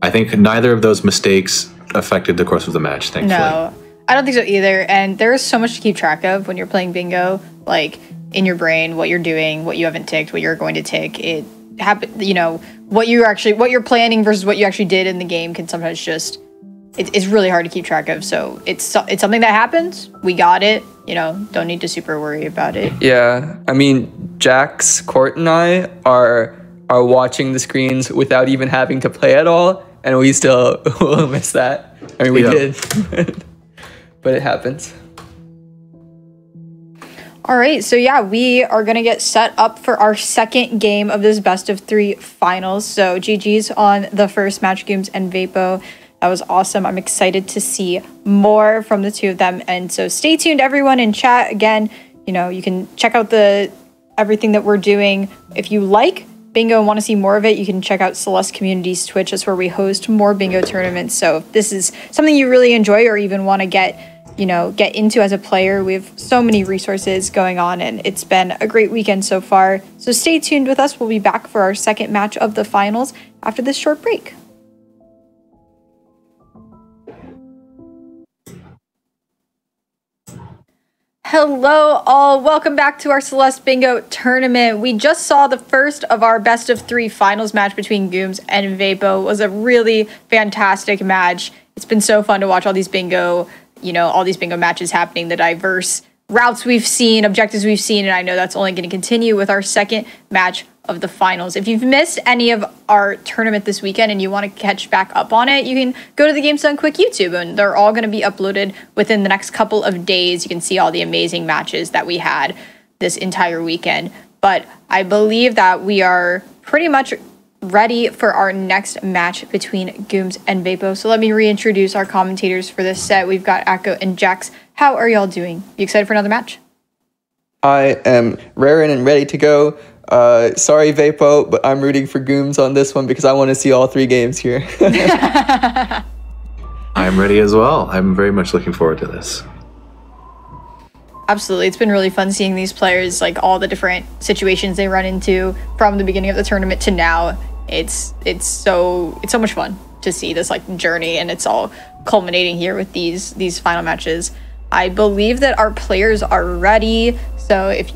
I think neither of those mistakes affected the course of the match, thankfully. No, I don't think so either. And there is so much to keep track of when you're playing bingo, like in your brain, what you're doing, what you haven't ticked, what you're going to tick. It happen, what you're planning versus what you actually did in the game can sometimes just, it's really hard to keep track of. So it's something that happens. We got it. Don't need to super worry about it. Yeah, I mean, Jax, Court, and I are watching the screens without even having to play at all. And we still will miss that. I mean, we did, but it happens. All right, so yeah, we are going to get set up for our second game of this best of 3 finals. So GG's on the first match, Gooms and Vapo. That was awesome. I'm excited to see more from the two of them. And so stay tuned, everyone, in chat. Again, you can check out everything that we're doing. If you like bingo and want to see more of it, you can check out Celeste Community's Twitch. That's where we host more bingo tournaments. So if this is something you really enjoy or even want to get get into as a player. We have so many resources going on, and it's been a great weekend so far. So stay tuned with us. We'll be back for our second match of the finals after this short break. Hello all, welcome back to our Celeste Bingo tournament. We just saw the first of our best of 3 finals match between Gooms and Vapo. It was a really fantastic match. It's been so fun to watch all these bingo, all these bingo matches happening, the diverse routes we've seen, objectives we've seen, and I know that's only going to continue with our second match of the finals. If you've missed any of our tournament this weekend and you want to catch back up on it, you can go to the Games Done Quick YouTube, and they're all going to be uploaded within the next couple of days. You can see all the amazing matches that we had this entire weekend. But I believe that we are pretty much ready for our next match between Gooms and Vapo. So let me reintroduce our commentators for this set. We've got Akko and Jax. How are y'all doing? You excited for another match? I am raring and ready to go. Sorry, Vapo, but I'm rooting for Gooms on this one because I want to see all 3 games here. I'm ready as well. I'm very much looking forward to this. Absolutely. It's been really fun seeing these players, like all the different situations they run into from the beginning of the tournament to now. It's so much fun to see this journey, and it's all culminating here with these final matches. I believe that our players are ready. So if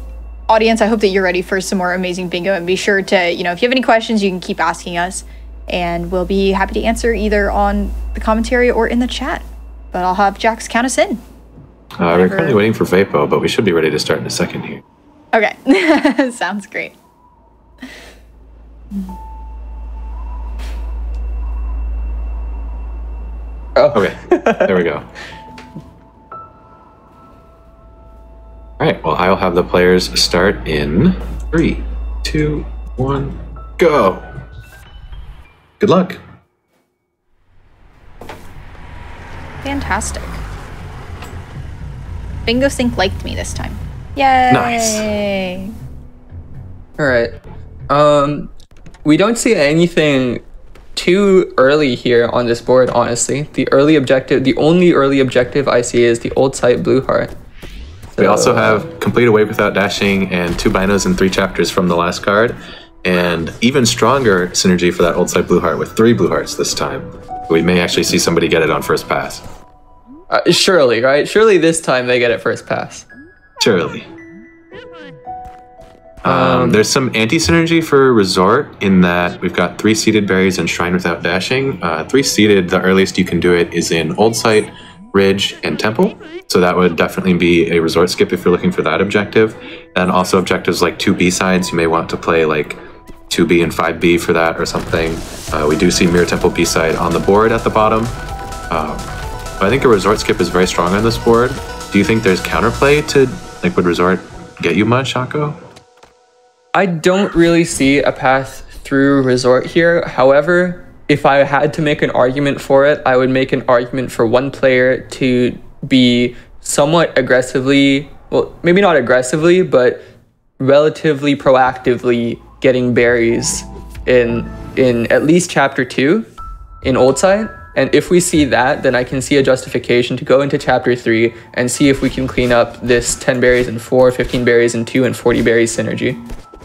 audience, I hope that you're ready for some more amazing bingo, and be sure to, if you have any questions, you can keep asking us, and we'll be happy to answer either on the commentary or in the chat. But I'll have Jax count us in. We're currently waiting for Vapo, but we should be ready to start in a second here. Okay. Sounds great. Oh. Okay, there we go. All right, well, I'll have the players start in 3, 2, 1, go. Good luck. Fantastic. Bingo Sync liked me this time. Yay! Nice. All right. We don't see anything too early here on this board, honestly. The only early objective I see is the old site Blue Heart. We also have Complete a Wave Without Dashing and 2 binos and 3 chapters from the last card, and even stronger synergy for that old site Blue Heart with 3 Blue Hearts this time. We may actually see somebody get it on first pass. Surely, right? Surely this time they get it first pass. Surely. There's some anti-synergy for Resort in that we've got 3 seeded berries and Shrine Without Dashing. 3 seeded, the earliest you can do it is in Old Site, Ridge, and Temple. So that would definitely be a Resort skip if you're looking for that objective. And also objectives like 2 B-sides, you may want to play like 2B and 5B for that or something. We do see Mirror Temple B-side on the board at the bottom. But I think a Resort skip is very strong on this board. Do you think there's counterplay to, would Resort get you much, Akko? I don't really see a path through Resort here. However, if I had to make an argument for it, I would make an argument for one player to be somewhat aggressively, well, maybe not aggressively, but relatively proactively getting berries in at least chapter 2 in Old Site. And if we see that, then I can see a justification to go into chapter 3 and see if we can clean up this 10 berries in 4, 15 berries in 2, and 40 berries synergy.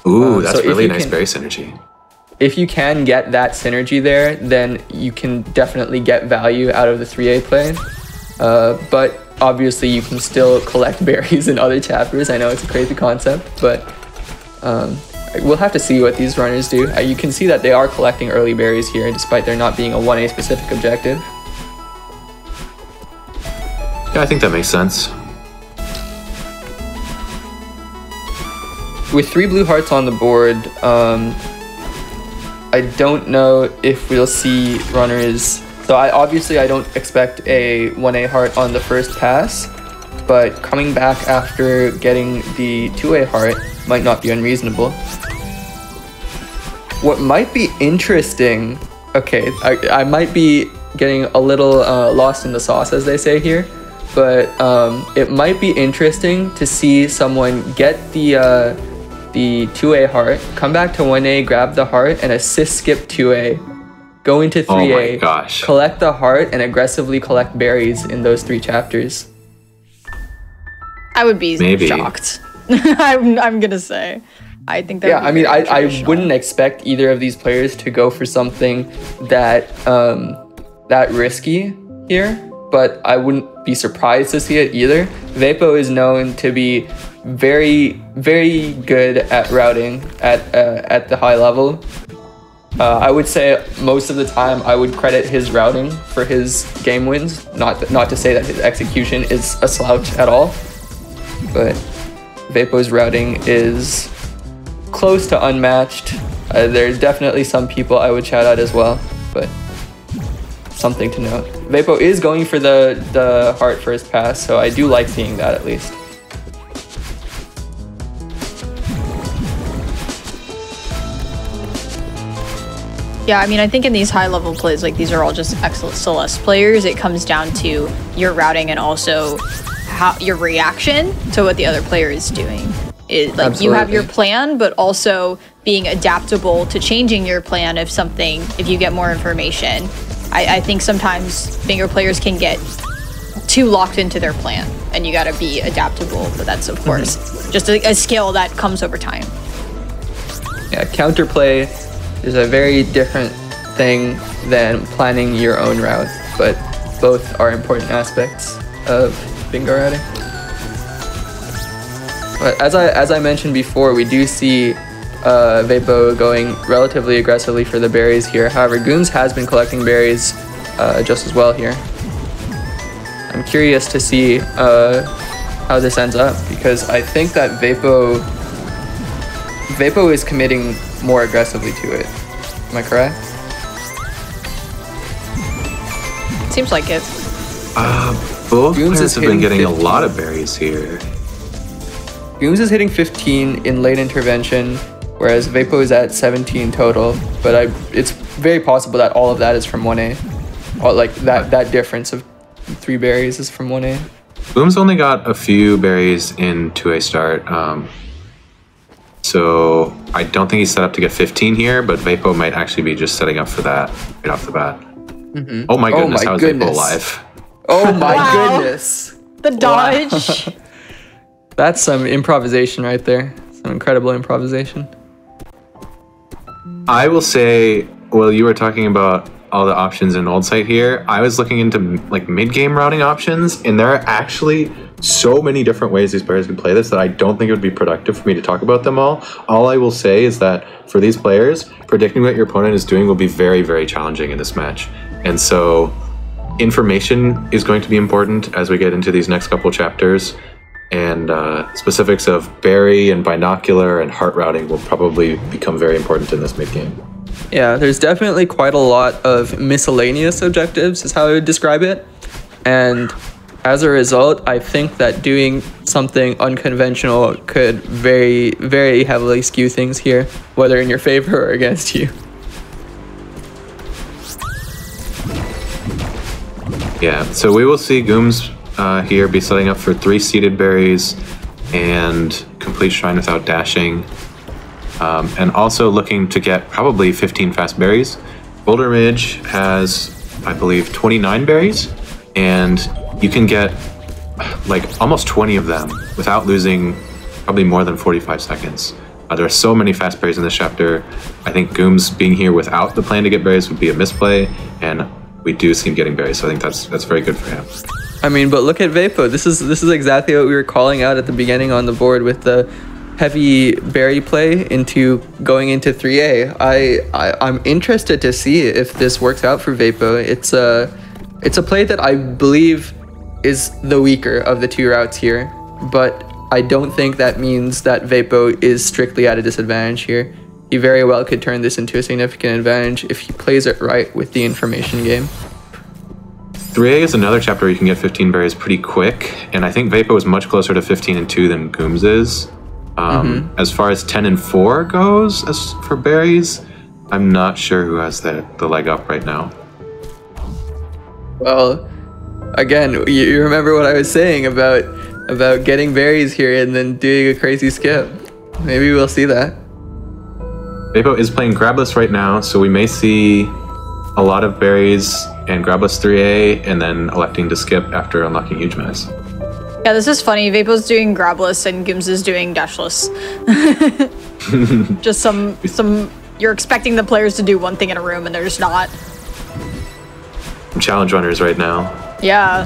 Ooh, that's really nice berry synergy. If you can get that synergy there, then you can definitely get value out of the 3A play. But obviously you can still collect berries in other chapters. I know it's a crazy concept, but we'll have to see what these runners do. You can see that they are collecting early berries here, despite there not being a 1A specific objective. Yeah, I think that makes sense. With 3 blue hearts on the board, I don't know if we'll see runners. So I don't expect a 1A heart on the first pass, but coming back after getting the 2A heart might not be unreasonable. What might be interesting, okay, I might be getting a little lost in the sauce, as they say here, but it might be interesting to see someone get the 2A heart, come back to 1A, grab the heart, and assist skip 2A, go into 3A, oh my gosh, collect the heart, and aggressively collect berries in those 3 chapters. I would be Maybe. shocked. I'm gonna say. I think that. Yeah, I mean, I traditional. wouldn't expect either of these players to go for something that that risky here, but I wouldn't be surprised to see it either. Vapo is known to be very, very good at routing at the high level. I would say most of the time I would credit his routing for his game wins. Not to say that his execution is a slouch at all, but Vapo's routing is close to unmatched. There's definitely some people I would shout out as well, but something to note. Vapo is going for the heart first pass, so I do like seeing that at least. Yeah, I mean, I think in these high-level plays, like, these are all just excellent Celeste players. It comes down to your routing and also your reaction to what the other player is doing. Like, you have your plan, but also being adaptable to changing your plan if you get more information. I think sometimes bingo players can get too locked into their plan, and you gotta be adaptable, but that's, of course, just a skill that comes over time. Yeah, counterplay is a very different thing than planning your own route, but both are important aspects of bingo routing. But as I mentioned before, we do see Vapo going relatively aggressively for the berries here. However, Gooms has been collecting berries just as well here. I'm curious to see how this ends up, because I think that Vapo is committing more aggressively to it. Am I correct? Seems like it. Both Gooms players is have been hitting getting a 15. lot of berries here. Gooms is hitting 15 in late intervention, whereas Vapo is at 17 total. But it's very possible that all of that is from 1A. Or like that difference of 3 berries is from 1A. Boom's only got a few berries in 2A start. So I don't think he's set up to get 15 here, but Vapo might actually be just setting up for that right off the bat. Mm-hmm. Oh my goodness, how is Vapo alive? Oh my Wow. goodness. The dodge. That's some improvisation right there. Some incredible improvisation. I will say, well, you were talking about all the options in Old Site here. I was looking into like mid-game routing options, and there are actually so many different ways these players can play this that I don't think it would be productive for me to talk about them all. All I will say is that for these players, predicting what your opponent is doing will be very, very challenging in this match. And so information is going to be important as we get into these next couple chapters. And specifics of berry and binocular and heart routing will probably become very important in this mid-game. Yeah, there's definitely quite a lot of miscellaneous objectives is how I would describe it. And as a result, I think that doing something unconventional could very, very heavily skew things here, whether in your favor or against you. Yeah, so we will see Gooms here be setting up for 3 seeded berries and complete shrine without dashing. And also looking to get probably 15 fast berries. Boulder Midge has, I believe, 29 berries, and you can get like almost 20 of them without losing probably more than 45 seconds. There are so many fast berries in this chapter. I think Gooms being here without the plan to get berries would be a misplay, and we do see him getting berries, so I think that's very good for him. I mean, but look at Vapo. This is exactly what we were calling out at the beginning on the board with the heavy berry play into going into 3A. I'm interested to see if this works out for Vapo. It's a play that I believe is the weaker of the 2 routes here, but I don't think that means that Vapo is strictly at a disadvantage here. He very well could turn this into a significant advantage if he plays it right with the information game. 3A is another chapter where you can get 15 berries pretty quick, and I think Vapo is much closer to 15 and 2 than Gooms is. As far as 10 and 4 goes, as for berries, I'm not sure who has the leg up right now. Well, again, you remember what I was saying about getting berries here and then doing a crazy skip. Maybe we'll see that. Vapo is playing Grabless right now, so we may see a lot of berries and Grabless 3A, and then electing to skip after unlocking Huge Mass. Yeah, this is funny. Vapo's doing grabless and Gooms is doing dashless. Just some you're expecting the players to do one thing in a room and they're just not. Challenge runners right now. Yeah.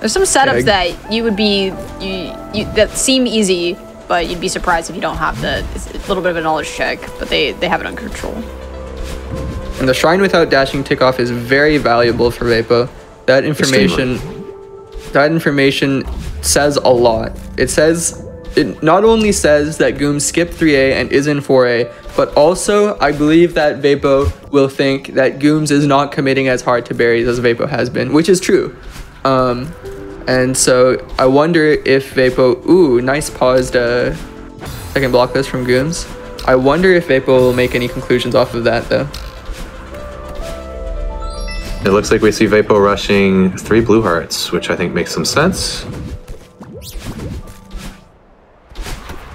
There's some setups that you would be that seem easy, but you'd be surprised if you don't have it's a little bit of a knowledge check, but they have it under control. And the Shrine without dashing tick-off is very valuable for Vapo. That information says a lot. It not only says that Gooms skipped 3A and is in 4A, but also I believe that Vapo will think that Gooms is not committing as hard to berries as Vapo has been, which is true. And so I wonder if Vapo, ooh, nice paused second block list from Gooms. I wonder if Vapo will make any conclusions off of that though. It looks like we see Vapo rushing 3 blue hearts, which I think makes some sense.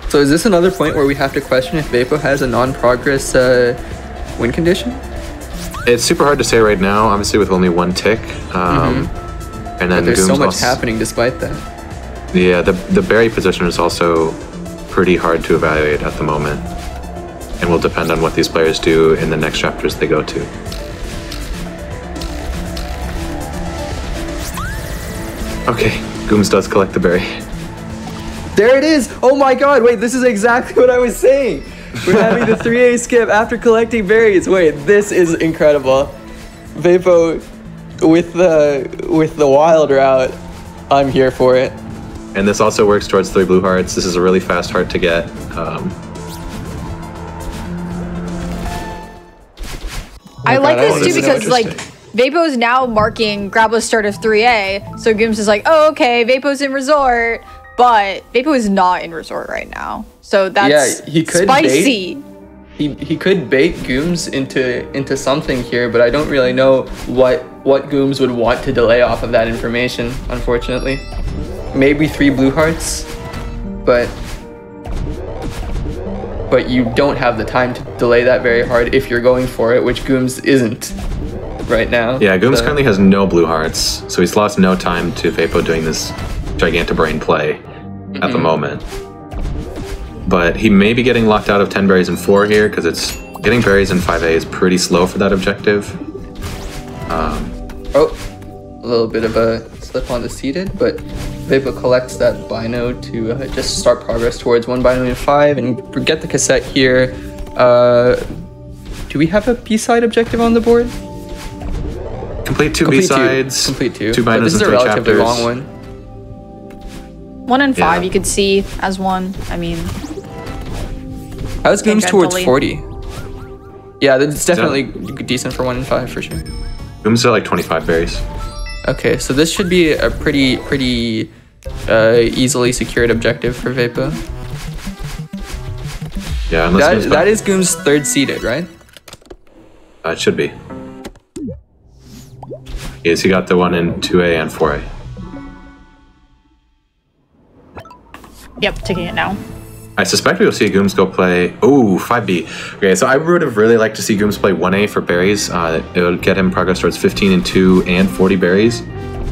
So is this another point where we have to question if Vapo has a non-progress win condition? It's super hard to say right now, obviously with only 1 tick. And then But there's so Gooms much also, happening despite that. Yeah, the berry position is also pretty hard to evaluate at the moment. And will depend on what these players do in the next chapters they go to. Okay, Gooms does collect the berry. There it is! Oh my god, wait, this is exactly what I was saying! We're having the 3A skip after collecting berries. Wait, this is incredible. Vapo with the wild route. I'm here for it. And this also works towards 3 blue hearts. This is a really fast heart to get. I like God, this too because like Vapo is now marking grabless start of 3A, so Gooms is like, oh okay, Vapo's in resort, but Vapo is not in resort right now, so that's he could spicy. He could bait Gooms into something here, but I don't really know what Gooms would want to delay off of that information. Unfortunately, maybe 3 blue hearts, but you don't have the time to delay that very hard if you're going for it, which Gooms isn't right now. Yeah, Gooms currently has no blue hearts, so he's lost no time to Vapo doing this Gigantobrain play at the moment. But he may be getting locked out of 10 berries in 4 here, because it's getting berries in 5A is pretty slow for that objective. Oh, a little bit of a slip on the seated, but Vapo collects that Bino to just start progress towards 1 Bino in 5 and get the cassette here. Do we have a B-side objective on the board? Complete 2 B-sides, Complete 2. 2 But binos this is and a 3 relatively chapters. long one. 1 and 5 Yeah. you could see as 1. I mean, How's Gooms towards Tangentially. 40? Yeah, that's definitely decent for 1 and 5 for sure. Gooms are like 25 berries. Okay, so this should be a pretty easily secured objective for Vapo. Yeah, unless That is Gooms' 3rd seeded, right? it should be. Yes, he got the one in 2A and 4A. yep, taking it now. I suspect we will see Gooms go play... Ooh, 5B. Okay, so I would have really liked to see Gooms play 1A for berries. It would get him progress towards 15 and 2 and 40 berries.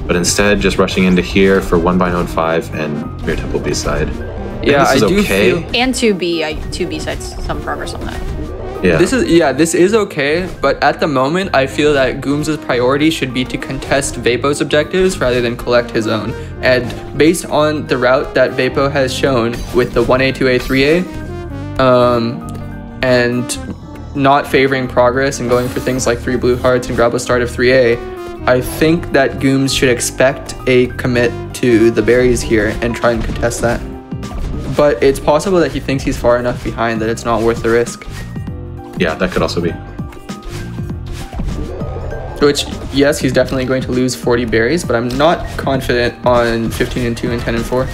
But instead, just rushing into here for 1 Bino and 5 and Mirror Temple B-side. Yeah, I this is do okay. feel... And 2B, 2B sides, some progress on that. Yeah. This is okay, but at the moment, I feel that Gooms' priority should be to contest Vapo's objectives rather than collect his own. And based on the route that Vapo has shown with the 1A, 2A, 3A, and not favoring progress and going for things like 3 blue hearts and grab a start of 3A, I think that Gooms should expect a commit to the berries here and try and contest that. But it's possible that he thinks he's far enough behind that it's not worth the risk. Yeah, that could also be. Which, yes, he's definitely going to lose 40 berries, but I'm not confident on 15 and 2 and 10 and 4.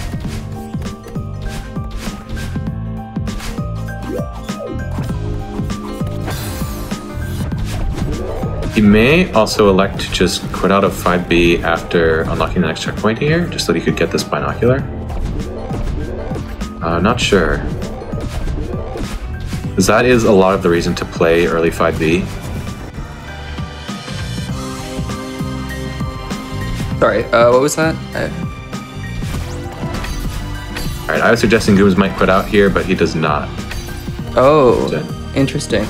He may also elect to just quit out of 5B after unlocking the next checkpoint here, just so that he could get this binocular. Not sure. Because that is a lot of the reason to play early 5B. Sorry, what was that? All right, I was suggesting Gooms might quit out here, but he does not. Oh, interesting.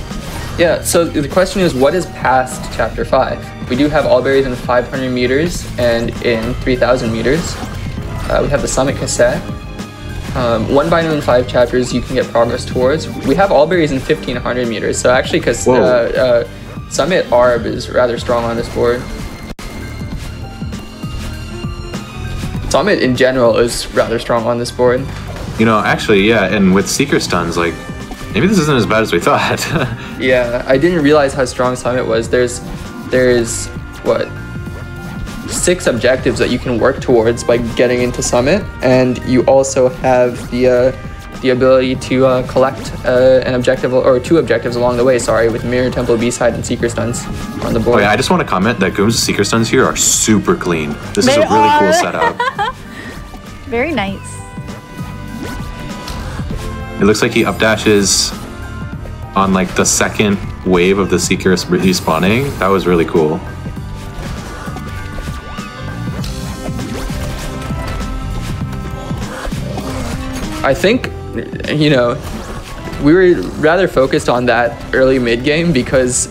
Yeah, so the question is, what is past Chapter 5? We do have all berries in 500 meters and in 3,000 meters. We have the Summit cassette. One bino in 5 chapters you can get progress towards. We have all berries in 1,500 meters, so actually, because Summit Arb is rather strong on this board. Summit in general is rather strong on this board. You know, actually, yeah, and with Seeker Stuns, like, maybe this isn't as bad as we thought. Yeah, I didn't realize how strong Summit was. There's what, 6 objectives that you can work towards by getting into Summit, and you also have the ability to collect an objective or 2 objectives along the way. Sorry, with Mirror Temple B-side and Seeker Stuns on the board. Oh yeah, I just want to comment that Gooms' Seeker Stuns here are super clean. This is a really cool setup. Very nice. It looks like he updashes on like the second wave of the Seeker respawning. That was really cool. I think, you know, we were rather focused on that early mid game because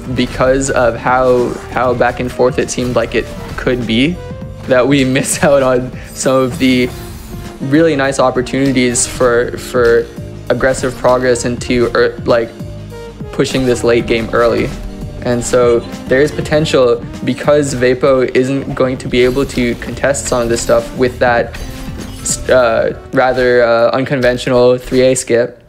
of how back and forth it seemed like it could be, that we missed out on some of the really nice opportunities for aggressive progress into like pushing this late game early. And so there is potential, because Vapo isn't going to be able to contest some of this stuff with that rather unconventional 3A skip,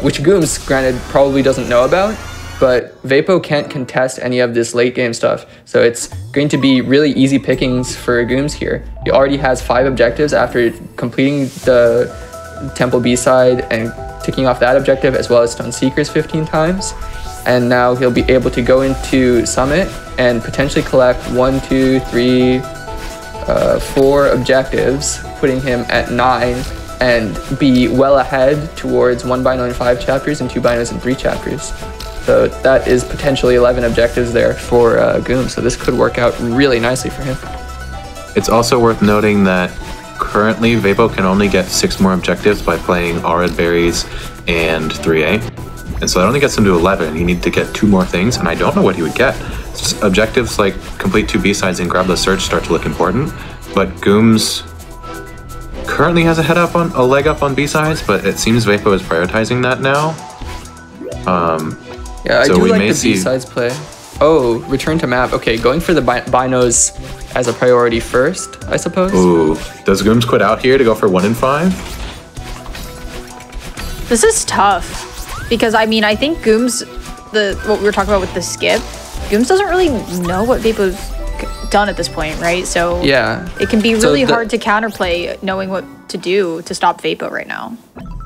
which Gooms, granted, probably doesn't know about, but Vapo can't contest any of this late game stuff. So it's going to be really easy pickings for Gooms here. He already has 5 objectives after completing the Temple B-side and ticking off that objective, as well as Stone Seekers 15 times. And now he'll be able to go into Summit and potentially collect 1, 2, 3, 4 objectives, putting him at 9, and be well ahead towards 1 bino in 5 chapters and 2 binos in 3 chapters. So that is potentially 11 objectives there for Goom. So this could work out really nicely for him. It's also worth noting that currently Vapo can only get 6 more objectives by playing all red berries and 3A. And so that only gets him to 11. You need to get 2 more things, and I don't know what he would get. Objectives like complete 2 B-sides and grab the search start to look important, but Gooms currently has a leg up on B-sides, but it seems Vapo is prioritizing that now. Yeah, I so do like the B-sides play. Oh, return to map. Okay, going for the binos as a priority first, I suppose. Ooh, does Gooms quit out here to go for 1 in 5? This is tough because I mean I think Gooms, what we were talking about with the skip, Gooms doesn't really know what Vapo's done at this point, right? So yeah, it can be really hard to counterplay knowing what to do to stop Vapo right now.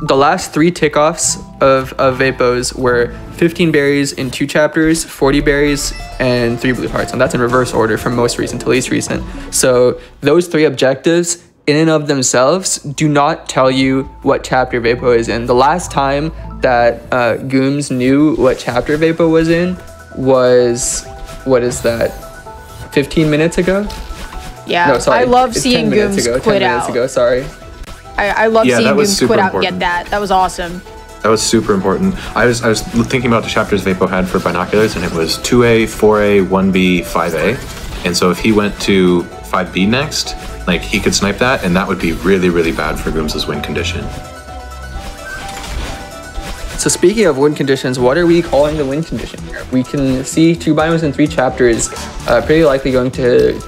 The last 3 tick-offs of Vapos were 15 berries in 2 chapters, 40 berries, and 3 blue hearts. And that's in reverse order from most recent to least recent. So those 3 objectives in and of themselves do not tell you what chapter Vapo is in. The last time that Gooms knew what chapter Vapo was in was, what is that, 15 minutes ago? Yeah, no, sorry, I love seeing Gooms quit 10 minutes ago, sorry. I love seeing Gooms quit out and get important. that. Was awesome. That was super important. I was thinking about the chapters Vapo had for binoculars, and it was 2A, 4A, 1B, 5A. And so if he went to 5B next, like he could snipe that, and that would be really, really bad for Gooms' win condition. So speaking of win conditions, what are we calling the win condition here? We can see 2 binos in 3 chapters, pretty likely going to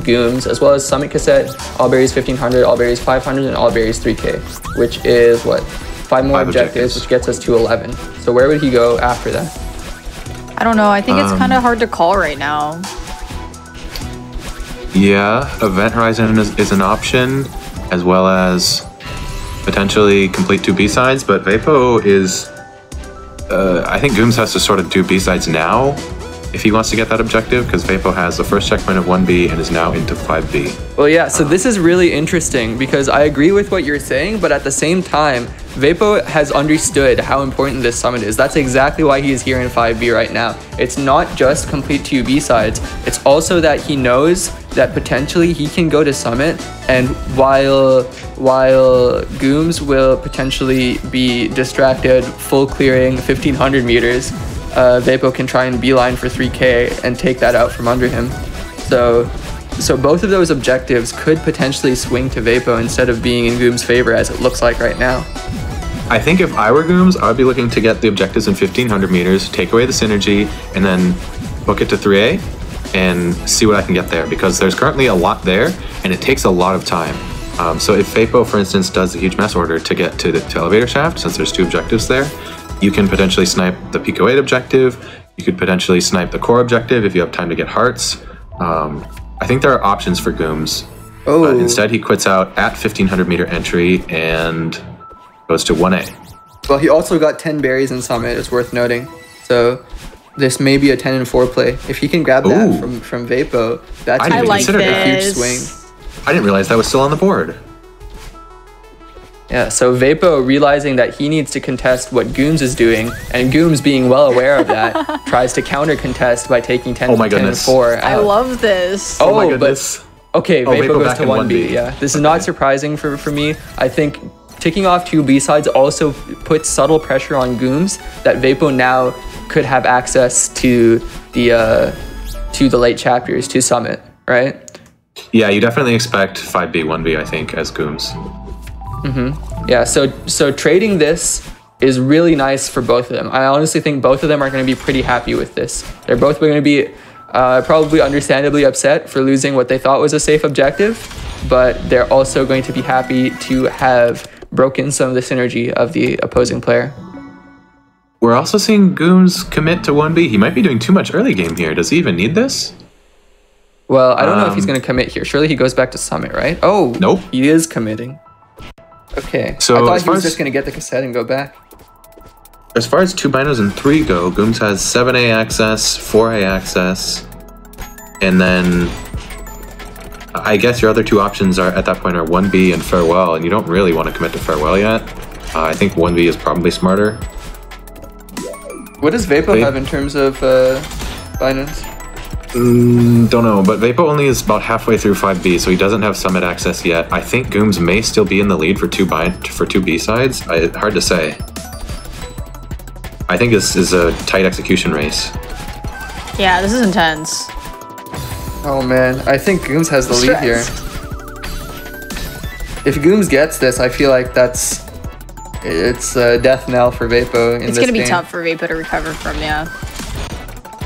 Gooms, as well as Summit Cassette, All Berries 1500, All Berries 500, and All Berries 3K, which is what? 5 more objectives, which gets us to 11. So where would he go after that? I don't know. I think it's kind of hard to call right now. Yeah, Event Horizon is an option, as well as potentially complete 2 B-sides, but Vapo is... I think Gooms has to sort of do B-sides now if he wants to get that objective, because Vapo has the first checkpoint of 1B and is now into 5B. Well, yeah, so this is really interesting because I agree with what you're saying, but at the same time, Vapo has understood how important this summit is. That's exactly why he is here in 5B right now. It's not just complete 2B sides, it's also that he knows that potentially he can go to summit, and while Gooms will potentially be distracted, full clearing 1500 meters, Vapo can try and beeline for 3K and take that out from under him. So both of those objectives could potentially swing to Vapo instead of being in Goom's favor as it looks like right now. I think if I were Gooms, I would be looking to get the objectives in 1500 meters, take away the synergy, and then book it to 3A and see what I can get there, because there's currently a lot there and it takes a lot of time. So if Vapo, for instance, does the huge mess order to get to the elevator shaft, since there's 2 objectives there, you can potentially snipe the Pico 8 objective, you could potentially snipe the core objective if you have time to get hearts. I think there are options for Gooms. But instead he quits out at 1500 meter entry and goes to 1A. Well, he also got 10 berries in summit, it's worth noting. So this may be a 10 and 4 play. If he can grab that from Vapo, that's I like a huge swing. I didn't realize that was still on the board. Yeah, so Vapo, realizing that he needs to contest what Gooms is doing, and Gooms being well aware of that, tries to counter contest by taking 10 and 4 out. I love this. Oh, my goodness. But, okay, Vapo goes back to in 1B. Yeah, this is not surprising for me. I think ticking off 2 B sides also puts subtle pressure on Gooms that Vapo now could have access to the late chapters, to Summit, right? Yeah, you definitely expect 5B, 1B, I think, as Gooms. Yeah, so trading this is really nice for both of them. I honestly think both of them are going to be pretty happy with this. They're both going to be probably understandably upset for losing what they thought was a safe objective, but they're also going to be happy to have broken some of the synergy of the opposing player. We're also seeing Gooms commit to 1B. He might be doing too much early game here. Does he even need this? Well, I don't know if he's going to commit here. Surely he goes back to Summit, right? Oh, nope. He is committing. Okay, so I thought he was just going to get the cassette and go back. As far as 2 binos and 3 go, Gooms has 7A access, 4A access, and then I guess your other 2 options are at that point are 1B and Farewell, and you don't really want to commit to Farewell yet. I think 1B is probably smarter. What does Vapo have in terms of binos? Don't know, but Vapo only is about halfway through 5B, so he doesn't have Summit access yet. I think Gooms may still be in the lead for 2 B sides. Hard to say. I think this is a tight execution race. Yeah, this is intense. Oh man, I think Gooms has the lead here. If Gooms gets this, I feel like it's a death knell for Vapo in this game. It's gonna be tough for Vapo to recover from, yeah.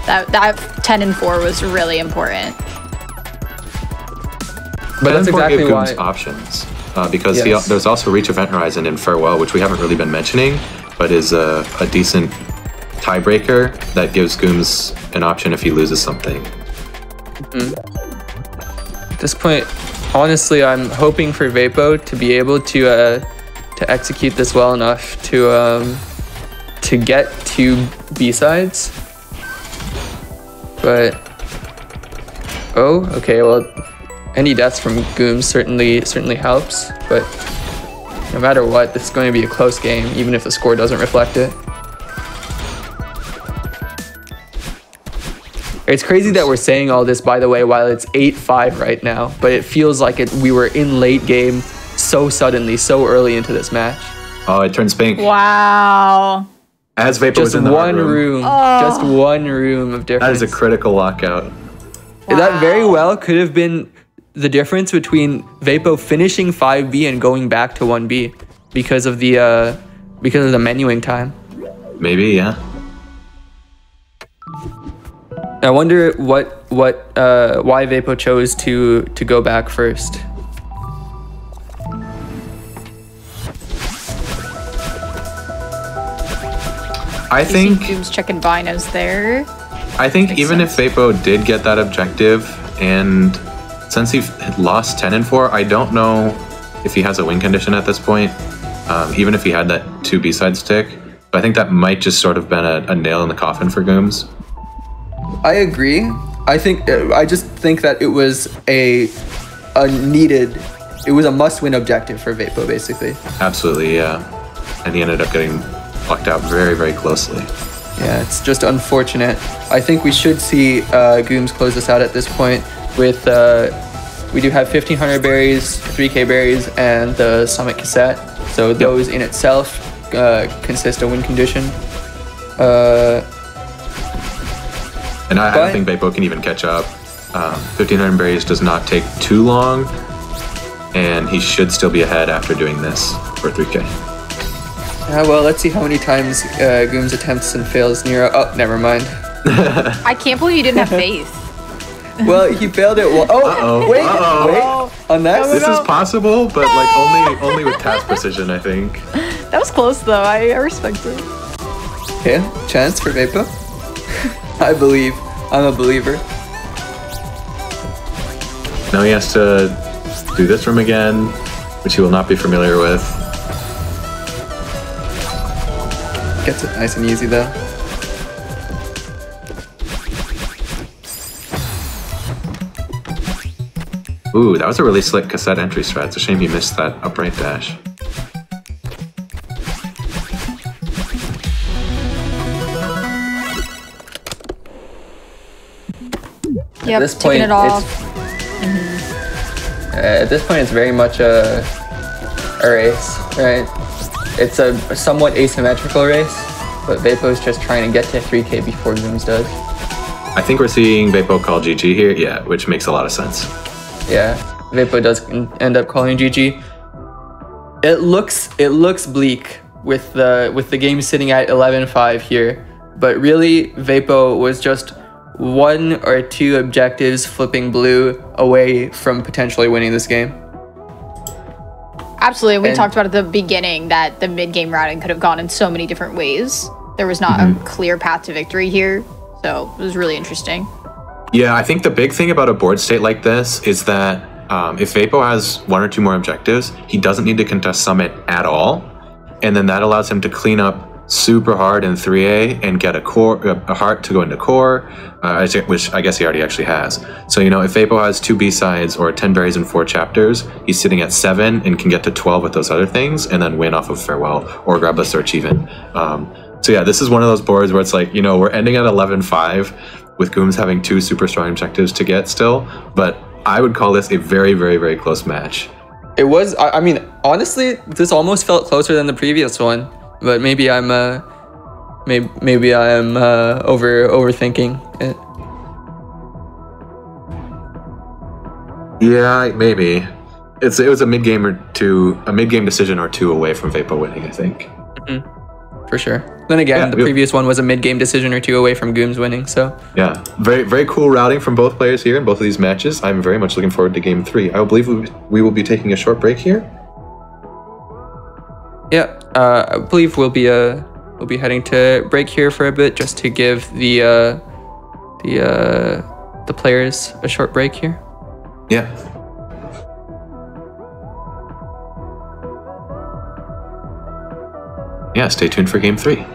That 10 and 4 was really important. But that's exactly why options, because there's also Reach Event Horizon in Farewell, which we haven't really been mentioning, but is a decent tiebreaker that gives Gooms an option if he loses something. At this point, honestly, I'm hoping for Vapo to be able to execute this well enough to get 2 B-sides. But okay, well, any deaths from Gooms certainly helps, but no matter what, this is going to be a close game, even if the score doesn't reflect it. It's crazy that we're saying all this, by the way, while it's 8-5 right now, but it feels like we were in late game so suddenly, so early into this match. Oh, it turns pink. Wow. As Vapo was in the one room. Just one room of difference. That is a critical lockout. Wow. That very well could have been the difference between Vapo finishing 5B and going back to 1B because of the menuing time. Maybe, yeah. I wonder why Vapo chose to go back first. I think Gooms checking binos there. I think even if Vapo did get that objective, and since he lost 10 and 4, I don't know if he has a win condition at this point. Even if he had that 2 B-side stick, but I think that might just sort of been a nail in the coffin for Gooms. I agree. I just think that it was a must-win objective for Vapo, basically. Absolutely, yeah. And he ended up getting locked out very, very closely. Yeah, it's just unfortunate. I think we should see Gooms close this out at this point with, we do have 1,500 berries, 3K berries, and the Summit cassette. So those in itself consist of win condition. And I don't think Vapo can even catch up. 1,500 berries does not take too long, and he should still be ahead after doing this for 3K. Well, let's see how many times Gooms attempts and fails Nero. Oh, never mind. I can't believe you didn't have faith. Well, he failed it. Wait. On that, this is possible, but like only with task precision, I think. That was close, though. I respect it. Okay, chance for Vapo. I believe. I'm a believer. Now he has to do this room again, which he will not be familiar with. Gets it nice and easy though. Ooh, that was a really slick cassette entry strat. It's a shame he missed that upright dash. Yep, at this point, taking it off. At this point, it's very much a race, right? It's a somewhat asymmetrical race, but Vapo's just trying to get to 3K before Gooms does. I think we're seeing Vapo call GG here, yeah, which makes a lot of sense. Yeah, Vapo does end up calling GG. It looks bleak with the game sitting at 11-5 here, but really Vapo was just 1 or 2 objectives flipping blue away from potentially winning this game. Absolutely. We talked about at the beginning that the mid-game routing could have gone in so many different ways. There was not a clear path to victory here, so it was really interesting. Yeah, I think the big thing about a board state like this is that if Vapo has 1 or 2 more objectives, he doesn't need to contest Summit at all, and then that allows him to clean up super hard in 3A and get a heart to go into core, which I guess he already actually has. So, you know, if Vapo has 2 B-sides or 10 berries and 4 chapters, he's sitting at 7 and can get to 12 with those other things and then win off of Farewell or grab a search even. So yeah, this is one of those boards where it's like, you know, we're ending at 11-5 with Gooms having 2 super strong objectives to get still, but I would call this a very, very, very close match. It was, I mean, honestly, this almost felt closer than the previous one. But maybe I'm overthinking it. Yeah, maybe. It was a mid-game decision or 2 away from Vapo winning, I think. For sure. Then again, the previous one was a mid-game decision or 2 away from Gooms winning, so. Yeah, very, very cool routing from both players here in both of these matches. I'm very much looking forward to game 3. I believe we will be taking a short break here. Yeah, I believe we'll be heading to break here for a bit just to give the players a short break here. Yeah. Yeah, stay tuned for game 3.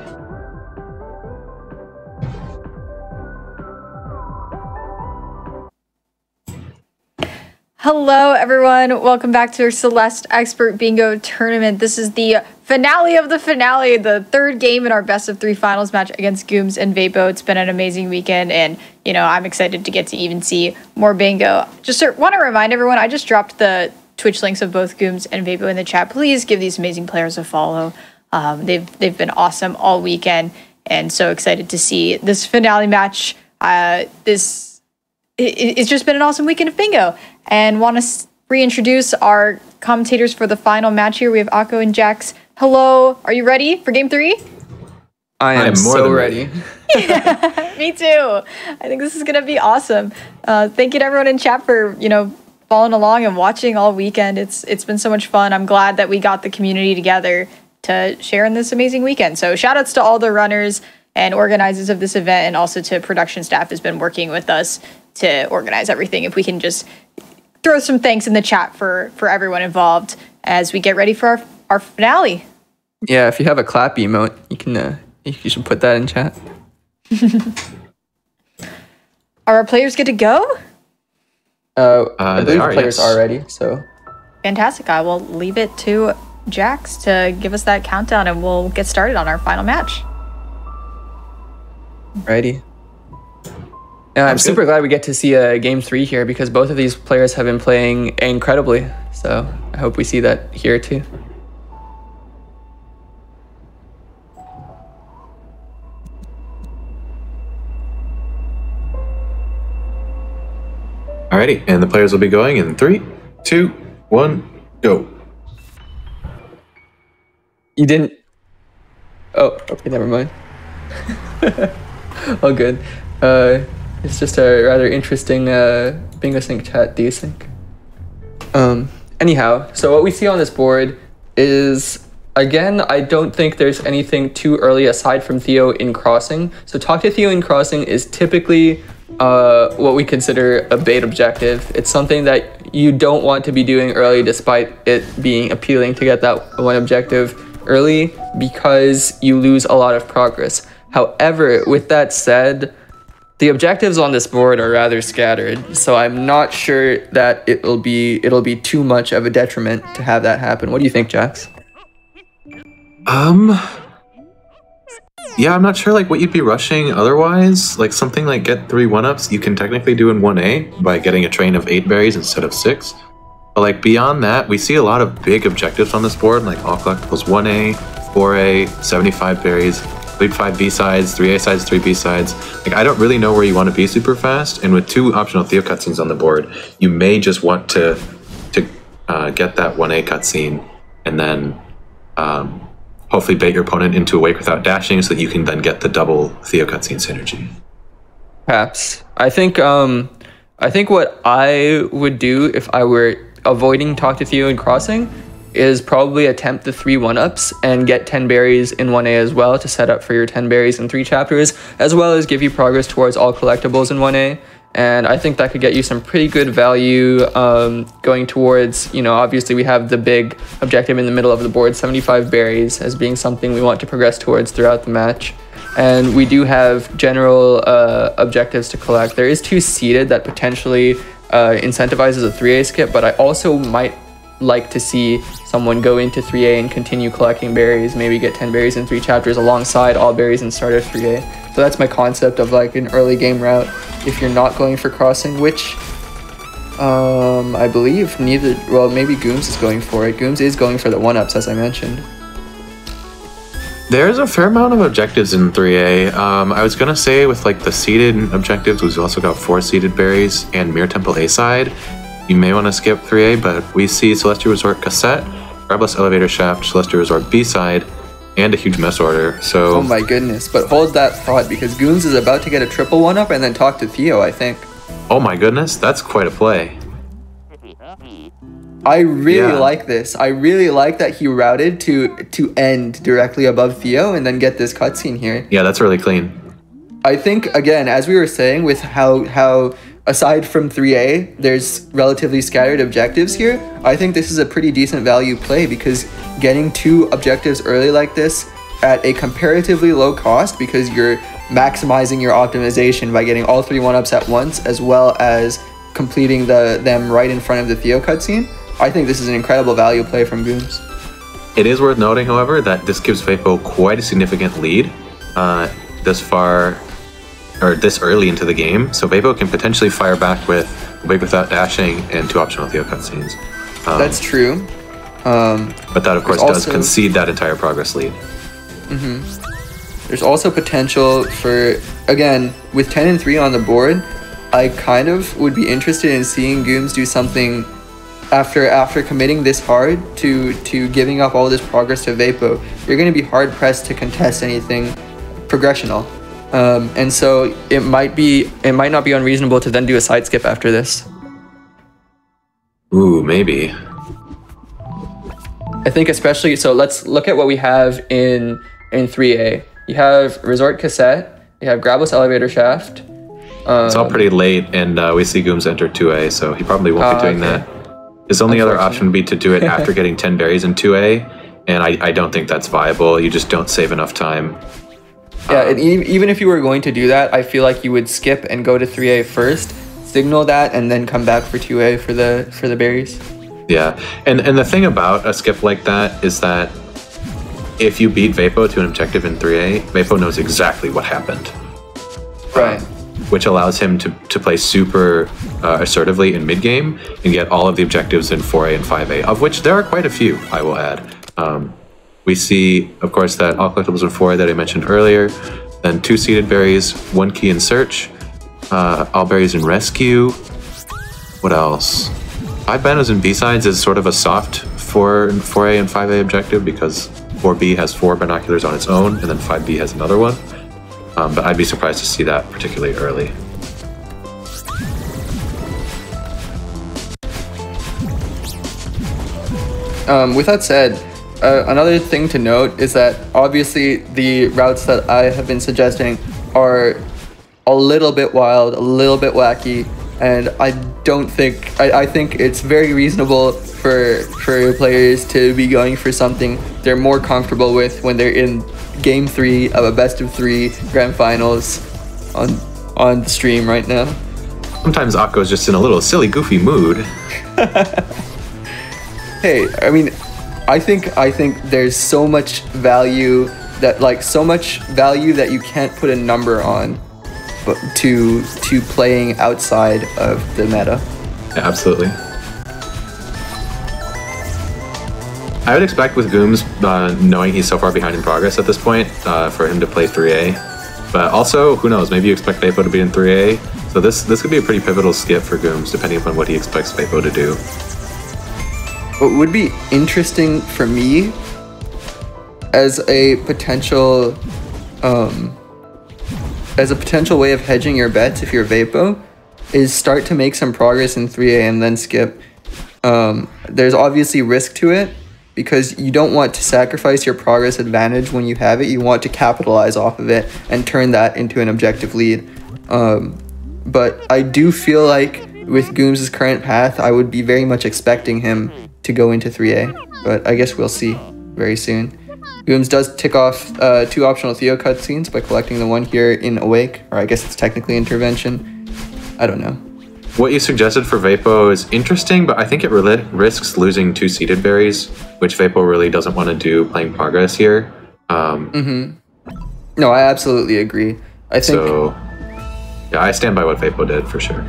Hello, everyone. Welcome back to our Celeste Expert Bingo Tournament. This is the finale of the finale, the 3rd game in our best of 3 finals match against Gooms and Vapo. It's been an amazing weekend, and, you know, I'm excited to get to even see more bingo. Just want to remind everyone, I just dropped the Twitch links of both Gooms and Vapo in the chat. Please give these amazing players a follow. They've been awesome all weekend, and so excited to see this finale match. It's just been an awesome weekend of bingo. And want to reintroduce our commentators for the final match here. We have Akko and Jax. Hello, are you ready for game 3? I am more so than ready. Me too. I think this is going to be awesome. Thank you to everyone in chat for, you know, following along and watching all weekend. It's been so much fun. I'm glad that we got the community together to share in this amazing weekend. So shout outs to all the runners and organizers of this event, and also to production staff who's been working with us to organize everything. If we can just throw some thanks in the chat for everyone involved as we get ready for our finale. Yeah, if you have a clap emote, you should put that in chat. Are our players good to go? I they believe are, the players yes. are ready, so. Fantastic. I will leave it to Jax to give us that countdown and we'll get started on our final match. Ready. Yeah, I'm super glad we get to see a game 3 here because both of these players have been playing incredibly. So I hope we see that here too. Alrighty, and the players will be going in 3, 2, 1, go. You didn't. Oh, okay, never mind. All good. It's just a rather interesting bingo sync chat desync. Anyhow, so what we see on this board is, again, I don't think there's anything too early aside from Theo in crossing. So talk to Theo in crossing is typically what we consider a bait objective. It's something that you don't want to be doing early despite it being appealing to get that one objective early because you lose a lot of progress. However, with that said, the objectives on this board are rather scattered, so I'm not sure that it'll be too much of a detriment to have that happen. What do you think, Jax? Yeah, I'm not sure like what you'd be rushing otherwise. Like something like get 3 1-ups you can technically do in 1A by getting a train of 8 berries instead of 6. But like beyond that, we see a lot of big objectives on this board, like all collectibles 1A, 4A, 75 berries, complete 5 B-sides, 3 A-sides, 3 B-sides. Like I don't really know where you want to be super fast, and with 2 optional Theo cutscenes on the board, you may just want to get that 1A cutscene and then hopefully bait your opponent into a wake without dashing so that you can then get the double Theo cutscene synergy. Perhaps. I think what I would do if I were avoiding Talk to Theo and crossing is probably attempt the 3 1-ups and get 10 berries in 1A as well to set up for your 10 berries in 3 chapters, as well as give you progress towards all collectibles in 1A. And I think that could get you some pretty good value going towards, obviously we have the big objective in the middle of the board, 75 berries, as being something we want to progress towards throughout the match. And we do have general objectives to collect. There is 2 seeded that potentially incentivizes a 3A skip, but I also might like to see someone go into 3A and continue collecting berries, maybe get 10 berries in 3 chapters alongside all berries in starter 3A. So that's my concept of like an early game route if you're not going for crossing, which I believe maybe Gooms is going for it. Gooms is going for the 1-ups, as I mentioned. There's a fair amount of objectives in 3A. I was gonna say with like the seeded objectives, we've also got 4 seeded berries and Mirror Temple A-side. You may want to skip 3A, but we see Celestial Resort Cassette, Grabless Elevator Shaft, Celestial Resort B-side, and a huge mess order. So oh my goodness, but hold that thought because Goons is about to get a triple 1-up and then talk to Theo, I think. oh my goodness, that's quite a play. I really like this. I really like that he routed to end directly above Theo and then get this cutscene here. Yeah, that's really clean. I think, again, as we were saying, with how aside from 3A, there's relatively scattered objectives here, I think this is a pretty decent value play because getting 2 objectives early like this at a comparatively low cost because you're maximizing your optimization by getting all 3 1-ups at once as well as completing them right in front of the Theo cutscene, I think this is an incredible value play from Gooms. It is worth noting, however, that this gives Vapo quite a significant lead this early into the game, so Vapo can potentially fire back with Wake Without Dashing and 2 optional Theo cutscenes. That's true. But that, of course, does concede that entire progress lead. There's also potential for, again, with 10 and 3 on the board, I kind of would be interested in seeing Gooms do something after committing this hard to giving up all this progress to Vapo. You're going to be hard pressed to contest anything progressional. And so it might not be unreasonable to then do a side skip after this. Ooh, maybe. I think especially, so let's look at what we have in 3A. You have Resort Cassette, you have Grabless Elevator Shaft. It's all pretty late, and we see Gooms enter 2A, so he probably won't be doing that. His only other option would be to do it after getting 10 berries in 2A, and I don't think that's viable. You just don't save enough time. Yeah, and even if you were going to do that, I feel like you would skip and go to 3A first, signal that, and then come back for 2A for the berries. Yeah, and the thing about a skip like that is that if you beat Vapo to an objective in 3A, Vapo knows exactly what happened. Right. Which allows him to play super assertively in mid-game and get all of the objectives in 4A and 5A, of which there are quite a few, I will add. We see, of course, that all collectibles in 4A that I mentioned earlier, then 2 seeded berries, 1 key in search, all berries in rescue. What else? 5 banos and B-sides is sort of a soft 4A and 5A objective because 4B has 4 binoculars on its own, and then 5B has another one. But I'd be surprised to see that particularly early. With that said, another thing to note is that obviously the routes that I have been suggesting are a little bit wild, a little bit wacky, and I think it's very reasonable for players to be going for something they're more comfortable with when they're in game 3 of a best of 3 grand finals on the stream right now. Sometimes Akko's just in a little silly, goofy mood. Hey, I mean, I think there's so much value that you can't put a number on, but to playing outside of the meta. Yeah, absolutely. I would expect with Gooms, knowing he's so far behind in progress at this point, for him to play 3A. But also, who knows, maybe you expect Vapo to be in 3A. So this could be a pretty pivotal skip for Gooms, depending upon what he expects Vapo to do. What would be interesting for me as a potential way of hedging your bets if you're Vapo is start to make some progress in 3A and then skip. There's obviously risk to it because you don't want to sacrifice your progress advantage when you have it. You want to capitalize off of it and turn that into an objective lead. But I do feel like with Gooms' current path, I would be very much expecting him to go into 3A, but I guess we'll see very soon. Gooms does tick off 2 optional Theo cutscenes by collecting the one here in Awake, or I guess it's technically Intervention. I don't know. What you suggested for Vapo is interesting, but I think it risks losing 2 seeded berries, which Vapo really doesn't want to do playing progress here. No, I absolutely agree. I think so. Yeah, I stand by what Vapo did for sure.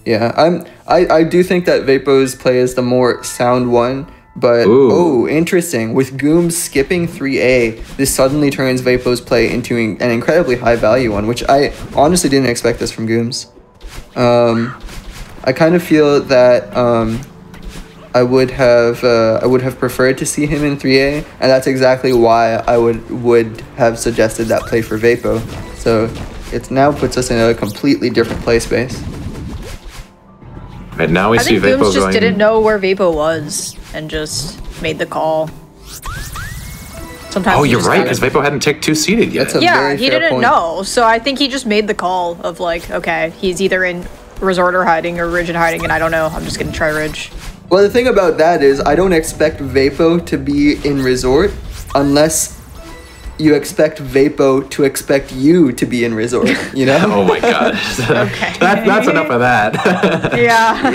Yeah, I do think that Vapo's play is the more sound one, but oh, interesting. With Gooms skipping 3A, this suddenly turns Vapo's play into an incredibly high value one, which I honestly didn't expect this from Gooms. I kind of feel that I would have preferred to see him in 3A, and that's exactly why I would have suggested that play for Vapo. So it now puts us in a completely different play space. And now we see Vapo Gooms just going... didn't know where Vapo was and just made the call. Sometimes you're right, because Vapo hadn't ticked 2 seeded yet. Yeah, he didn't know. So I think he just made the call of like, okay, he's either in Resort or hiding or Ridge and hiding, and I don't know. I'm just gonna try Ridge. Well, the thing about that is I don't expect Vapo to be in Resort unless you expect Vapo to expect you to be in Resort, you know? Oh my god. Okay. That's enough of that. Yeah.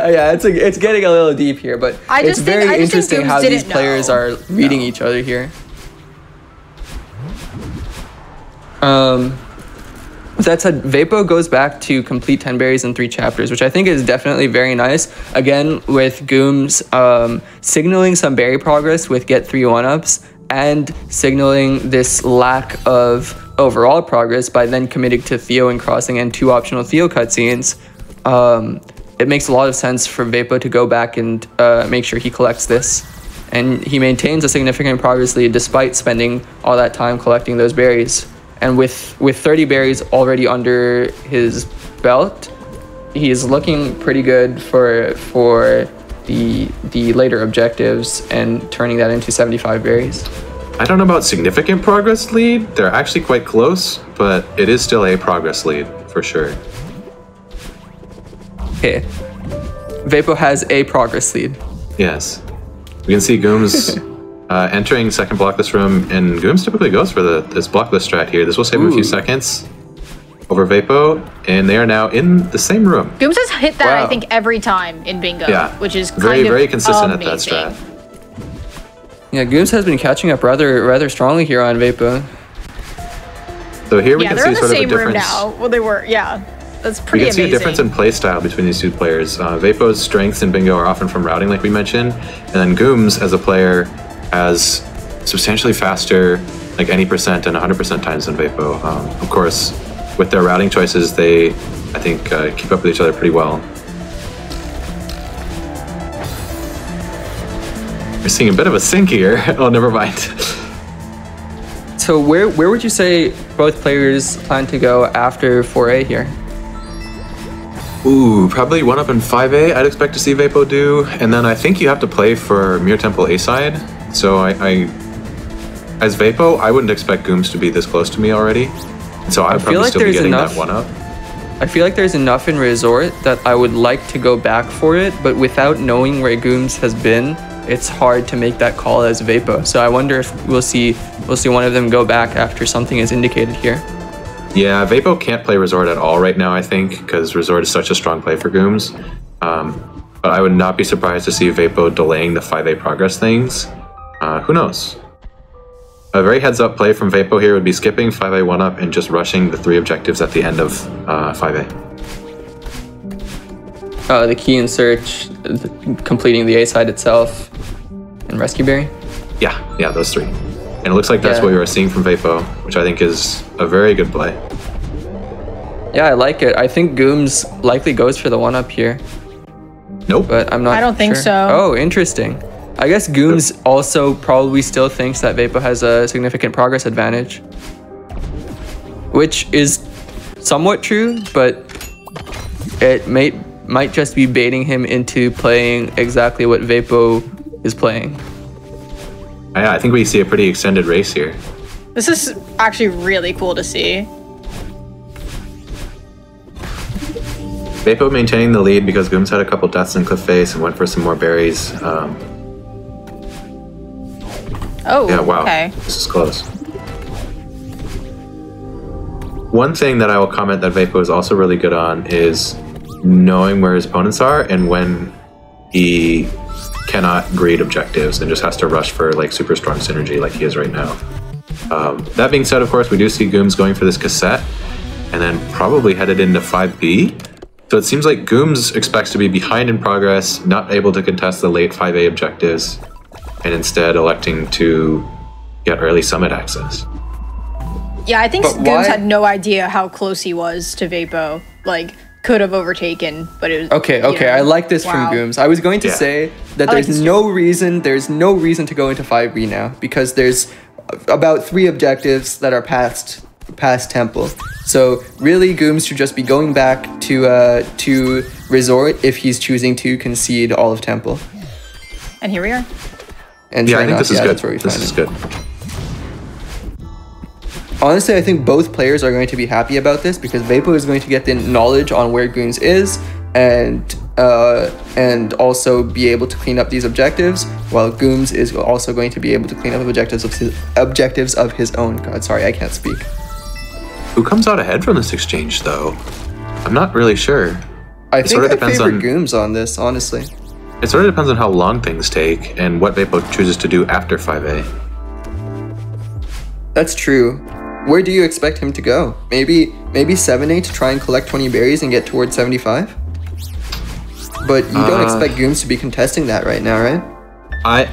Yeah, it's getting a little deep here, but it's very interesting how these players are reading each other here. That said, Vapo goes back to complete 10 berries in 3 chapters, which I think is definitely very nice. Again, with Gooms signaling some berry progress with get 3 1-ups, and signaling this lack of overall progress by then committing to Theo and crossing and 2 optional Theo cutscenes. It makes a lot of sense for Vapo to go back and make sure he collects this. And he maintains a significant progress lead despite spending all that time collecting those berries. And with 30 berries already under his belt, he's looking pretty good for the later objectives and turning that into 75 berries. I don't know about significant progress lead. They're actually quite close, but it is still a progress lead for sure. Okay. Vapo has a progress lead. Yes. We can see Gooms entering second blockless room, and Gooms typically goes for this blockless strat here. This will save him a few seconds over Vapo, and they are now in the same room. Gooms has hit that, I think, every time in Bingo, which is very consistent amazing. at that strat. Yeah, Gooms has been catching up rather strongly here on Vapo. So here we can see sort of a difference. They're in the same room now. Well, they were, That's pretty amazing. We can see a difference in play style between these two players. Vapo's strengths in Bingo are often from routing, like we mentioned, and then Gooms, as a player, has substantially faster, like any percent and 100% times than Vapo. Of course, with their routing choices, they, I think, keep up with each other pretty well. We're seeing a bit of a sync here. Oh, never mind. So where would you say both players plan to go after 4A here? Ooh, probably 1-up in 5A, I'd expect to see Vapo do. And then I think you have to play for Mirror Temple A side. So as Vapo, I wouldn't expect Gooms to be this close to me already. So I'd probably still be getting that 1-up. I feel like there's enough in Resort that I would like to go back for it, but without knowing where Gooms has been, it's hard to make that call as Vapo. So I wonder if we'll see one of them go back after something is indicated here. Yeah, Vapo can't play Resort at all right now, I think, because Resort is such a strong play for Gooms. But I would not be surprised to see Vapo delaying the 5A progress things. Who knows? A very heads-up play from Vapo here would be skipping 5A 1-up and just rushing the 3 objectives at the end of 5A. The key and search, completing the A side itself, and Rescue Berry? Yeah, those 3. And it looks like that's what we were seeing from Vapo, which I think is a very good play. Yeah, I like it. I think Gooms likely goes for the 1-up here. Nope. But I'm not I don't think so. Oh, interesting. I guess Gooms also probably still thinks that Vapo has a significant progress advantage. Which is somewhat true, but it might just be baiting him into playing exactly what Vapo is playing. Yeah, I think we see a pretty extended race here. This is actually really cool to see. Vapo maintaining the lead because Gooms had a couple deaths in Cliff Face and went for some more berries. Yeah, wow. Okay. This is close. One thing that I will comment that Vapo is also really good on is knowing where his opponents are and when he cannot grade objectives and just has to rush for like super strong synergy like he is right now. That being said, of course, we do see Gooms going for this cassette and then probably headed into 5B. So it seems like Gooms expects to be behind in progress, not able to contest the late 5A objectives, and instead electing to get early summit access. Yeah, I think Gooms had no idea how close he was to Vapo. Like, could have overtaken, but it was... Okay, I like this from Gooms. I was going to say that there's no reason to go into 5B now, because there's about 3 objectives that are past Temple. So really, Gooms should just be going back to Resort if he's choosing to concede all of Temple. And here we are. And yeah, I think this is good. This is good. Honestly, I think both players are going to be happy about this because Vapo is going to get the knowledge on where Gooms is and also be able to clean up these objectives, while Gooms is also going to be able to clean up objectives of his own. God, sorry, I can't speak. Who comes out ahead from this exchange, though? I'm not really sure. I think I favor Gooms on this, honestly. It sort of depends on how long things take and what Vapo chooses to do after 5A. That's true. Where do you expect him to go? Maybe 7A to try and collect 20 berries and get towards 75? But you don't expect Gooms to be contesting that right now, right?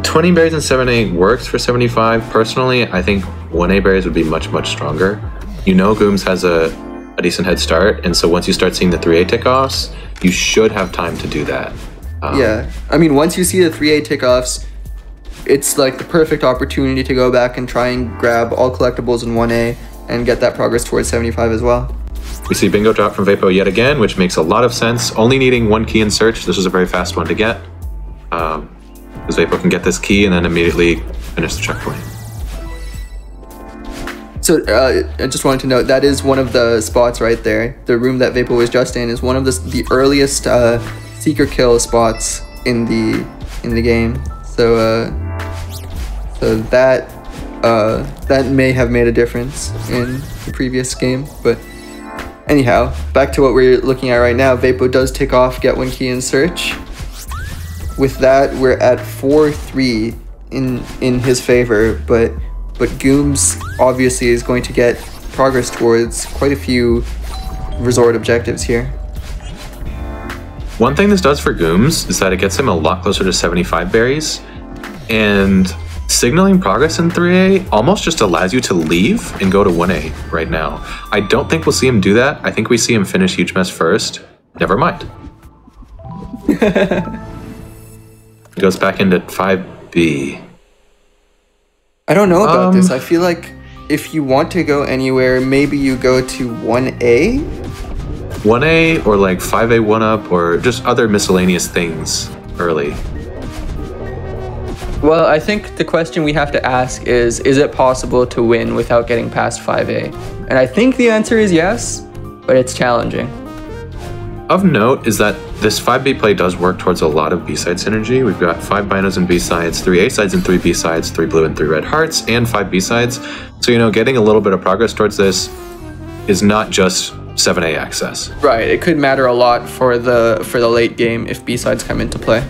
20 berries and 7A works for 75. Personally, I think 1A berries would be much, much stronger. You know Gooms has a decent head start, and so once you start seeing the 3A tick-offs, you should have time to do that. Yeah, I mean, once you see the 3A tick-offs, it's like the perfect opportunity to go back and try and grab all collectibles in 1A and get that progress towards 75 as well. We see Bingo drop from Vapo yet again, which makes a lot of sense. Only needing 1 key in search. This is a very fast one to get. Because Vapo can get this key and then immediately finish the checkpoint. So I just wanted to note, that is one of the spots right there. The room that Vapo was just in is one of the earliest Seeker kill spots in the game. So So that that may have made a difference in the previous game. But anyhow, back to what we're looking at right now. Vapo does tick off get one key and search. With that, we're at 4-3 in his favor, but Gooms obviously is going to get progress towards quite a few resort objectives here. One thing this does for Gooms is that it gets him a lot closer to 75 berries, and signaling progress in 3A almost just allows you to leave and go to 1A right now. I don't think we'll see him do that. I think we see him finish Huge Mess first. Never mind. He goes back into 5B. I don't know about this. I feel like if you want to go anywhere, maybe you go to 1A? 1A or like 5A 1-up or just other miscellaneous things early. Well, I think the question we have to ask is it possible to win without getting past 5A? And I think the answer is yes, but it's challenging. Of note is that this 5B play does work towards a lot of B-side synergy. We've got 5 binos and B-sides, 3 A-sides and 3 B-sides, 3 blue and 3 red hearts, and 5 B-sides. So, you know, getting a little bit of progress towards this is not just 7A access. Right, it could matter a lot for the late game if B-sides come into play.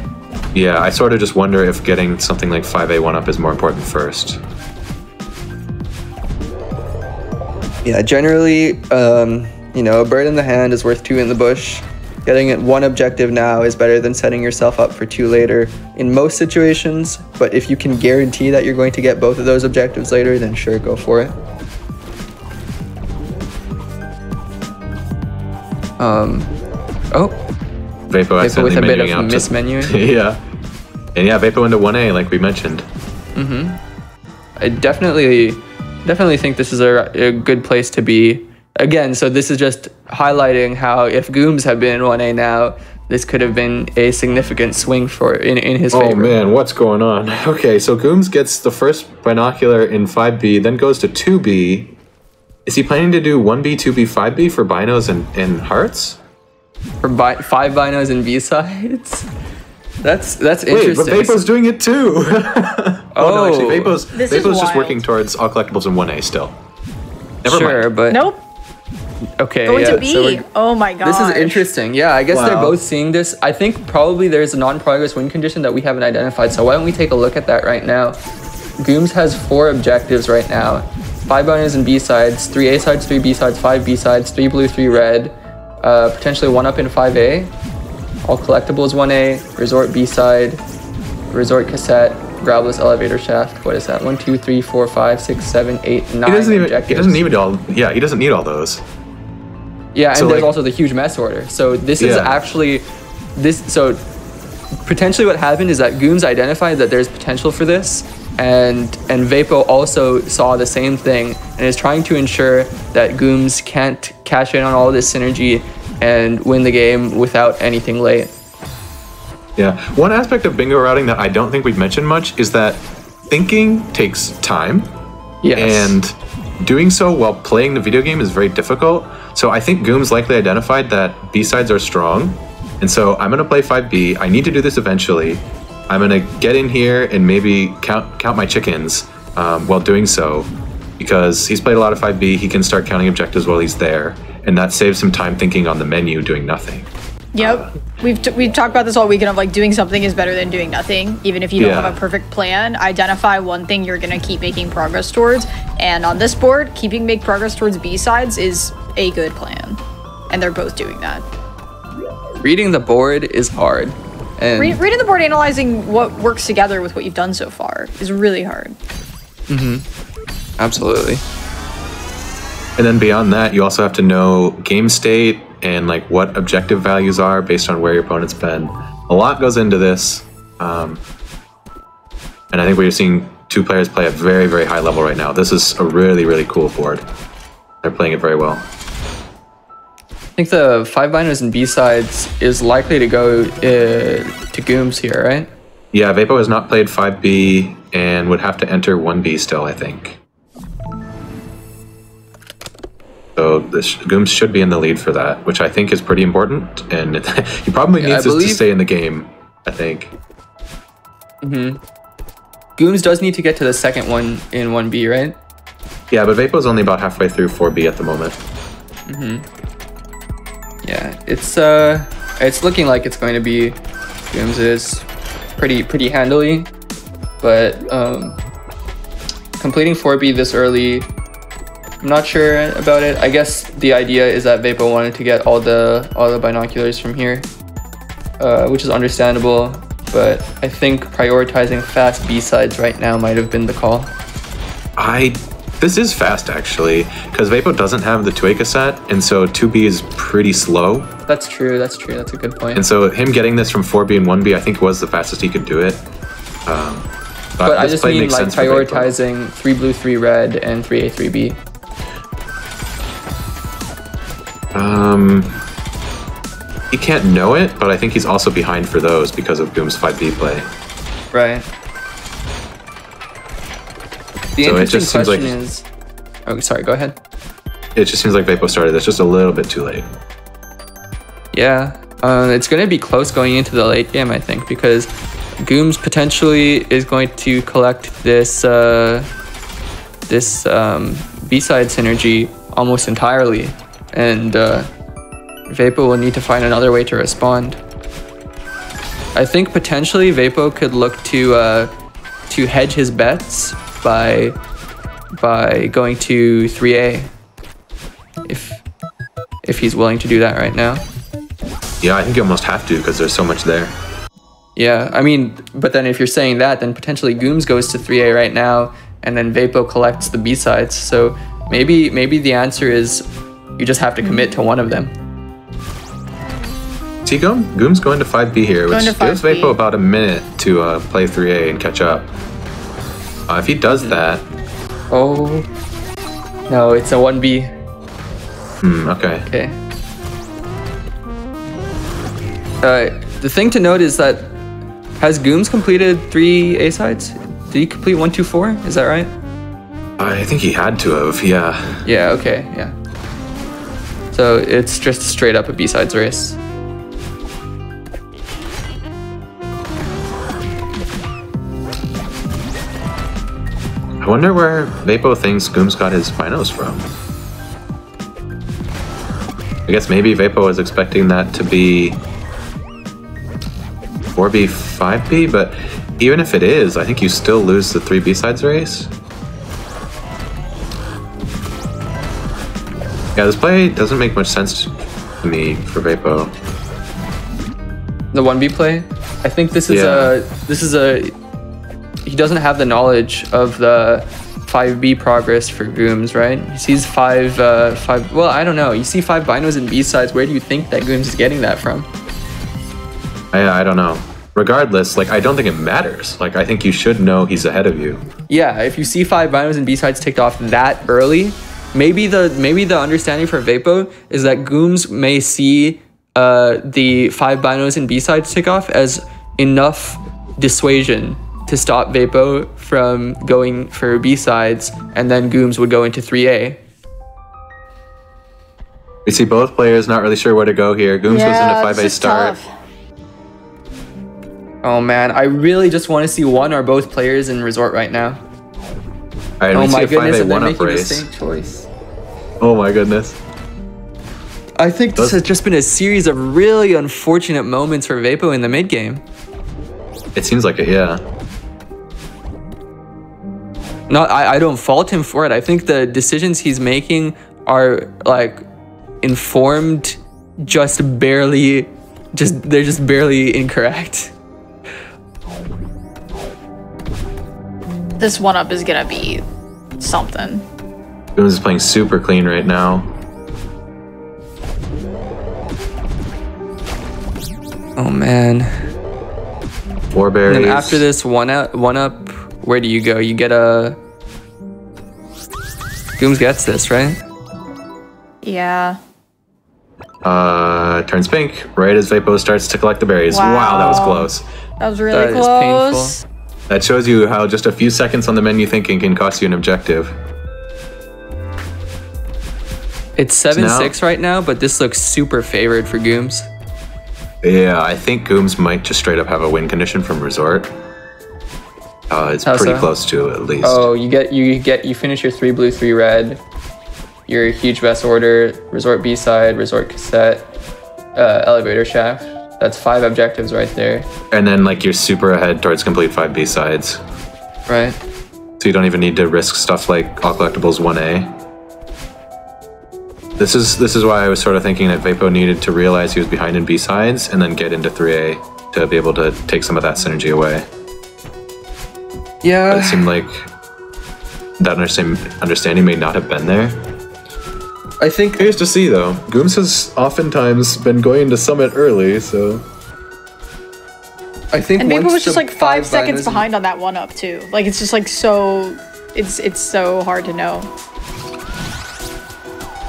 Yeah, I sort of just wonder if getting something like 5A 1-up is more important first. Yeah, generally, you know, a bird in the hand is worth 2 in the bush. Getting it 1 objective now is better than setting yourself up for 2 later in most situations, but if you can guarantee that you're going to get both of those objectives later, then sure, go for it. Vapo with a bit of out mismenuing. Yeah. And yeah, Vapo into 1A, like we mentioned. I definitely think this is a good place to be. Again, so this is just highlighting how if Gooms had been in 1A now, this could have been a significant swing for in his favor. Oh man, what's going on? Okay, so Gooms gets the first binocular in 5B, then goes to 2B. Is he planning to do 1B, 2B, 5B for binos and hearts? For 5 binos and B-sides? That's interesting. Wait, but Vapo's doing it too! No, actually, Vapo's just wild. working towards all collectibles in 1A still. Never mind. But... Nope. Okay, Going yeah, to B. Oh my god. This is interesting. Yeah, I guess they're Wow. both seeing this. I think probably there's a non-progress win condition that we haven't identified, so why don't we take a look at that right now. Gooms has 4 objectives right now. 5 binos and B-sides, 3 A-sides, 3 B-sides, 5 B-sides, 3 blue, 3 red, potentially 1-up in 5A. All collectibles 1A, resort B-side, resort cassette, graveless elevator shaft. What is that? 1, 2, 3, 4, 5, 6, 7, 8, 9 objectives. He doesn't need all. Yeah, he doesn't need all those. Yeah, and So, there's like- also the huge mess order. So this is Yeah. actually so potentially what happened is that Gooms identified that there's potential for this, and Vapo also saw the same thing and is trying to ensure that Gooms can't cash in on all this synergy and win the game without anything late. Yeah. One aspect of bingo routing that I don't think we've mentioned much is that thinking takes time. Yes. And doing so while playing the video game is very difficult. So I think Gooms likely identified that B-sides are strong. And so I'm going to play 5B. I need to do this eventually. I'm going to get in here and maybe count my chickens while doing so. Because he's played a lot of 5B, he can start counting objectives while he's there. And that saves some time thinking on the menu doing nothing. Yep. We've talked about this all weekend of like doing something is better than doing nothing. Even if you don't Yeah. have a perfect plan, identify one thing you're going to keep making progress towards. And on this board, make progress towards B-sides is a good plan. And they're both doing that. Reading the board is hard. And Reading the board, analyzing what works together with what you've done so far is really hard. absolutely. And then beyond that, you also have to know game state and like what objective values are based on where your opponent's been. A lot goes into this. And I think we're seeing 2 players play at very, very high level right now. This is a really, really cool board. They're playing it very well. I think the 5 binos and B-sides is likely to go to Gooms here, right? Yeah, Vapo has not played 5B and would have to enter 1B still, I think. So Gooms should be in the lead for that, which I think is pretty important. And he probably needs this to stay in the game, I think. Gooms does need to get to the second one in 1B, right? Yeah, but Vapo's only about halfway through 4B at the moment. Yeah, it's looking like it's going to be Gooms' pretty handily, but completing 4B this early, I'm not sure about it. I guess the idea is that Vapo wanted to get all the binoculars from here, which is understandable, but I think prioritizing fast B-sides right now might have been the call. This is fast, actually, because Vapo doesn't have the 2A cassette, and so 2B is pretty slow. That's true, that's a good point. And so him getting this from 4B and 1B, I think was the fastest he could do it. But I just mean like prioritizing 3 blue, 3 red, and 3A, 3B. He can't know it, but I think he's also behind for those because of Goom's 5B play. Right. The interesting question is... Oh, sorry, go ahead. It just seems like Vapo started this just a little bit too late. Yeah, it's going to be close going into the late game, I think, because Gooms potentially is going to collect this B-side synergy almost entirely, and Vapo will need to find another way to respond. I think potentially Vapo could look to hedge his bets by going to 3A if he's willing to do that right now. Yeah, I think you almost have to because there's so much there. Yeah, I mean, but then if you're saying that, then potentially Gooms goes to 3A right now, and then Vapo collects the B-sides. So maybe the answer is you just have to commit to one of them. See, Goom's going to 5B here, which gives Vapo about a minute to play 3A and catch up. If he does that... Oh... No, it's a 1B. Okay. Okay. The thing to note is that has Gooms completed 3 A-sides? Did he complete 1, 2, 4? Is that right? I think he had to have, yeah. Yeah, okay, yeah. So it's just straight up a B-sides race. I wonder where Vapo thinks Gooms got his binos from. I guess maybe Vapo was expecting that to be 4B, 5B, but even if it is, I think you still lose the 3 B-sides race. Yeah, this play doesn't make much sense to me for Vapo. The 1B play? I think this is he doesn't have the knowledge of the 5B progress for Gooms, right? He sees 5, well, I don't know. You see 5 binos and B-sides. Where do you think that Gooms is getting that from? I don't know. Regardless, like, I don't think it matters. Like, I think you should know he's ahead of you. Yeah, if you see 5 binos and B-sides ticked off that early, maybe the understanding for Vapo is that Gooms may see the 5 binos and B-sides tick off as enough dissuasion to stop Vapo from going for B-sides, and then Gooms would go into 3A. We see both players not really sure where to go here. Gooms goes into 5A start. Tough. Oh man, I really just want to see one or both players in resort right now. Alright, oh we my see a 5A goodness, and they're one-up making race. the same choice. Oh my goodness. I think this has just been a series of really unfortunate moments for Vapo in the mid game. It seems like it, yeah. I don't fault him for it. I think the decisions he's making are like informed, they're just barely incorrect. This 1-up is gonna be something. Gooms is playing super clean right now. Oh man. 4 berries. And then after this 1-up, where do you go? You get a... Gooms gets this, right? Yeah. Turns pink right as Vapo starts to collect the berries. Wow, that was close. That was really close. That is painful. That shows you how just a few seconds on the menu thinking can cost you an objective. It's 7-6 right now, but this looks super favored for Gooms. Yeah, I think Gooms might just straight up have a win condition from resort. It's How pretty so? close to at least. Oh, you finish your 3 blue, 3 red. Your huge best order, resort B-side, resort cassette, elevator shaft. That's 5 objectives right there. And then like you're super ahead towards complete 5 B-sides. Right. So you don't even need to risk stuff like all collectibles 1A. This is why I was sort of thinking that Vapo needed to realize he was behind in B-sides and then get into 3A to be able to take some of that synergy away. Yeah. But it seemed like that understanding may not have been there. I think Curious to see though. Gooms has oftentimes been going to Summit early, so... I think And Vapo once was just the like 5 seconds binos- behind on that 1-up too. Like it's just like so, it's so hard to know.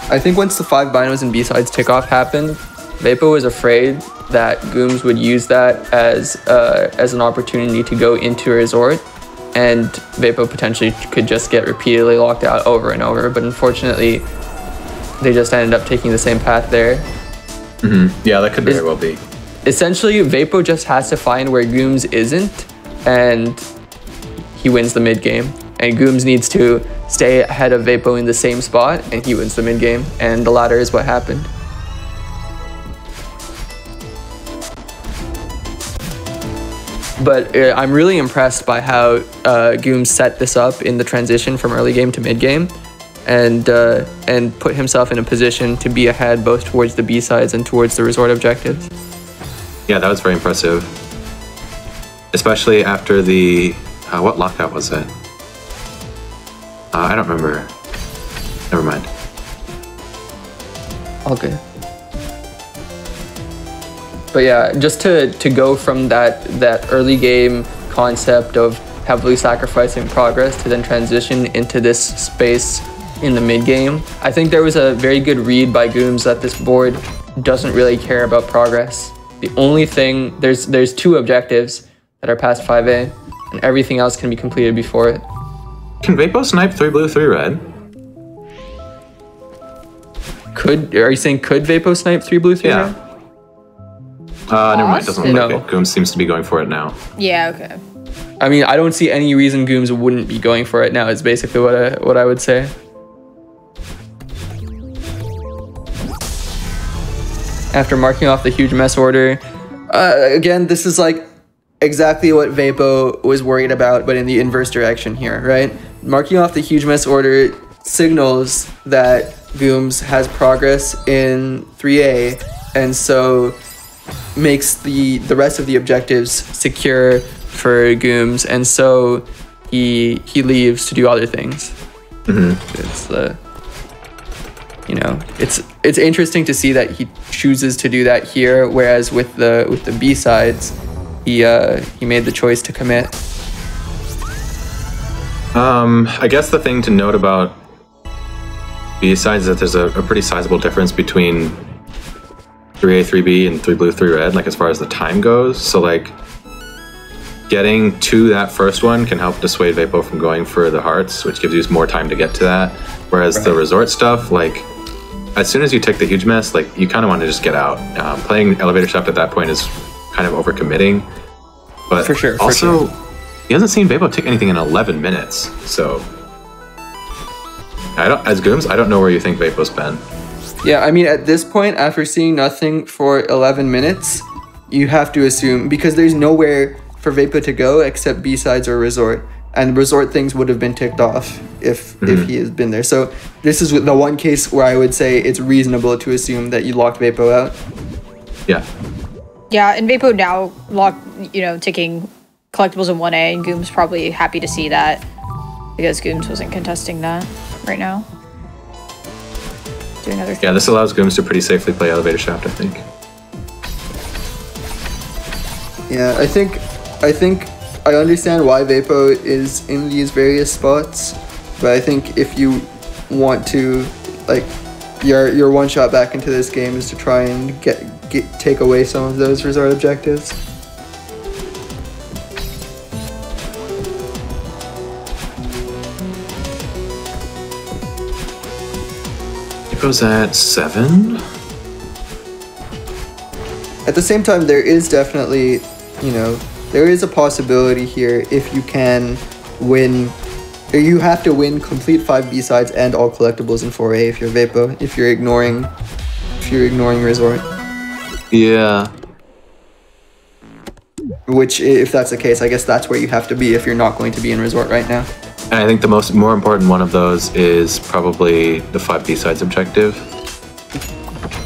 I think once the 5 binos and B-sides tick-off happened, Vapo was afraid that Gooms would use that as an opportunity to go into a resort, and Vapo potentially could just get repeatedly locked out over and over, but unfortunately, they just ended up taking the same path there. Yeah, that could very well be. Essentially, Vapo just has to find where Gooms isn't, and he wins the mid-game. And Gooms needs to stay ahead of Vapo in the same spot, and he wins the mid-game. And the latter is what happened. But I'm really impressed by how Gooms set this up in the transition from early game to mid-game, and put himself in a position to be ahead both towards the B-sides and towards the resort objectives. Yeah, that was very impressive. Especially after the... what lockout was it? I don't remember. Never mind. All good. But yeah, just to go from that early game concept of heavily sacrificing progress to then transition into this space in the mid game, I think there was a very good read by Gooms that this board doesn't really care about progress. The only thing, there's 2 objectives that are past 5A, and everything else can be completed before it. Can Vapo snipe 3 blue, 3 red? Are you saying could Vapo snipe 3 blue, 3 Yeah. red? Never mind, doesn't look No. like it. Gooms seems to be going for it now. Yeah, okay. I mean, I don't see any reason Gooms wouldn't be going for it now, is basically what I would say. After marking off the huge mess order, again, this is like exactly what Vapo was worried about, but in the inverse direction here, right? Marking off the huge mess order signals that Gooms has progress in 3A, and so makes the rest of the objectives secure for Gooms, and so he leaves to do other things. It's it's interesting to see that he chooses to do that here, whereas with the B-sides, he made the choice to commit. I guess the thing to note about B-sides is that there's a pretty sizable difference between 3A, 3B, and 3 blue, 3 red, like as far as the time goes. So like getting to that first one can help dissuade Vapo from going for the hearts, which gives you more time to get to that. Whereas the resort stuff, like as soon as you take the huge mess, like you kind of want to just get out. Playing elevator shaft at that point is kind of overcommitting. But For sure. he hasn't seen Vapo take anything in 11 minutes. So as Gooms, I don't know where you think Vapo's been. Yeah, I mean, at this point, after seeing nothing for 11 minutes, you have to assume, because there's nowhere for Vapo to go except B-sides or resort, and resort things would have been ticked off if he has been there. So this is the one case where I would say it's reasonable to assume that you locked Vapo out. Yeah. Yeah, and Vapo now taking collectibles in 1A, and Goom's probably happy to see that because Gooms wasn't contesting that right now. Doing other things. Yeah, this allows Gooms to pretty safely play elevator shaft, I think. Yeah, I think I understand why Vapo is in these various spots, but I think if you want to, like, your one shot back into this game is to try and take away some of those resort objectives. It goes at 7. At the same time, there is definitely, there is a possibility here if you can win. You have to win complete 5 B-sides and all collectibles in 4A if you're Vapo, if you're ignoring Resort. Yeah. Which, if that's the case, I guess that's where you have to be if you're not going to be in Resort right now. And I think the more important one of those is probably the 5 B-sides objective.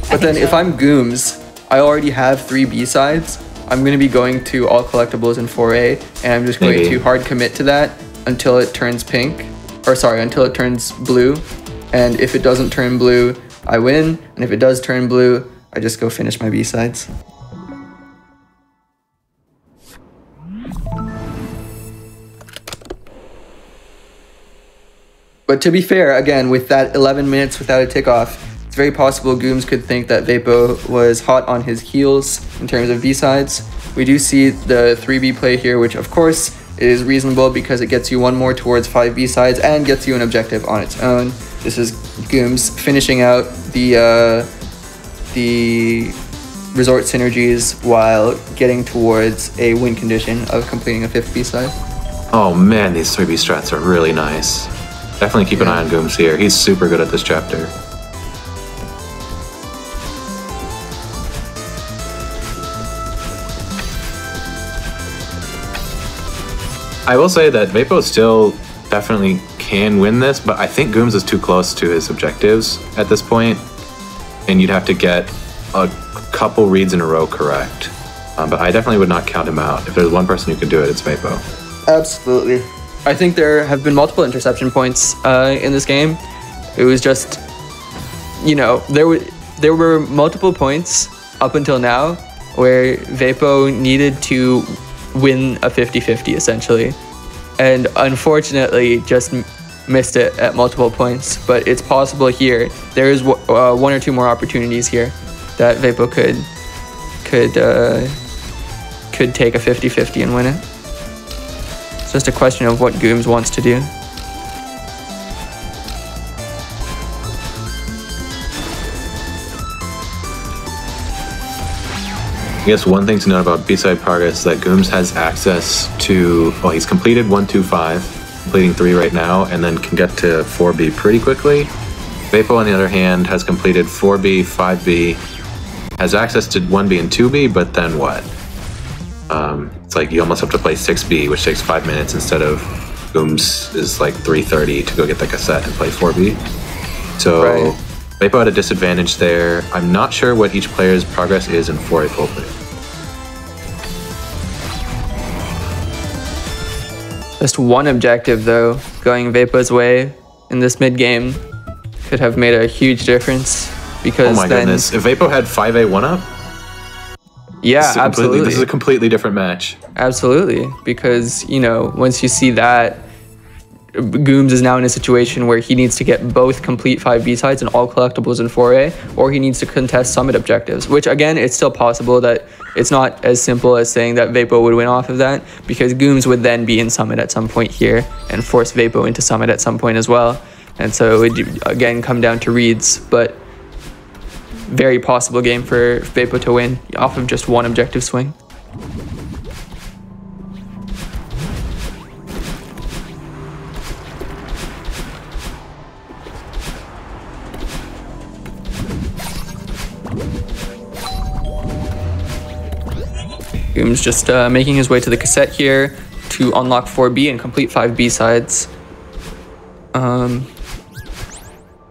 But then if I'm Gooms, I already have 3 B-sides. I'm going to be going to all collectibles in 4A, and I'm just going to hard commit to that until it turns pink. Or sorry, until it turns blue. And if it doesn't turn blue, I win. And if it does turn blue, I just go finish my B-sides. But to be fair, again, with that 11 minutes without a tick-off, it's very possible Gooms could think that Vapo was hot on his heels in terms of B-sides. We do see the 3B play here, which of course is reasonable because it gets you one more towards 5 B-sides and gets you an objective on its own. This is Gooms finishing out the resort synergies while getting towards a win condition of completing a 5th B-side. Oh man, these 3B strats are really nice. Definitely keep an eye on Gooms here. He's super good at this chapter. I will say that Vapo still definitely can win this, but I think Gooms is too close to his objectives at this point, and you'd have to get a couple reads in a row correct. But I definitely would not count him out. If there's one person who can do it, it's Vapo. Absolutely. I think there have been multiple interception points in this game. It was just, you know, there were multiple points up until now where Vapo needed to win a 50-50 essentially, and unfortunately just missed it at multiple points. But it's possible here. There is 1 or 2 more opportunities here that Vapo could take a 50-50 and win it. It's just a question of what Gooms wants to do. I guess one thing to note about B-side progress is that Gooms has access to, well, he's completed 1, 2, 5, completing 3 right now, and then can get to 4B pretty quickly. Vapo, on the other hand, has completed 4B, 5B, has access to 1B and 2B, but then what? It's like you almost have to play 6B, which takes 5 minutes instead of Gooms is like 3:30 to go get the cassette and play 4B. So right. Vapo had a disadvantage there. I'm not sure what each player's progress is in 4A full play. Just one objective though, going Vapo's way in this mid game could have made a huge difference because oh my goodness, if Vapo had 5A 1-up? Yeah, absolutely. This is a completely different match. Absolutely, because, you know, once you see that, Gooms is now in a situation where he needs to get both complete 5 B-sides and all collectibles in 4A, or he needs to contest summit objectives, which again, it's still possible that it's not as simple as saying that Vapo would win off of that, because Gooms would then be in summit at some point here and force Vapo into summit at some point as well. And so it would again come down to reads, but very possible game for Vapo to win off of just one objective swing. Gooms just making his way to the cassette here to unlock 4B and complete 5 B-sides. And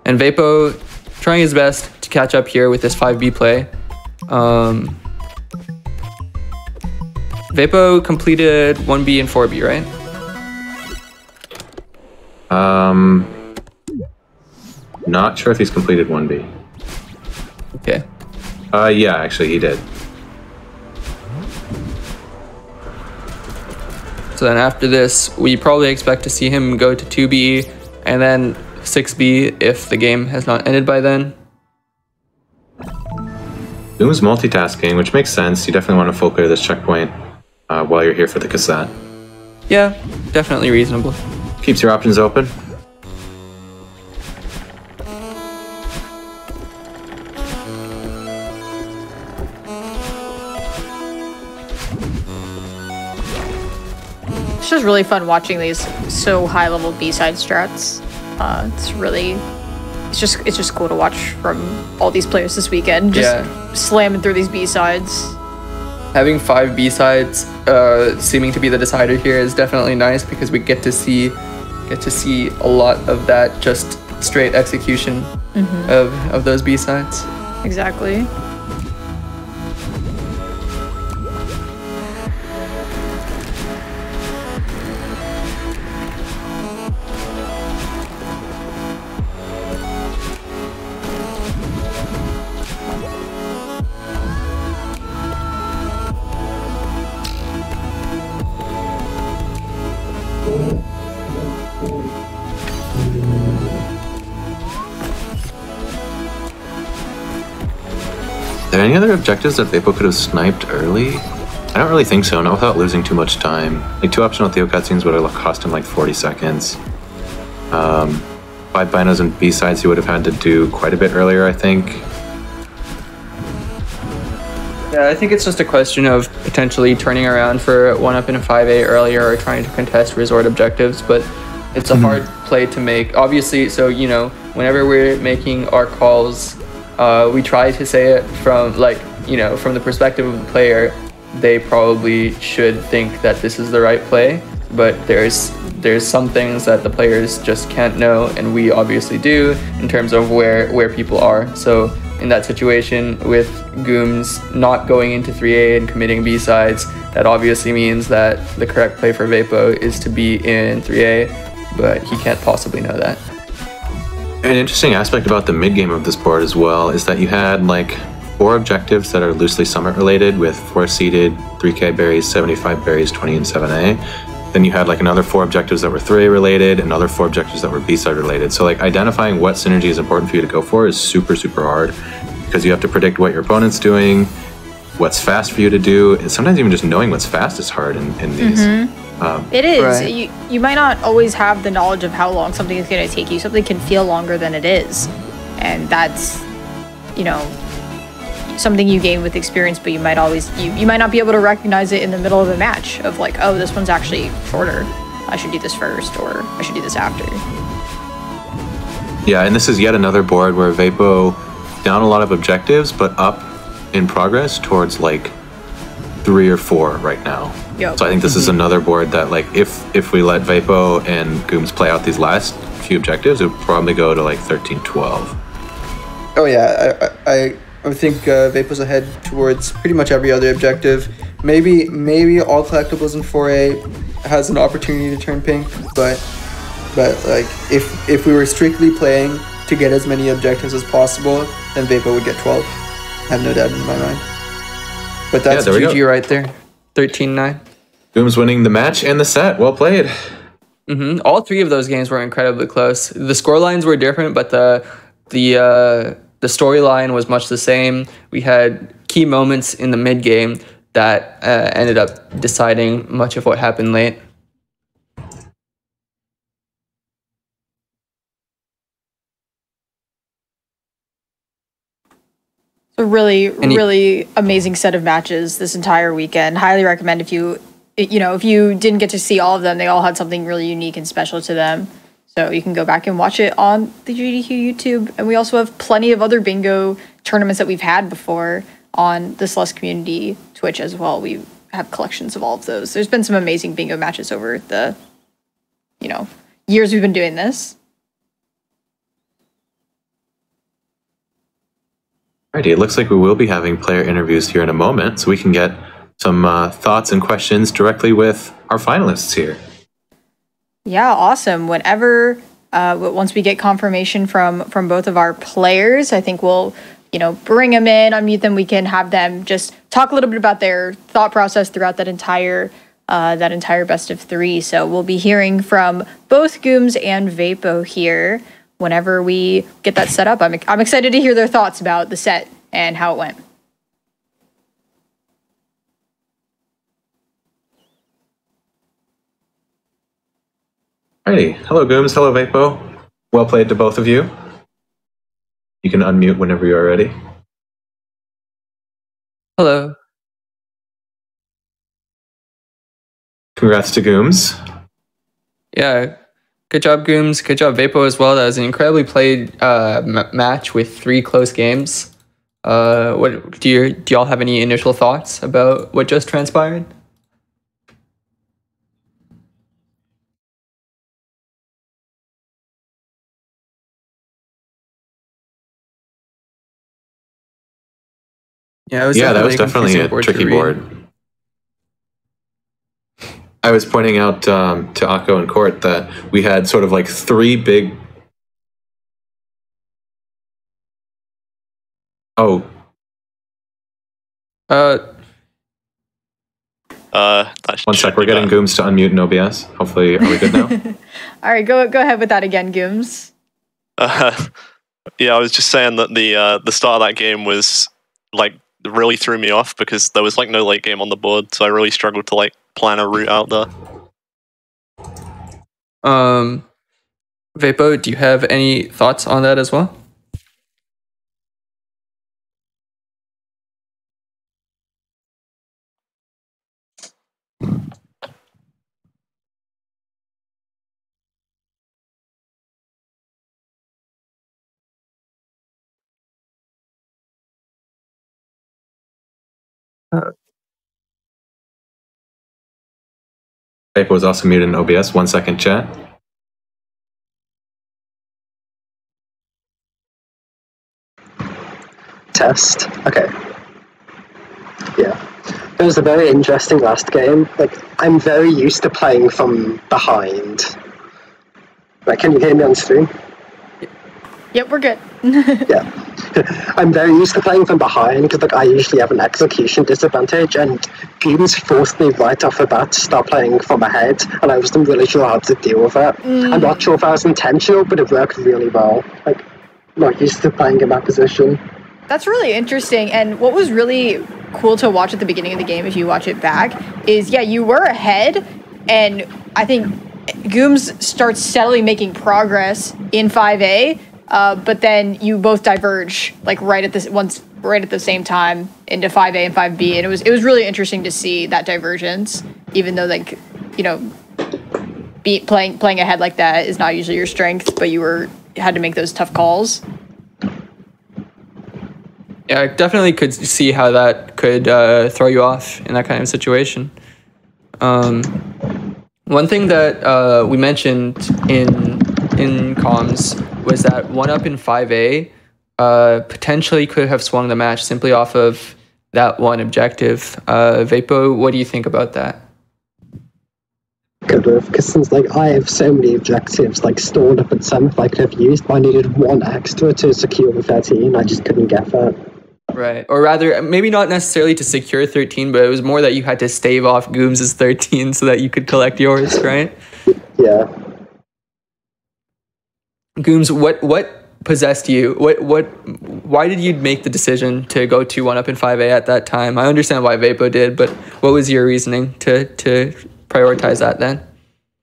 Vapo trying his best to catch up here with this 5B play. Vapo completed 1B and 4B, right? Not sure if he's completed 1B. Okay. Yeah, actually he did. So then after this, we probably expect to see him go to 2B and then 6B if the game has not ended by then. Doom's multitasking, which makes sense. You definitely want to full clear this checkpoint while you're here for the cassette. Yeah, definitely reasonable. Keeps your options open. It's just really fun watching these so high level B-side strats. It's just cool to watch from all these players this weekend. Just slamming through these B-sides. Having 5 B-sides seeming to be the decider here is definitely nice because we get to see a lot of that just straight execution of those B-sides. Exactly. Are there any other objectives that Vapo could have sniped early? I don't really think so, not without losing too much time. Like 2 optional Theo cutscenes would have cost him like 40 seconds. 5 binos and B-sides he would have had to do quite a bit earlier, I think. Yeah, I think it's just a question of potentially turning around for 1-up in a 5A earlier or trying to contest resort objectives, but it's a hard play to make. Obviously, so, you know, whenever we're making our calls, we try to say it from, like, you know, from the perspective of the player. They probably should think that this is the right play, but there's some things that the players just can't know, and we obviously do in terms of where people are. So in that situation with Gooms not going into 3A and committing B-sides, that obviously means that the correct play for Vapo is to be in 3A, but he can't possibly know that. An interesting aspect about the mid-game of this board as well is that you had like 4 objectives that are loosely summit related with 4 seeded 3K berries, 75 berries, 20 and 7A. Then you had like another 4 objectives that were 3A related, another 4 objectives that were B-side related. So like identifying what synergy is important for you to go for is super, super hard because you have to predict what your opponent's doing, what's fast for you to do, and sometimes even just knowing what's fast is hard in these. It is. Right. You might not always have the knowledge of how long something is going to take you. Something can feel longer than it is. And that's, you know, something you gain with experience, but you might not be able to recognize it in the middle of a match of like, oh, this one's actually shorter. I should do this first, or I should do this after. Yeah, and this is yet another board where Vapo down a lot of objectives, but up in progress towards like 3 or 4 right now. Yep. So I think this is another board that like if we let Vapo and Gooms play out these last few objectives, it would probably go to like 13-12. Oh yeah, I think Vapo's ahead towards pretty much every other objective. Maybe all collectibles in 4A has an opportunity to turn pink, but like if we were strictly playing to get as many objectives as possible, then Vapo would get 12. I have no doubt in my mind. But that's GG right there. 13-9. Gooms winning the match and the set. Well played. All 3 of those games were incredibly close. The scorelines were different, but the storyline was much the same. We had key moments in the mid game that ended up deciding much of what happened late. A really amazing set of matches this entire weekend. Highly recommend if you didn't get to see all of them, they all had something really unique and special to them. So you can go back and watch it on the GDQ YouTube. And we also have plenty of other bingo tournaments that we've had before on the Celeste community Twitch as well. We have collections of all of those. There's been some amazing bingo matches over the, years we've been doing this. Alrighty, it looks like we will be having player interviews here in a moment, so we can get some thoughts and questions directly with our finalists here. Yeah, awesome. Whenever, once we get confirmation from both of our players, I think we'll, bring them in, unmute them. We can have them just talk a little bit about their thought process throughout that entire best of 3. So we'll be hearing from both Gooms and Vapo here whenever we get that set up. I'm excited to hear their thoughts about the set and how it went. Alrighty, hello Gooms, hello Vapo. Well played to both of you. You can unmute whenever you are ready. Hello. Congrats to Gooms. Yeah, good job, Gooms. Good job, Vapo, as well. That was an incredibly played match with 3 close games. What do y'all have any initial thoughts about what just transpired? Yeah, that was definitely a tricky board. I was pointing out to Akko and Court that we had sort of like 3 big. Oh. One sec, we're getting Gooms to unmute in OBS. Hopefully, are we good now? All right, go ahead with that again, Gooms. Yeah, I was just saying that the start of that game was like really threw me off because there was like no late game on the board, so I really struggled to like plan a route out there. Vapo, do you have any thoughts on that as well? Vapo was also muted in OBS. 1 second, chat. Test. Okay. Yeah. It was a very interesting last game. Like, I'm very used to playing from behind. Like, can you hear me on stream? Yep, we're good. Yeah. I'm very used to playing from behind because like I usually have an execution disadvantage, and Gooms forced me right off the bat to start playing from ahead, and I wasn't really sure how to deal with it. I'm not sure if that was intentional, but it worked really well. Like, not used to playing in that position. That's really interesting. And what was really cool to watch at the beginning of the game, if you watch it back, is yeah, you were ahead, and I think Gooms starts steadily making progress in 5A. But then you both diverge like right at the same time into 5A and 5B, and it was really interesting to see that divergence, even though like, you know, playing ahead like that is not usually your strength, but you had to make those tough calls. Yeah, I definitely could see how that could throw you off in that kind of situation. One thing that we mentioned in comms was that 1-up in 5A potentially could have swung the match simply off of that one objective. Vapo, what do you think about that? Could have, because since like I have so many objectives like stored up at 7th I could have used, but I needed 1 extra to secure the 13. I just couldn't get that. Right, or rather, maybe not necessarily to secure 13, but it was more that you had to stave off Gooms' 13 so that you could collect yours, right? Yeah. Gooms, what possessed you? Why did you make the decision to go 1-up in 5A at that time? I understand why Vapo did, but what was your reasoning to prioritize that then?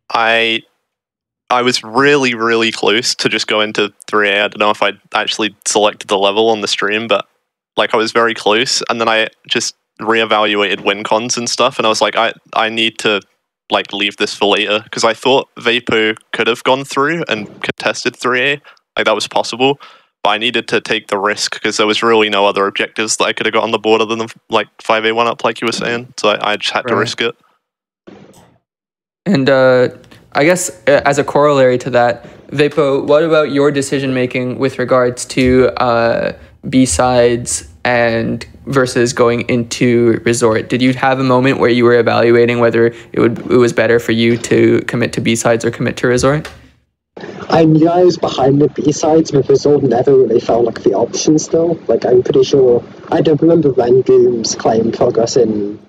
I was really, really close to just go into 3A. I don't know if I actually selected the level on the stream, but like I was very close, and then I just reevaluated win cons and stuff, and I was like, I need to like leave this for later, because I thought Vapo could have gone through and contested 3A, like that was possible, but I needed to take the risk because there was really no other objectives that I could have got on the board other than like 5A 1-up, like you were saying, so I just had to risk it. And I guess as a corollary to that, Vapo, what about your decision making with regards to B-sides and versus going into resort? Did you have a moment where you were evaluating whether it was better for you to commit to B-sides or commit to resort? I knew I was behind the B-sides, but resort never really felt like the option still. Like, I'm pretty sure, I don't remember when Gooms claimed progress in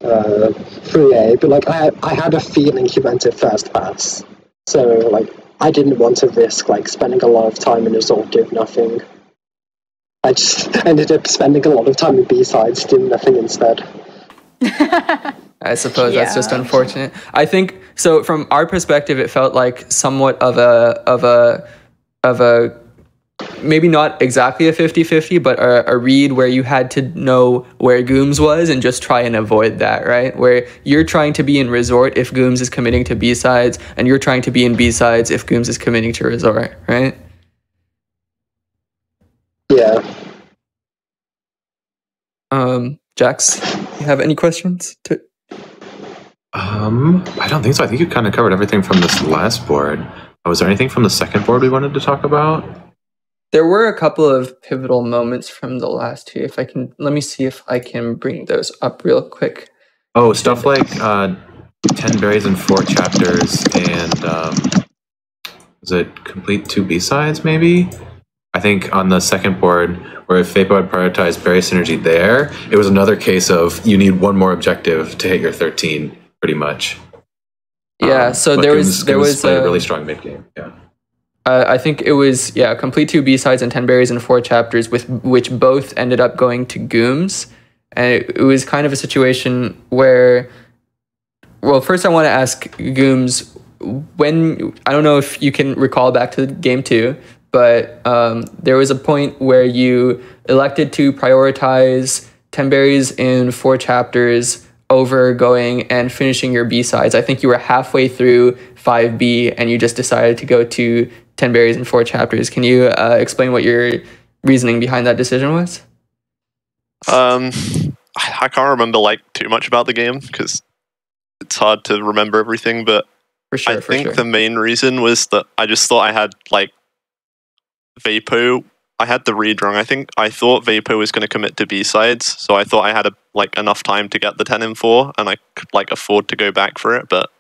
3A, but like I had a feeling he went to first pass. So like I didn't want to risk like spending a lot of time in resort doing nothing. I just ended up spending a lot of time in B-sides doing nothing instead. I suppose that's just unfortunate. I think so. From our perspective, it felt like somewhat of a maybe not exactly a 50-50, but a read where you had to know where Gooms was and just try and avoid that, right? Where you're trying to be in Resort if Gooms is committing to B-sides, and you're trying to be in B-sides if Gooms is committing to Resort, right? Yeah. Jax, you have any questions? I don't think so. I think you kind of covered everything from this last board. Was there anything from the second board we wanted to talk about? There were a couple of pivotal moments from the last two. If I can, let me see if I can bring those up real quick. Oh, stuff like 10 berries and 4 chapters, and was it complete 2 B-sides maybe? I think on the second board, where if Vapo had prioritized berry synergy there, it was another case of you need one more objective to hit your 13, pretty much. Yeah, so there was played a really strong mid game. Yeah. I think it was complete 2 B-sides and 10 berries and 4 chapters, with which both ended up going to Gooms, and it was kind of a situation where, well, first I want to ask Gooms, when, I don't know if you can recall back to game 2, but there was a point where you elected to prioritize 10 berries in 4 chapters over going and finishing your B-sides. I think you were halfway through 5B and you just decided to go to 10 berries in 4 chapters. Can you explain what your reasoning behind that decision was? I can't remember like too much about the game because it's hard to remember everything, but I think the main reason was that I just thought I had like Vapo. I had the read wrong. I thought Vapo was going to commit to B-sides, so I thought I had enough time to get the 10 and 4, and I could afford to go back for it, but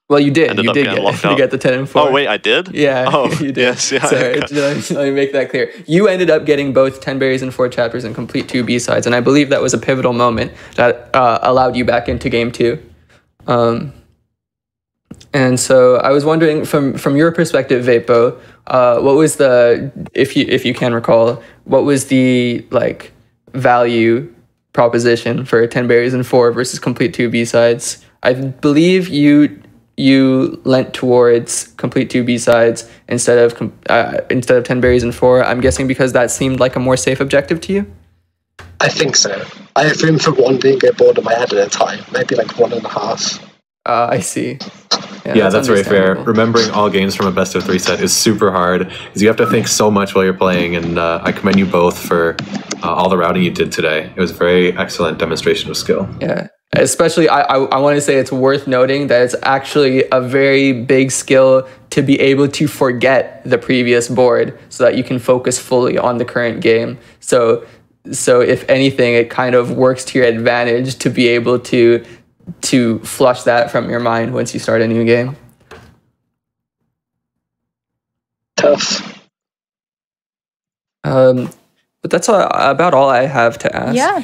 well, you did. You did get the 10 and 4. Oh, wait, I did? Yeah, oh, you did. Yes, yeah. Sorry, let me make that clear. You ended up getting both 10 berries and 4 chapters and complete 2 B-sides, and I believe that was a pivotal moment that allowed you back into game 2. And so I was wondering, from your perspective, Vapo, what was the, if you can recall, what was the value proposition for 10 berries and 4 versus complete 2 B-sides? I believe you lent towards complete 2 B-sides instead of 10 berries and 4. I'm guessing because that seemed like a more safe objective to you? I think so. I have room for one bingo board in my head at a time, maybe 1.5. I see. Yeah, that's very fair. Remembering all games from a best of 3 set is super hard because you have to think so much while you're playing, and I commend you both for all the routing you did today. It was a very excellent demonstration of skill. Yeah, especially I want to say it's worth noting that it's actually a very big skill to be able to forget the previous board so that you can focus fully on the current game. So if anything, it kind of works to your advantage to be able to flush that from your mind once you start a new game. Tough. But that's about all I have to ask. Yeah,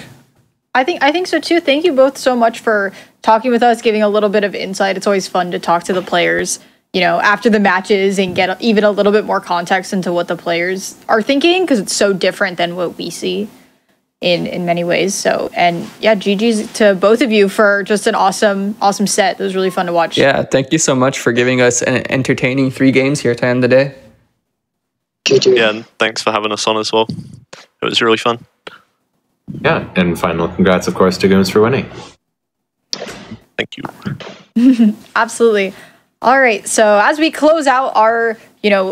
I think so too. Thank you both so much for talking with us, giving a little bit of insight. It's always fun to talk to the players, after the matches and get even a little bit more context into what the players are thinking, because it's so different than what we see in many ways. So, and yeah, GG's to both of you for just an awesome set. It was really fun to watch. Yeah, thank you so much for giving us an entertaining 3 games here to end the day. GG. Yeah, and thanks for having us on as well. It was really fun. Yeah, and final congrats, of course, to Gooms for winning. Thank you. Absolutely. All right, so as we close out our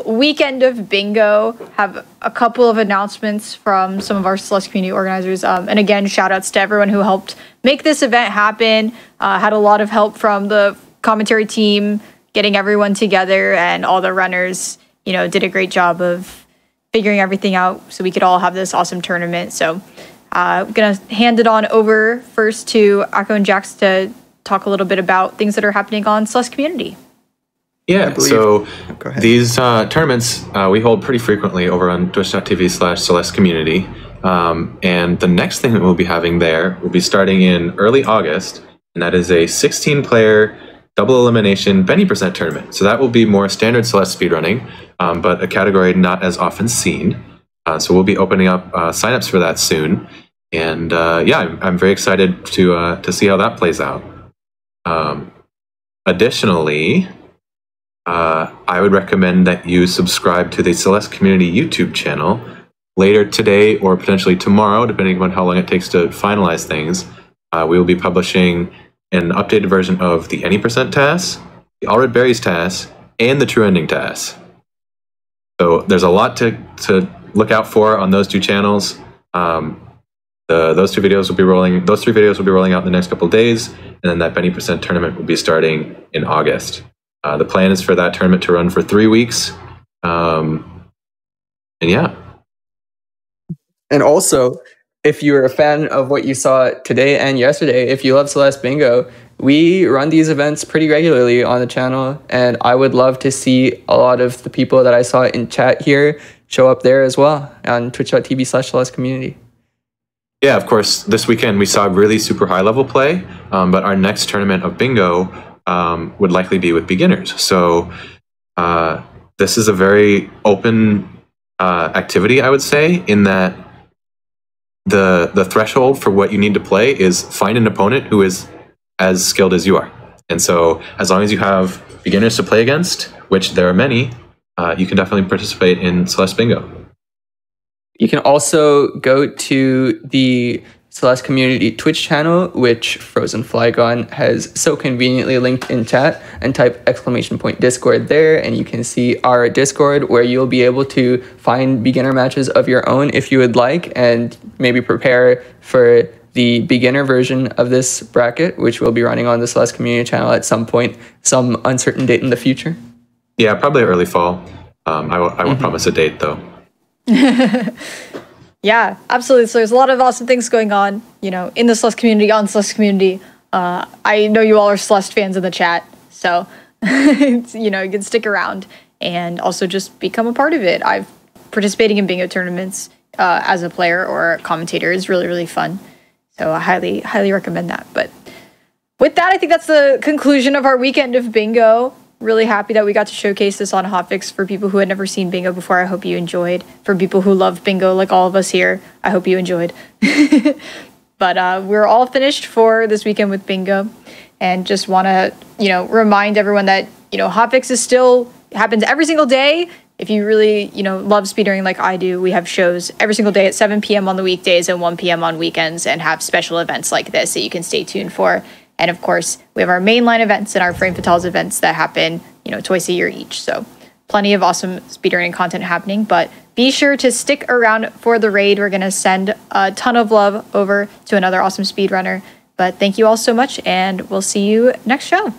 weekend of bingo, have a couple of announcements from some of our Celeste community organizers. And again, shout outs to everyone who helped make this event happen. Had a lot of help from the commentary team, getting everyone together, and all the runners, did a great job of figuring everything out so we could all have this awesome tournament. So I'm going to hand it on over first to Akko and Jax to talk a little bit about things that are happening on Celeste community. Yeah, so these tournaments we hold pretty frequently over on twitch.tv/Celeste Community. And the next thing that we'll be having there will be starting in early August, and that is a 16-player double elimination Benny Percent tournament. So that will be more standard Celeste speedrunning, but a category not as often seen. So we'll be opening up signups for that soon. And yeah, I'm very excited to see how that plays out. Additionally, I would recommend that you subscribe to the Celeste Community YouTube channel. Later today or potentially tomorrow, depending on how long it takes to finalize things, we will be publishing an updated version of the Any Percent TAS, the All Red Berries TAS, and the True Ending TAS. So there's a lot to look out for on those two channels. Those three videos will be rolling out in the next couple of days, and then that Any Percent tournament will be starting in August. The plan is for that tournament to run for 3 weeks. And yeah. And also, if you're a fan of what you saw today and yesterday, if you love Celeste Bingo, we run these events pretty regularly on the channel, and I would love to see a lot of the people that I saw in chat here show up there as well on twitch.tv/Celeste Community. Yeah, of course, this weekend we saw really super high level play, but our next tournament of Bingo would likely be with beginners. So this is a very open activity, I would say, in that the threshold for what you need to play is find an opponent who is as skilled as you are. And so as long as you have beginners to play against, which there are many, you can definitely participate in Celeste Bingo. You can also go to the Celeste Community Twitch channel, which Frozen Flygon has so conveniently linked in chat, and type !Discord there, and you can see our Discord where you'll be able to find beginner matches of your own if you would like, and maybe prepare for the beginner version of this bracket, which will be running on the Celeste Community channel at some point, some uncertain date in the future. Yeah, probably early fall. I won't promise a date though. Yeah, absolutely. So there's a lot of awesome things going on, you know, in the Celeste community, on Celeste community. I know you all are Celeste fans in the chat, so it's, you know, you can stick around and also just become a part of it. Participating in bingo tournaments as a player or a commentator is really, really fun. So I highly, highly recommend that. But with that, I think that's the conclusion of our weekend of bingo. Really happy that we got to showcase this on Hotfix for people who had never seen bingo before. I hope you enjoyed. For people who love bingo, like all of us here, I hope you enjoyed. But we're all finished for this weekend with bingo, and just want to, you know, remind everyone that, you know, Hotfix is still happens every single day. If you really, you know, love speedrunning like I do, we have shows every single day at 7 p.m. on the weekdays and 1 p.m. on weekends, and have special events like this that you can stay tuned for. And of course, we have our mainline events and our Frame Fatales events that happen, you know, twice a year each. So plenty of awesome speedrunning content happening. But be sure to stick around for the raid. We're going to send a ton of love over to another awesome speedrunner. But thank you all so much, and we'll see you next show.